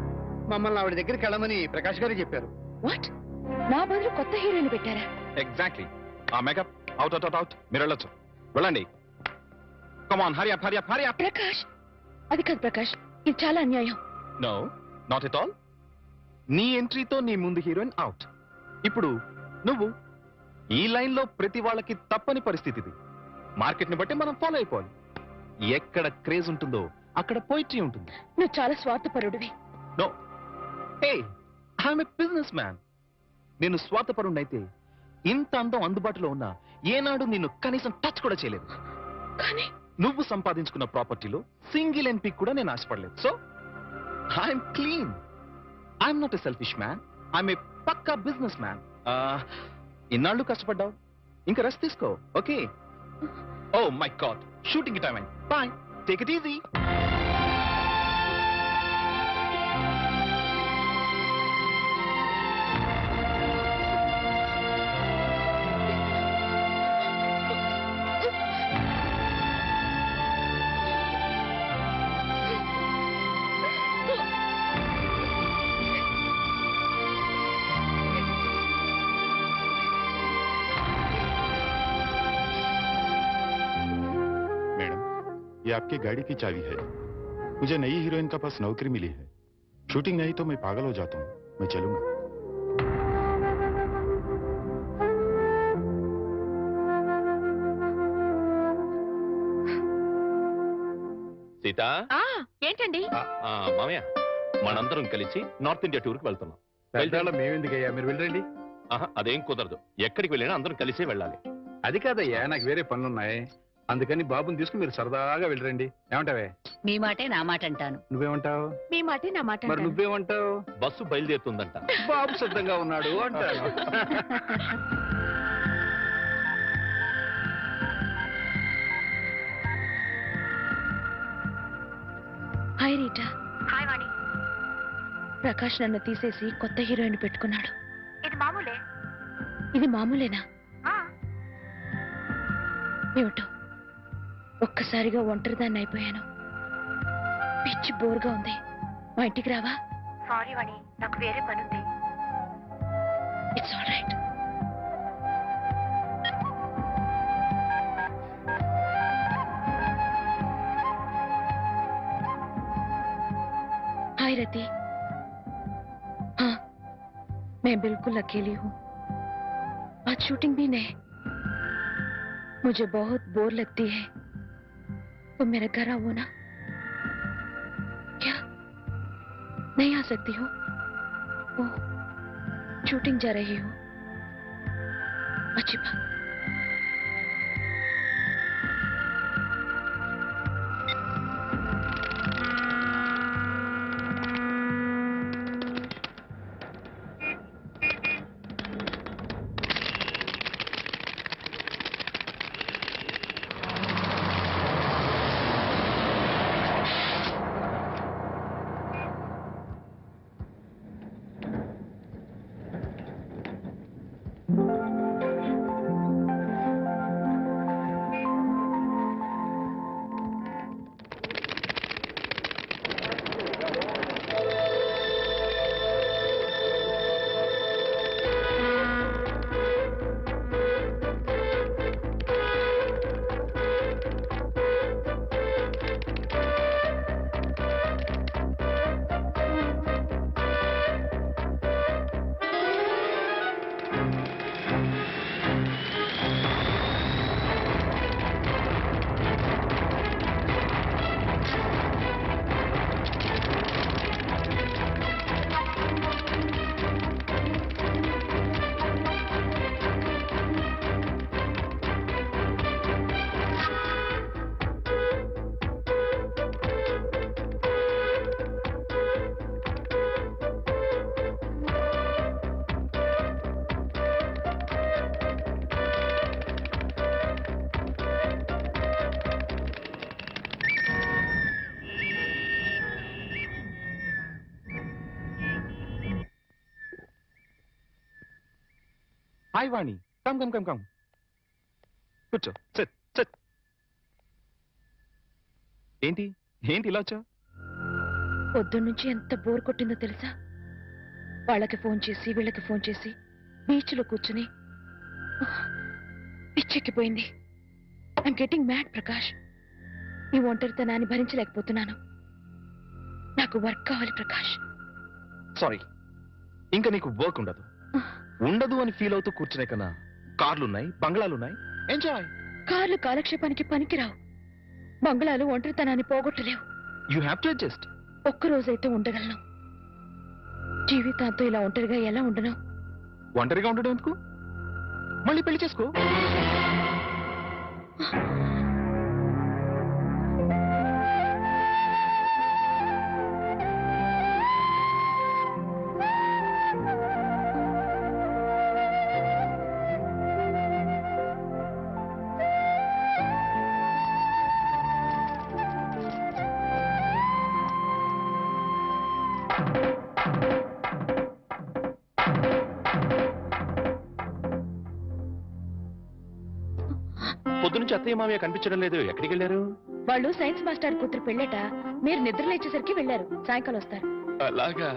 మమ్మల్ని ఆవిడ దగ్గరికి వెళ్ళమని ప్రకాష్ గారు చెప్పారు. వాట్? నా బదులు కొత్త హీరోయిన్ పెట్టారా? ఎగ్జాక్ట్లీ. ఆ makeup out out out out. మీరు వెళ్ళొచ్చు. వెళ్ళండి. Come on, hurry up, hurry up, hurry up. Prakash, అది కాదు ప్రకాష్, ఇది చాలా అన్యాయం. No, not at all. నీ ఎంట్రీతో నీ ముందు హీరోయిన్ అవుట్. ఇప్పుడు నువ్వు ఈ లైన్ లో ప్రతి వాళ్ళకి తప్పని పరిస్థితి ఇది. మార్కెట్ ని బట్టి మనం ఫాలో అయిపోవాలి. ఎక్కడ క్రేజ్ ఉంటుందో అక్కడ పోయిట్రీ ఉంటుంది. నువ్వు చాలా స్వార్థపరుడివి. No, hey, I'm a business man. నేను స్వార్థపరుణ్ణైతే ఇంత అందం అందుబాటులో ఉన్నా ఏనాడు నిన్ను కనీసం టచ్ కూడా చేయలేదు. కానీ నువ్వు సంపాదించుకున్న ప్రాపర్టీలో సింగిల్ ఎన్పీ కూడా నేను ఆశపడలేదు. So I'm clean. I'm not a selfish man. I'm a పక్కా బిజినెస్ మ్యాన్. ఇన్నాళ్ళు కష్టపడ్డావు, ఇంకా రెస్ట్ తీసుకో. Okay? Oh my God, shooting time అయింది. Bye, take it easy. ये आपकी गाड़ी की चाबी है। मुझे नई हीरोइन का पास नौकरी मिली है। शूटिंग नहीं तो मैं पागल हो जाता हूँ। मैं चलूंगा। సీత, ఏంటండి? మామయ్య, మనందరం కలిసి నార్త్ ఇండియా టూర్ కి వెళ్తున్నాం. మేమెందుకయ్యా, మీరు వెళ్ళండి. అదేం కుదరదు. ఎక్కడికి వెళ్ళినా అందరం కలిసే వెళ్ళాలి. అది కాదయ్యా, నాకు వేరే పనులున్నాయి. అందుకని బాబుని తీసుకుని మీరు సరదాగా వెళ్ళరండి. ఏమంటావే? మీ మాటే నా మాట అంటాను. నువ్వేమంటావు? మీ మాటే నా మాట మరి నువ్వేమంటావు? బస్సు బయలుదేరుతుందంట. బాబు సిద్ధంగా ఉన్నాడు అంటాను. Hi Rita. హాయ్ వాణి. ప్రకాష్ నన్ను తీసేసి కొత్త హీరోయిన్ పెట్టుకున్నాడు. ఇది మామూలే. ఇది మామూలేనా? ఏమిటో ఒక్కసారిగా ఒంటరిదాన్ని అయిపోయాను. పిచ్చి బోర్గా ఉంది. మా ఇంటికి రావా? సారీ వాణి, నాకు వేరే పనుంది. It's all right. Hi Rati. हाँ, मैं बिल्कुल अकेली हूँ। आज शूटिंग भी नहीं। मुझे बहुत बोर लगती है। तुम मेरे घर आओ ना। क्या नहीं आ सकती हो? ओह, शूटिंग जा रही हो? अच्छी बात। హాయ్ వాణి, కమ్ కమ్ కమ్ కమ్. కూర్చో, సిట్ సిట్. ఏంటి ఏంటి ఇలా వచ్చా? పొద్దున్నుంచి ఎంత బోర్ కొట్టిందో తెలుసా? వాళ్ళకి ఫోన్ చేసి వీళ్ళకి ఫోన్ చేసి బీచ్లో కూర్చుని పిచ్చెక్కిపోయింది. I'm getting mad Prakash. ఈ ఒంటరితనాన్ని భరించలేకపోతున్నాను. నాకు వర్క్ కావాలి ప్రకాష్. సారీ, ఇంకా నీకు వర్క్ ఉండదు. ఉండదు అని ఫీల్ అవుతూ కూర్చునే కన్నా కార్లున్నాయి, బంగ్లాలున్నాయి, ఎంజాయ్. కార్లు కాలక్షేపానికి పనికిరావు. బంగ్లాలు ఒంటరితనాన్ని పోగొట్టలేవు. You have to adjust. ఒక్కరోజైతే ఉండగలను. జీవితాంతో ఇలా ఒంటరిగా ఎలా ఉండను? ఒంటరిగా ఉండడం ఎందుకు? మళ్ళీ పెళ్లి చేసుకో. పొద్దునుంచి అత్తయ్య మామయ్య కనిపించడం లేదు, ఎక్కడికి వెళ్ళారు? వాళ్ళు సైన్స్ మాస్టర్ కూతురు పెళ్ళట. మీరు నిద్రలేచేసరికి వెళ్ళారు. సాయంకాలం వస్తారు. అలాగా?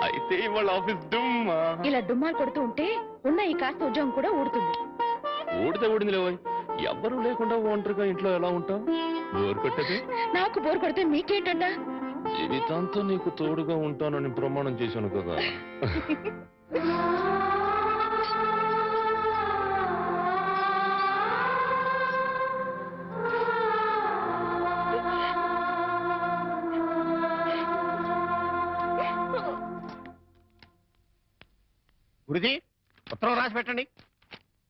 అయితే వాళ్ళ ఆఫీస్ డుమ్మా. ఇలా డుమ్మాలు కొడుతూ ఉంటే ఉన్న ఈ కాస్త ఉద్యోగం కూడా ఊడుతుంది. ఊడితే ఊడింది లేవో, ఎవ్వరూ లేకుండా ఒంటరిగా ఇంట్లో ఎలా ఉంటావు? బోర్ కొట్టది. నాకు బోర్ కొడితే మీకేంటంట? జీవితాంతో నీకు తోడుగా ఉంటానని ప్రమాణం చేశాను కదా. గురుజీ, ఉత్తరం రాసి పెట్టండి.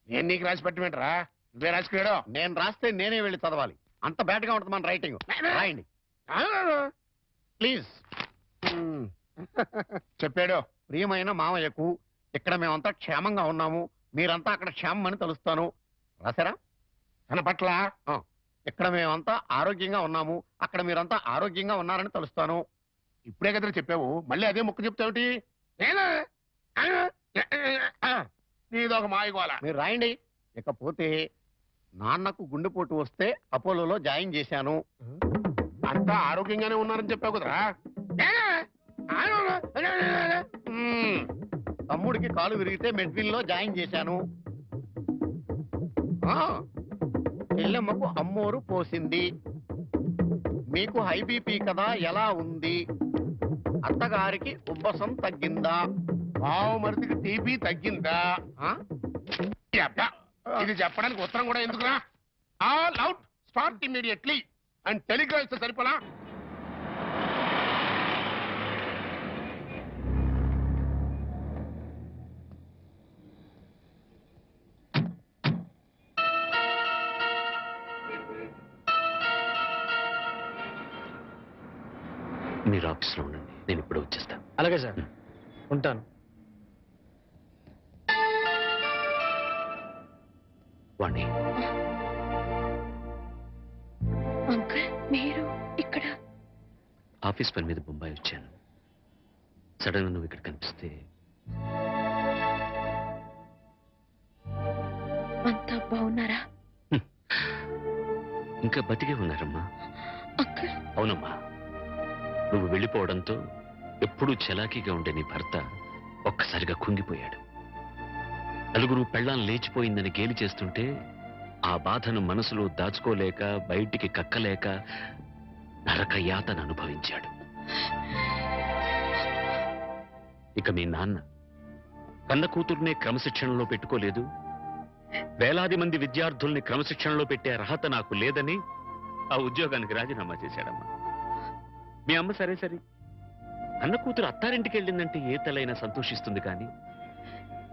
నేను నీకు రాసి పెట్టమేంట్రా? నువ్వే రాసుకున్నాడు. నేను రాస్తే నేనే వెళ్ళి చదవాలి. అంత బ్యాడ్ గా ఉంటుంది మన రైటింగ్. రాయండి ప్లీజ్. చెప్పాడు. ప్రియమైన మామయ్యకు, ఇక్కడ మేమంతా క్షేమంగా ఉన్నాము, మీరంతా అక్కడ క్షేమం అని తలుస్తాను. రాశారా? తన పట్ల ఇక్కడ మేమంతా ఆరోగ్యంగా ఉన్నాము, అక్కడ మీరంతా ఆరోగ్యంగా ఉన్నారని తలుస్తాను. ఇప్పుడే కదా చెప్పావు, మళ్ళీ అదే ముక్క చెప్తావుటి? నీదొక మాయగోళ. మీరు రాయండి. ఇకపోతే నాన్నకు గుండెపోటు వస్తే అపోలోలో జాయిన్ చేశాను. అంతా ఆరోగ్యంగానే ఉన్నారని చెప్పావు కదరా. తమ్ముడికి కాలు విరిగితే మెడ్విన్ లో జాయిన్ చేశాను. చెల్లెమ్మకు అమ్మోరు పోసింది. మీకు హై బీపీ కదా, ఎలా ఉంది? అత్తగారికి ఉబ్బసం తగ్గిందా? బావమరిదికి టీబీ తగ్గిందా? అబ్బా, ఇది చెప్పడానికి ఉత్తరం కూడా ఎందుకురా? All out, start immediately and Telegram ఇస్తే సరిపోలా? మీరు ఆఫీస్లో ఉండండి, నేను ఇప్పుడు వచ్చేస్తాను. అలాగే సార్, ఉంటాను. వాణి, అంకుల్ మీరు ఇక్కడ? ఆఫీస్ పని మీద బొంబాయి వచ్చాను. సడన్ గా నువ్వు ఇక్కడ కనిపిస్తే అంతా బాగున్నారా? ఇంకా బతికే ఉన్నారమ్మా. అంకుల్. అవునమ్మా, నువ్వు వెళ్ళిపోవడంతో ఎప్పుడూ చలాకీగా ఉండే నీ భర్త ఒక్కసారిగా కుంగిపోయాడు. నలుగురు పెళ్ళాం లేచిపోయిందని గేలి చేస్తుంటే ఆ బాధను మనసులో దాచుకోలేక, బయటికి కక్కలేక నరక యాతన అనుభవించాడు. ఇక మీ నాన్న కన్న కూతుర్నే క్రమశిక్షణలో పెట్టుకోలేదు, వేలాది మంది విద్యార్థుల్ని క్రమశిక్షణలో పెట్టే అర్హత నాకు లేదని ఆ ఉద్యోగానికి రాజీనామా చేశాడమ్మా. మీ అమ్మ సరే సరే, అన్న కూతురు అత్తారింటికి వెళ్ళిందంటే ఏ తల్లైనా సంతోషిస్తుంది, కానీ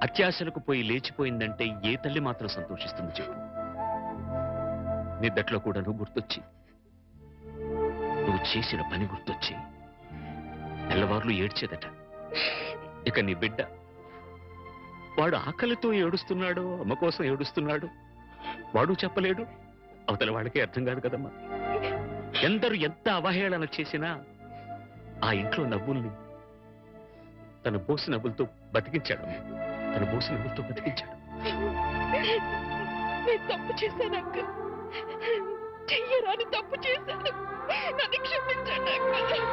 అత్యాశలకు పోయి లేచిపోయిందంటే ఏ తల్లి మాత్రం సంతోషిస్తుంది చెప్పు? నిద్దట్లో కూడా నువ్వు గుర్తొచ్చి, నువ్వు చేసిన పని గుర్తొచ్చి నెలవార్లు ఏడ్చేదట. ఇక నీ బిడ్డ, వాడు ఆకలితో ఏడుస్తున్నాడు, అమ్మ కోసం ఏడుస్తున్నాడు, వాడు చెప్పలేడు, అవతల వాడికే అర్థం కాదు కదమ్మా. ఎందరు ఎంత అవహేళన చేసినా ఆ ఇంట్లో నవ్వుల్ని తన బోసి నవ్వులతో బతికించాడు. తన బోసి నవ్వులతో బతికించాడు. నేను తప్పు చేశాను అంకుల్. చెయ్యరాని తప్పు చేశాను. నన్ను క్షమించండి అంకుల్.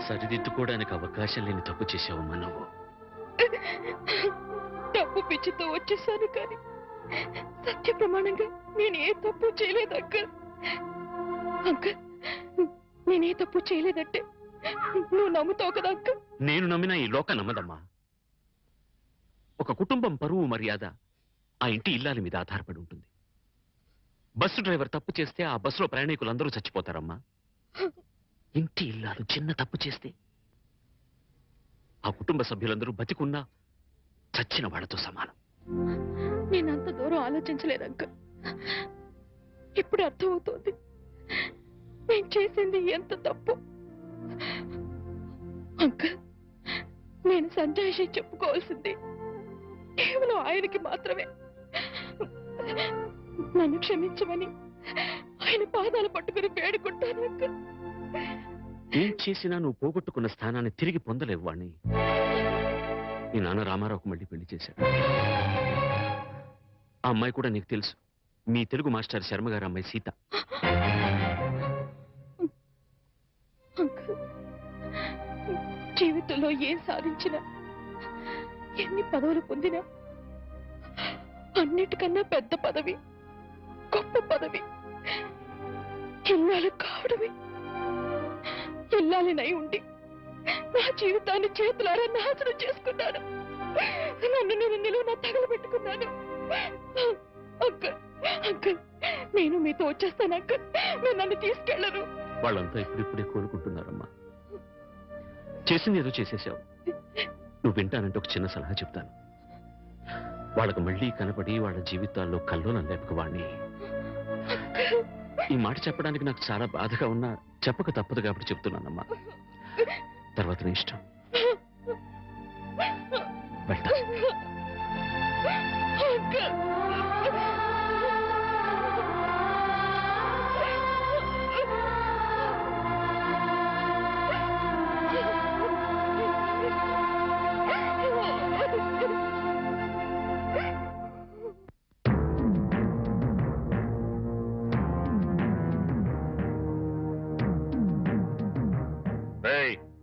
సరిదిద్దుకోవడానికి అవకాశం లేని తప్పు చేసావమ్మా నువ్వు. తప్పు పిచ్చితో వచ్చేసాను కానీ సత్య ప్రమాణంగా నేను ఏ తప్పు చేయలేదు అంకుల్. అంకుల్, నేనే తప్పు చేయలేదంటే నువ్వు నమ్ముతావు కదా అంకుల్? నేను నమ్మినా ఈ లోక నమ్మదమ్మా. ఒక కుటుంబం పరువు మర్యాద ఆ ఇంటి ఇల్లాలి మీద ఆధారపడి ఉంటుంది. బస్సు డ్రైవర్ తప్పు చేస్తే ఆ బస్సులో ప్రయాణికులందరూ చచ్చిపోతారమ్మా. ఇంటి ఇల్లాలు చిన్న తప్పు చేస్తే ఆ కుటుంబ సభ్యులందరూ బతికున్నా చచ్చిన వాళ్ళతో సమానం. నేనంత దూరం ఆలోచించలేదు అంకుల్. ఇప్పుడు అర్థమవుతోంది నేను చేసింది ఎంత తప్పు. అంకుల్, నేను సంజాయిషి చెప్పుకోవాల్సింది కేవలం ఆయనకి మాత్రమే. నన్ను క్షమించమని ఆయన పాదాలు పట్టుకుని వేడుకుంటాను అంకుల్. ఏం చేసినా నువ్వు పోగొట్టుకున్న స్థానాన్ని తిరిగి పొందలేవు వాణ్ణి. నీ నాన్న రామారావుకు మళ్ళీ పెళ్లి చేశాడు. ఆ అమ్మాయి కూడా నీకు తెలుసు, మీ తెలుగు మాస్టర్ శర్మ గారి అమ్మాయి సీత. అంకుల్, జీవితంలో ఏం సాధించినా ఎన్ని పదవులు పొందినా అన్నిటికన్నా పెద్ద పదవి, గొప్ప పదవి ఇల్లాలు కావడమే. ఇల్లాలినై ఉండి నా జీవితాన్ని చేతులారా నాశనం చేసుకున్నాను. నన్ను నేను నిలువున తగలబెట్టుకున్నాను. అంకుల్, అంకుల్, నేను మీతో వచ్చేస్తాను అంకుల్. మీరు నన్ను తీసుకెళ్లరు. వాళ్ళంతా ఇప్పుడిప్పుడే కోలుకుంటున్నారమ్మా. చేసింది ఏదో చేసేసావు. నువ్వు వింటానంటే ఒక చిన్న సలహా చెప్తాను. వాళ్ళకు మళ్ళీ కనపడి వాళ్ళ జీవితాల్లో కల్లోలం లేపక వాణ్ణి. ఈ మాట చెప్పడానికి నాకు చాలా బాధగా ఉన్నా చెప్పక తప్పదు కాబట్టి చెప్తున్నానమ్మా. తర్వాత నీ ఇష్టం. వెళ్తా.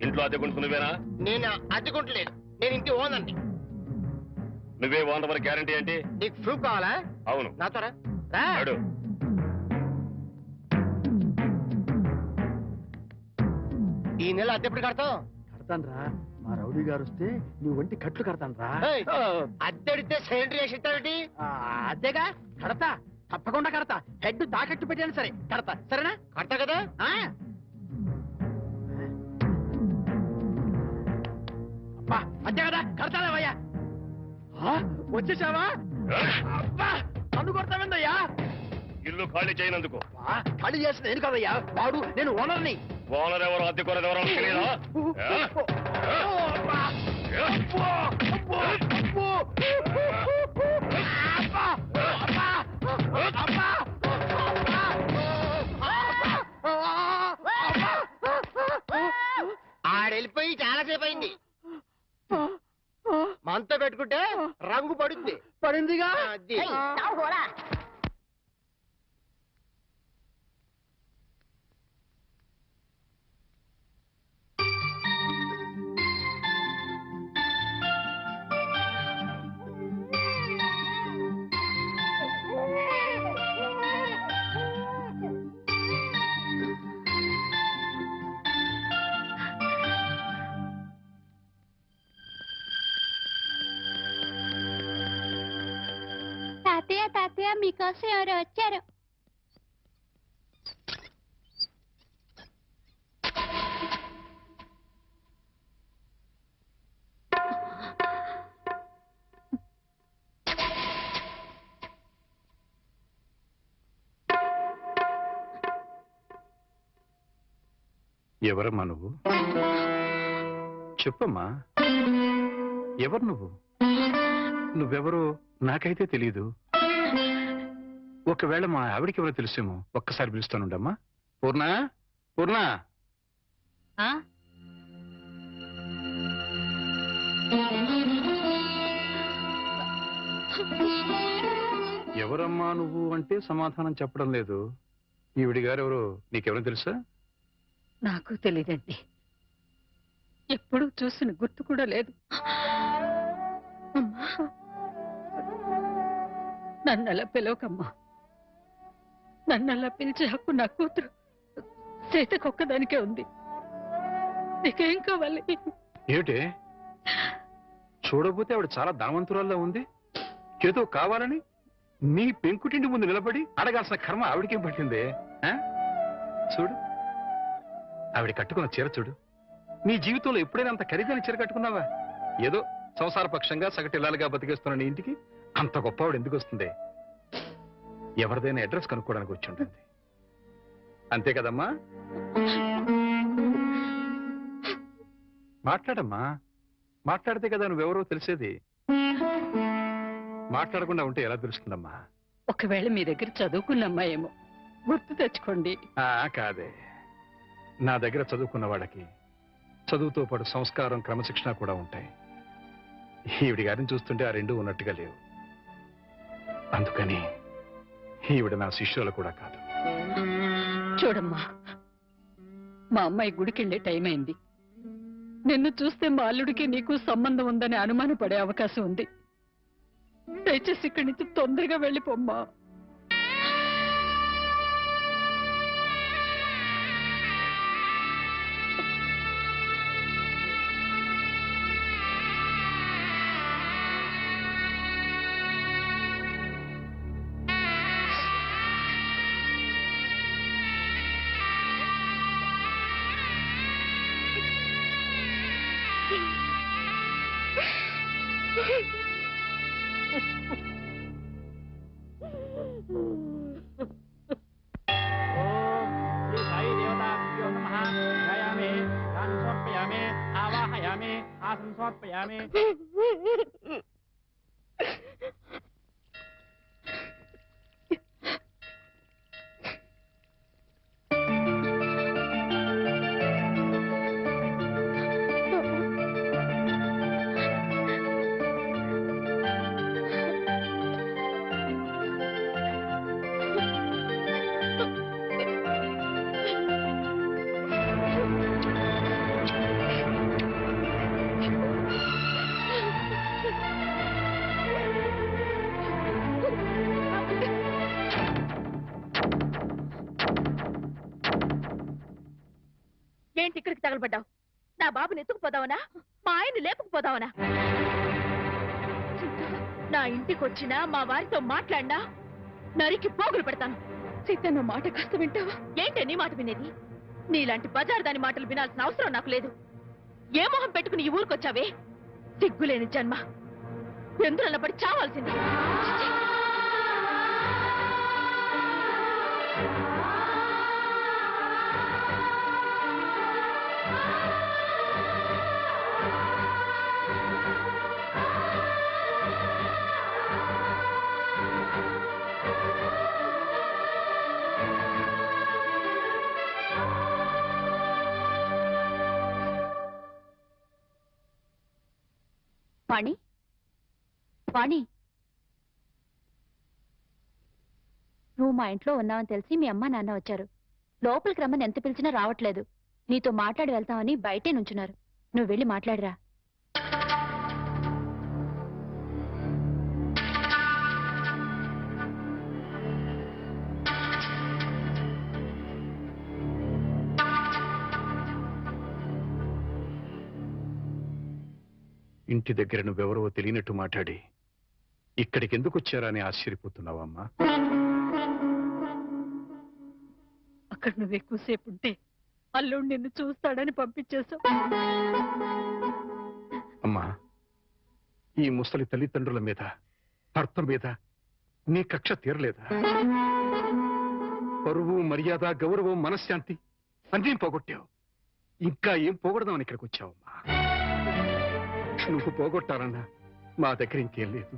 ఇంట్లో అద్దె కొంటున్నావేనా? నేను అద్దెకుంటలేదు, నేను ఇంటి ఓనండి. నువ్వే ఓనర్ మరి గ్యారంటీ ఏంటి? నీకు ప్రూఫ్ కావాలా? అవును. నాతో రా. రా. ఈ నెల అద్దె ఎప్పుడు కడతావు? కడతాను రా. మా రౌడీ గారు వస్తే నీ ఒంటి కట్లు కడతాను రా. అద్దెడితే సెంట్రీ వేసి ఇస్తావేంటి? అద్దెగా కడతా, తప్పకుండా కడతా. హెడ్ తాకట్టు పెట్టాను సరే కడతా. సరేనా? కడతా కదా. అద్దె కదా కడతానేవయ్యా. వచ్చేసావా? అబ్బా, నన్ను కొడతావేందయ్యా? ఇల్లు ఖాళీ చేయనందుకు. ఖాళీ చేసిన నేను కదయ్యా, వాడు నేను ఓనర్ని. ఓనర్ ఎవరు, అద్దె కొరది ఎవరో తెలియదా? ఆడెళ్ళిపోయి చాలాసేపు అయింది. మనతో పెట్టుకుంటే రంగు పడుద్ది. పడిందిగా. అది. తాతయ్య, తాతయ్య, మీకోసం ఎవరు వచ్చారు? ఎవరమ్మా నువ్వు? చెప్పమ్మా, ఎవరు నువ్వు? నువ్వెవరో నాకైతే తెలీదు. ఒకవేళ మా ఆవిడికి ఎవరో తెలుసేమో. ఒక్కసారి పిలుస్తానుండమ్మా. పూర్ణ, పూర్ణ. ఎవరమ్మా నువ్వు అంటే సమాధానం చెప్పడం లేదు. ఈవిడి గారు ఎవరో నీకెవరో తెలుసా? నాకు తెలీదండి. ఎప్పుడు చూసిన గుర్తు కూడా లేదు. అమ్మా, నన్నలా పిలవకమ్మా. నన్నలా పిలిచే హక్కు నా కూతురు సీతకొక్కదానికే ఉంది. నీకేం కావాలి? ఏమిటే చూడబోతే ఆవిడ చాలా ధనవంతురాల్లో ఉంది. ఏదో కావాలని నీ పెంకుటింటి ముందు నిలబడి అడగాల్సిన కర్మ ఆవిడకేం పట్టిందే? చూడు, ఆవిడ కట్టుకున్న చీర చూడు. నీ జీవితంలో ఎప్పుడైనా అంత ఖరీదైన చీర కట్టుకున్నావా? ఏదో సంసార పక్షంగా సగటిల్లాలుగా బతికేస్తున్న నీ ఇంటికి అంత గొప్ప ఆవిడ ఎందుకు వస్తుంది? ఎవరిదైనా అడ్రస్ కనుక్కోవడానికి వచ్చి ఉంటుంది. అంతే కదమ్మా? మాట్లాడమ్మా, మాట్లాడితే కదా నువ్వెవరో తెలిసేది. మాట్లాడకుండా ఉంటే ఎలా తెలుస్తుందమ్మా? ఒకవేళ మీ దగ్గర చదువుకున్న అమ్మాయేమో, గుర్తు తెచ్చుకోండి. కాదే, నా దగ్గర చదువుకున్న వాళ్ళకి చదువుతో పాటు సంస్కారం, క్రమశిక్షణ కూడా ఉంటాయి. ఈవిడి గారిని చూస్తుంటే ఆ రెండూ ఉన్నట్టుగా లేవు. అందుకని ఈవిడ నా శిష్యులు కూడా కాదు. చూడమ్మా, మా అమ్మాయి గుడికెళ్లే టైం అయింది. నిన్ను చూస్తే మా అల్లుడికి నీకు సంబంధం ఉందని అనుమానపడే అవకాశం ఉంది. దయచేసి ఇక్కడి నుంచి తొందరగా వెళ్ళిపోమ్మా. ఏంటి ఇక్కడికి తగలబడ్డావు? నా బాబుని ఎత్తుకుపోదావనా? మా ఆయన్ని లేపుకుపోదావనా? నా ఇంటికి వచ్చినా మా వారితో మాట్లాడినా నరికి పోగులు పెడతాను. సీత, నా మాట కాస్త వింటావా? ఏంటే నీ మాట వినేది? నీలాంటి బజారు దాని మాటలు వినాల్సిన అవసరం నాకు లేదు. ఏ మొహం పెట్టుకుని ఈ ఊరికొచ్చావే? సిగ్గులేని జన్మ, ఎందులో పడి చావాల్సింది. వాణి, వాణి, నువ్వు మా ఇంట్లో ఉన్నావని తెలిసి మీ అమ్మ నాన్న వచ్చారు. లోపలికి రమ్మని ఎంత పిలిచినా రావట్లేదు. నీతో మాట్లాడి వెళ్తామని బయటే నుంచున్నారు. నువ్వు వెళ్ళి మాట్లాడిరా. ఇంటి దగ్గర నువ్వెవరో తెలియనట్టు మాట్లాడి ఇక్కడికి ఎందుకు వచ్చారా అని ఆశ్చర్యపోతున్నావమ్మా? అక్కడ నువ్వు ఎక్కువసేపు ఉంటే అల్లుడు నిన్ను చూస్తాడని పంపించేశావు. అమ్మా, ఈ ముసలి తల్లిదండ్రుల మీద, భర్త మీద నీ కక్ష తీరలేదా? పరువు, మర్యాద, గౌరవం, మనశ్శాంతి అన్నీ పోగొట్టావు. ఇంకా ఏం పోగొడదామని ఇక్కడికి వచ్చావమ్మా? నువ్వు పోగొట్టాలన్నా మా దగ్గర ఇంకేం లేదు.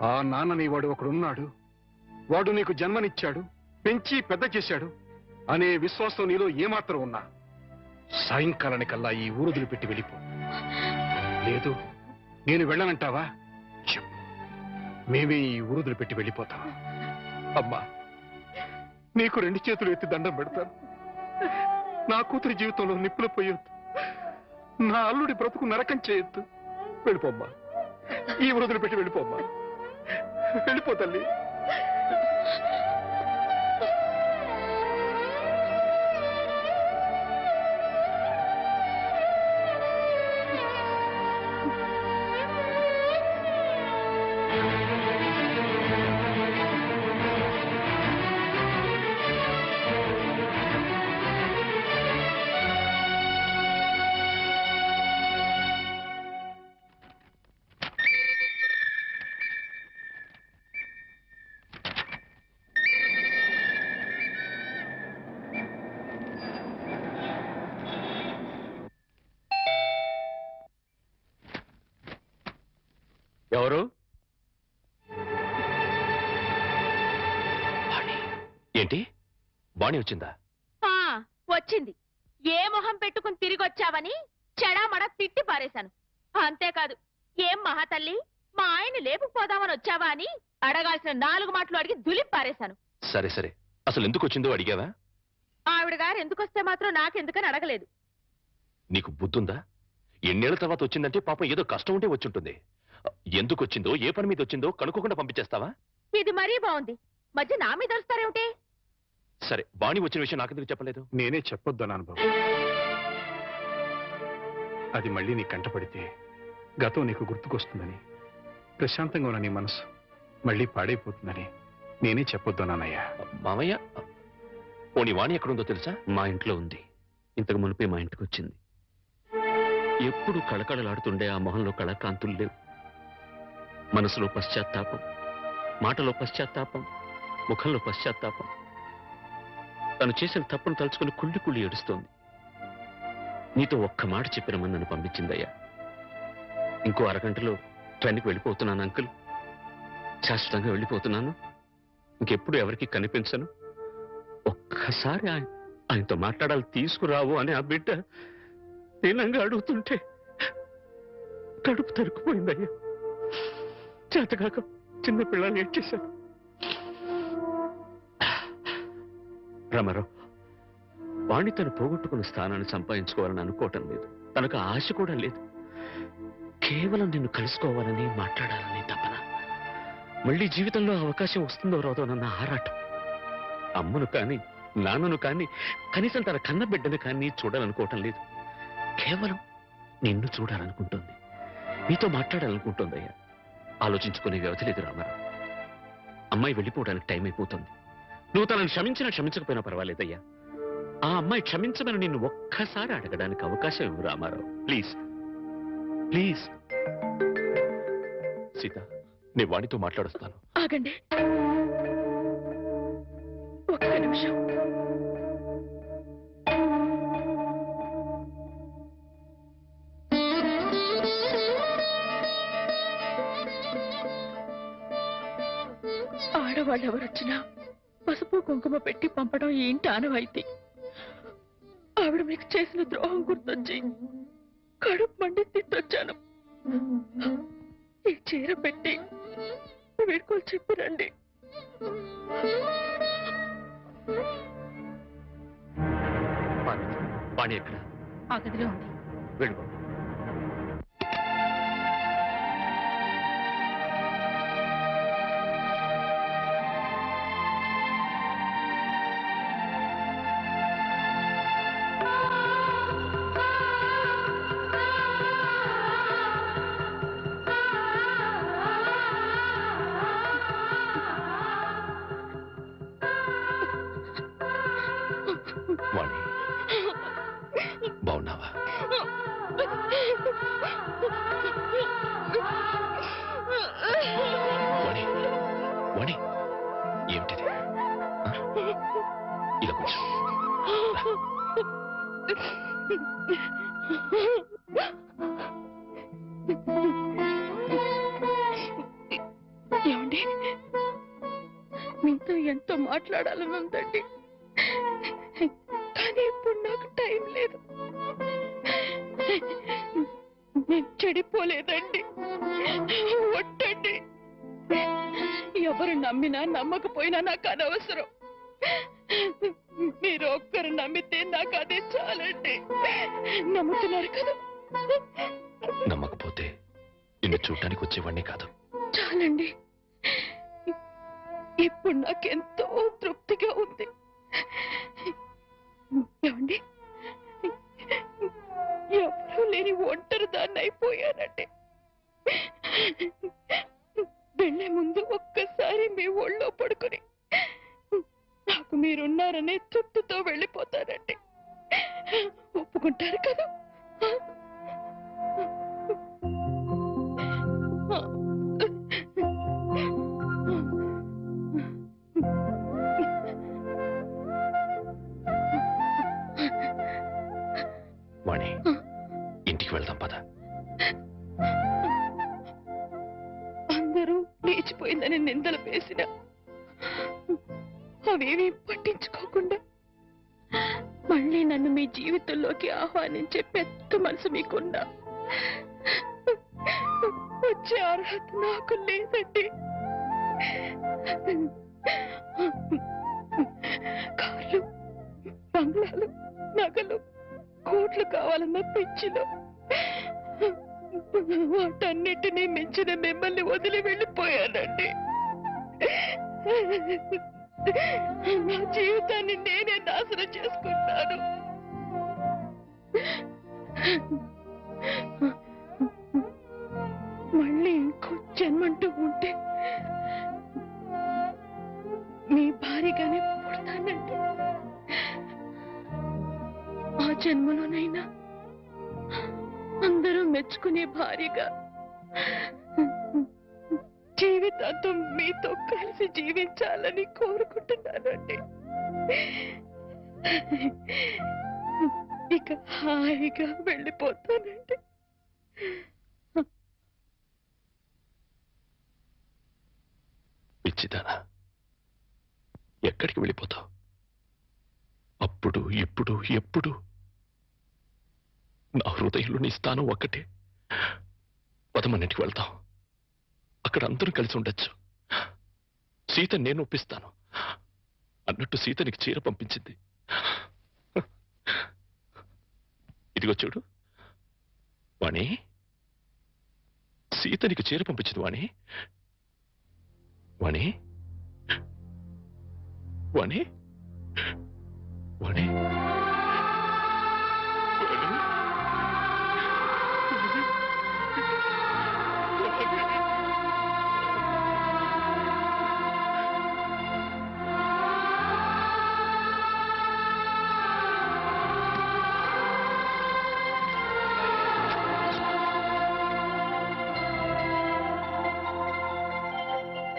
ఆ నాన్నని వాడు ఒకడున్నాడు. వాడు నీకు జన్మనిచ్చాడు, పెంచి పెద్ద చేశాడు అనే విశ్వాసం నీలో ఏమాత్రం ఉన్నా సాయంకాలానికల్లా ఈ ఊరు వదిలిపెట్టి వెళ్ళిపో. లేదు నేను వెళ్ళనంటావా? చెప్పు, మేమే ఈ ఊరు వదిలిపెట్టి వెళ్ళిపోతాం. అమ్మా, నీకు 2 చేతులు ఎత్తి దండం పెడతాను. నా కూతురి జీవితంలో నిప్పులు పోయొద్దు, నా అల్లుడి బ్రతుకు నరకం చేయొద్దు. వెళ్ళిపోమ్మా, ఈ ఊరు వదిలిపెట్టి వెళ్ళిపోమ్మా. వెళ్ళిపో తల్లి. ఎవరు? ఏంటి, వాణి వచ్చిందా? వచ్చింది. ఏ మొహం పెట్టుకుని తిరిగి వచ్చావని చెడామడ తిట్టి పారేశాను. అంతేకాదు, ఏం మహాతల్లి మా ఆయన్ని లేపుకుపోదామని వచ్చావా అని అడగాల్సిన 4 మాటలు అడిగి దులిపి పారేశాను. సరే సరే, అసలు ఎందుకు వచ్చిందో అడిగావా? ఆవిడ గారు ఎందుకొస్తే మాత్రం నాకెందుకని అడగలేదు. నీకు బుద్ధుందా? ఎన్నేళ్ల తర్వాత వచ్చిందంటే పాపం ఏదో కష్టం ఉంటే వచ్చుంటుంది. ఎందుకు వచ్చిందో, ఏ పని మీద వచ్చిందో కనుక్కోకుండా పంపించేస్తావా? ఇది మరీ బాగుంది. మధ్య నా మీద అరుస్తారేమిటి? సరే, వాణి వచ్చిన విషయం నాకెందుకు చెప్పలేదు? నేనే చెప్పొద్దన్నాను బాబు. అది మళ్ళీ నీ కంటపడితే గతం నీకు గుర్తుకొస్తుందని, ప్రశాంతంగా ఉన్న నీ మనసు మళ్ళీ పాడైపోతుందని నేనే చెప్పొద్దన్నానయ్యా. మామయ్య, పోనీ వాణి ఎక్కడుందో తెలుసా? మా ఇంట్లో ఉంది. ఇంతకు మునిపే మా ఇంటికి వచ్చింది. ఎప్పుడు కళకళలాడుతుండే ఆ మొహంలో కళాకాంతులు లేవు. మనసులో పశ్చాత్తాపం, మాటలో పశ్చాత్తాపం, ముఖంలో పశ్చాత్తాపం. తను చేసిన తప్పును తలుచుకుని కుళ్ళి కుళ్ళి ఏడుస్తోంది. నీతో ఒక్క మాట చెప్పినమని నన్ను పంపించిందయ్యా. ఇంకో అరగంటలో ట్రైన్కి వెళ్ళిపోతున్నాను అంకుల్. శాశ్వతంగా వెళ్ళిపోతున్నాను. ఇంకెప్పుడు ఎవరికి కనిపించను. ఒక్కసారి ఆయనతో మాట్లాడాలి, తీసుకురావు అని ఆ బిడ్డ దీనంగా అడుగుతుంటే కడుపు తరుక్కుపోయిందయ్యా. చేతకాక చిన్న పిల్లలు ఏడ్చేశాను. రామారావు, వాణ్ణి తను పోగొట్టుకున్న స్థానాన్ని సంపాదించుకోవాలని అనుకోవటం లేదు. తనకు ఆశ కూడా లేదు. కేవలం నిన్ను కలుసుకోవాలని, మాట్లాడాలని తపన. మళ్ళీ జీవితంలో అవకాశం వస్తుందో రాదోనన్న ఆరాటం. అమ్మను కానీ, నాన్నను కానీ, కనీసం తన కన్న బిడ్డను కానీ చూడాలనుకోవటం లేదు. కేవలం నిన్ను చూడాలనుకుంటుంది, నీతో మాట్లాడాలనుకుంటుందయ్యా. ఆలోచించుకునే వ్యవధి లేదు రామారావు. అమ్మాయి వెళ్ళిపోవడానికి టైం అయిపోతుంది. నువ్వు తనను క్షమించినా క్షమించకపోయినా పర్వాలేదయ్యా. ఆ అమ్మాయి క్షమించమని నిన్ను ఒక్కసారి అడగడానికి అవకాశం ఇవ్వు రామారావు. Please please. సీత, నీ వాణితో మాట్లాడుస్తాను. ఆగండి ఒక్క నిమిషం. ఆడవాళ్ళు ఎవరొచ్చినా పసుపు కుంకుమ పెట్టి పంపడం ఈ ఇంటి ఆనవాయితీ. ఆవిడ మీకు చేసిన ద్రోహం గుర్తొచ్చి కడుపు మండి తిట్టొచ్చాను. ఈ చీర పెట్టి వీడుకోలు చెప్పి రండి. వాణి ఎక్కడ? ఆ గదిలో ఉంది. వెళ్ళిపో. వాణి, బాగున్నావా? వాణి, వాణి, ఏమిటిది? ఇలా కూర్చో. ఏమండి, మీతో ఎంతో మాట్లాడాలని ఉందండి, కానీ ఇప్పుడు నాకు టైం లేదు. చెడిపోలేదండి. ఒట్టండి. ఎవరు నమ్మినా నమ్మకపోయినా నాకు అనవసరం. మీరు ఒక్కరు నమ్మితే నాకు అదే చాలండి. నమ్ముతున్నారు కదా? నమ్మకపోతే నిన్ను చూడటానికి వచ్చేవాడిని కాదు. చాలండి. ఇప్పుడు నాకెంతో తృప్తిగా ఉంది. ఏమండి, ఎవరూ లేని ఒంటరి దాన్ని అయిపోయానండి. వెళ్ళే ముందు ఒక్కసారి మీ ఒళ్ళో పడుకుని నాకు మీరున్నారనే తృప్తితో వెళ్ళిపోతానండి. ఒప్పుకుంటారు కదా? వాణి, ఇంటికి వెళ్దాం పద. అందరూ లేచిపోయిందని నిందలు వేసిన అవేమీ పట్టించుకోకుండా మళ్ళీ నన్ను మీ జీవితంలోకి ఆహ్వానించే పెద్ద మనసు మీకున్నా వచ్చే అర్హత నాకు లేదండి. కార్లు, బంగ్లాలు, నగలు, కోట్లు కావాలన్న పిచ్చిలో వాటన్నిటినీ మించిన మిమ్మల్ని వదిలి వెళ్ళిపోయానండి. నా జీవితాన్ని నేనే నాశనం చేసుకుంటాను. మళ్ళీ ఇంకో జన్మంటూ ఉంటే మీ భారీగానే పుడతానండి. ఆ జన్మలోనైనా అందరూ మెచ్చుకునే భార్యగా జీవితాంతం మీతో కలిసి జీవించాలని కోరుకుంటున్నానండి. ఇక హాయిగా వెళ్ళిపోతానండి. పిచ్చిదానా, ఎక్కడికి వెళ్ళిపోతావు? అప్పుడు ఇప్పుడు ఎప్పుడు నా హృదయంలో నీ స్థానం ఒక్కటే. పదమన్నిటికి వెళ్తాం. అక్కడ అందరూ కలిసి ఉండొచ్చు. సీత నేను ఒప్పిస్తాను అన్నట్టు సీత నీకు చీర పంపించింది. ఇదిగో చూడు వాణి, సీత నీకు చీర పంపించింది వాణి. వాణి, వాణి, వాణి.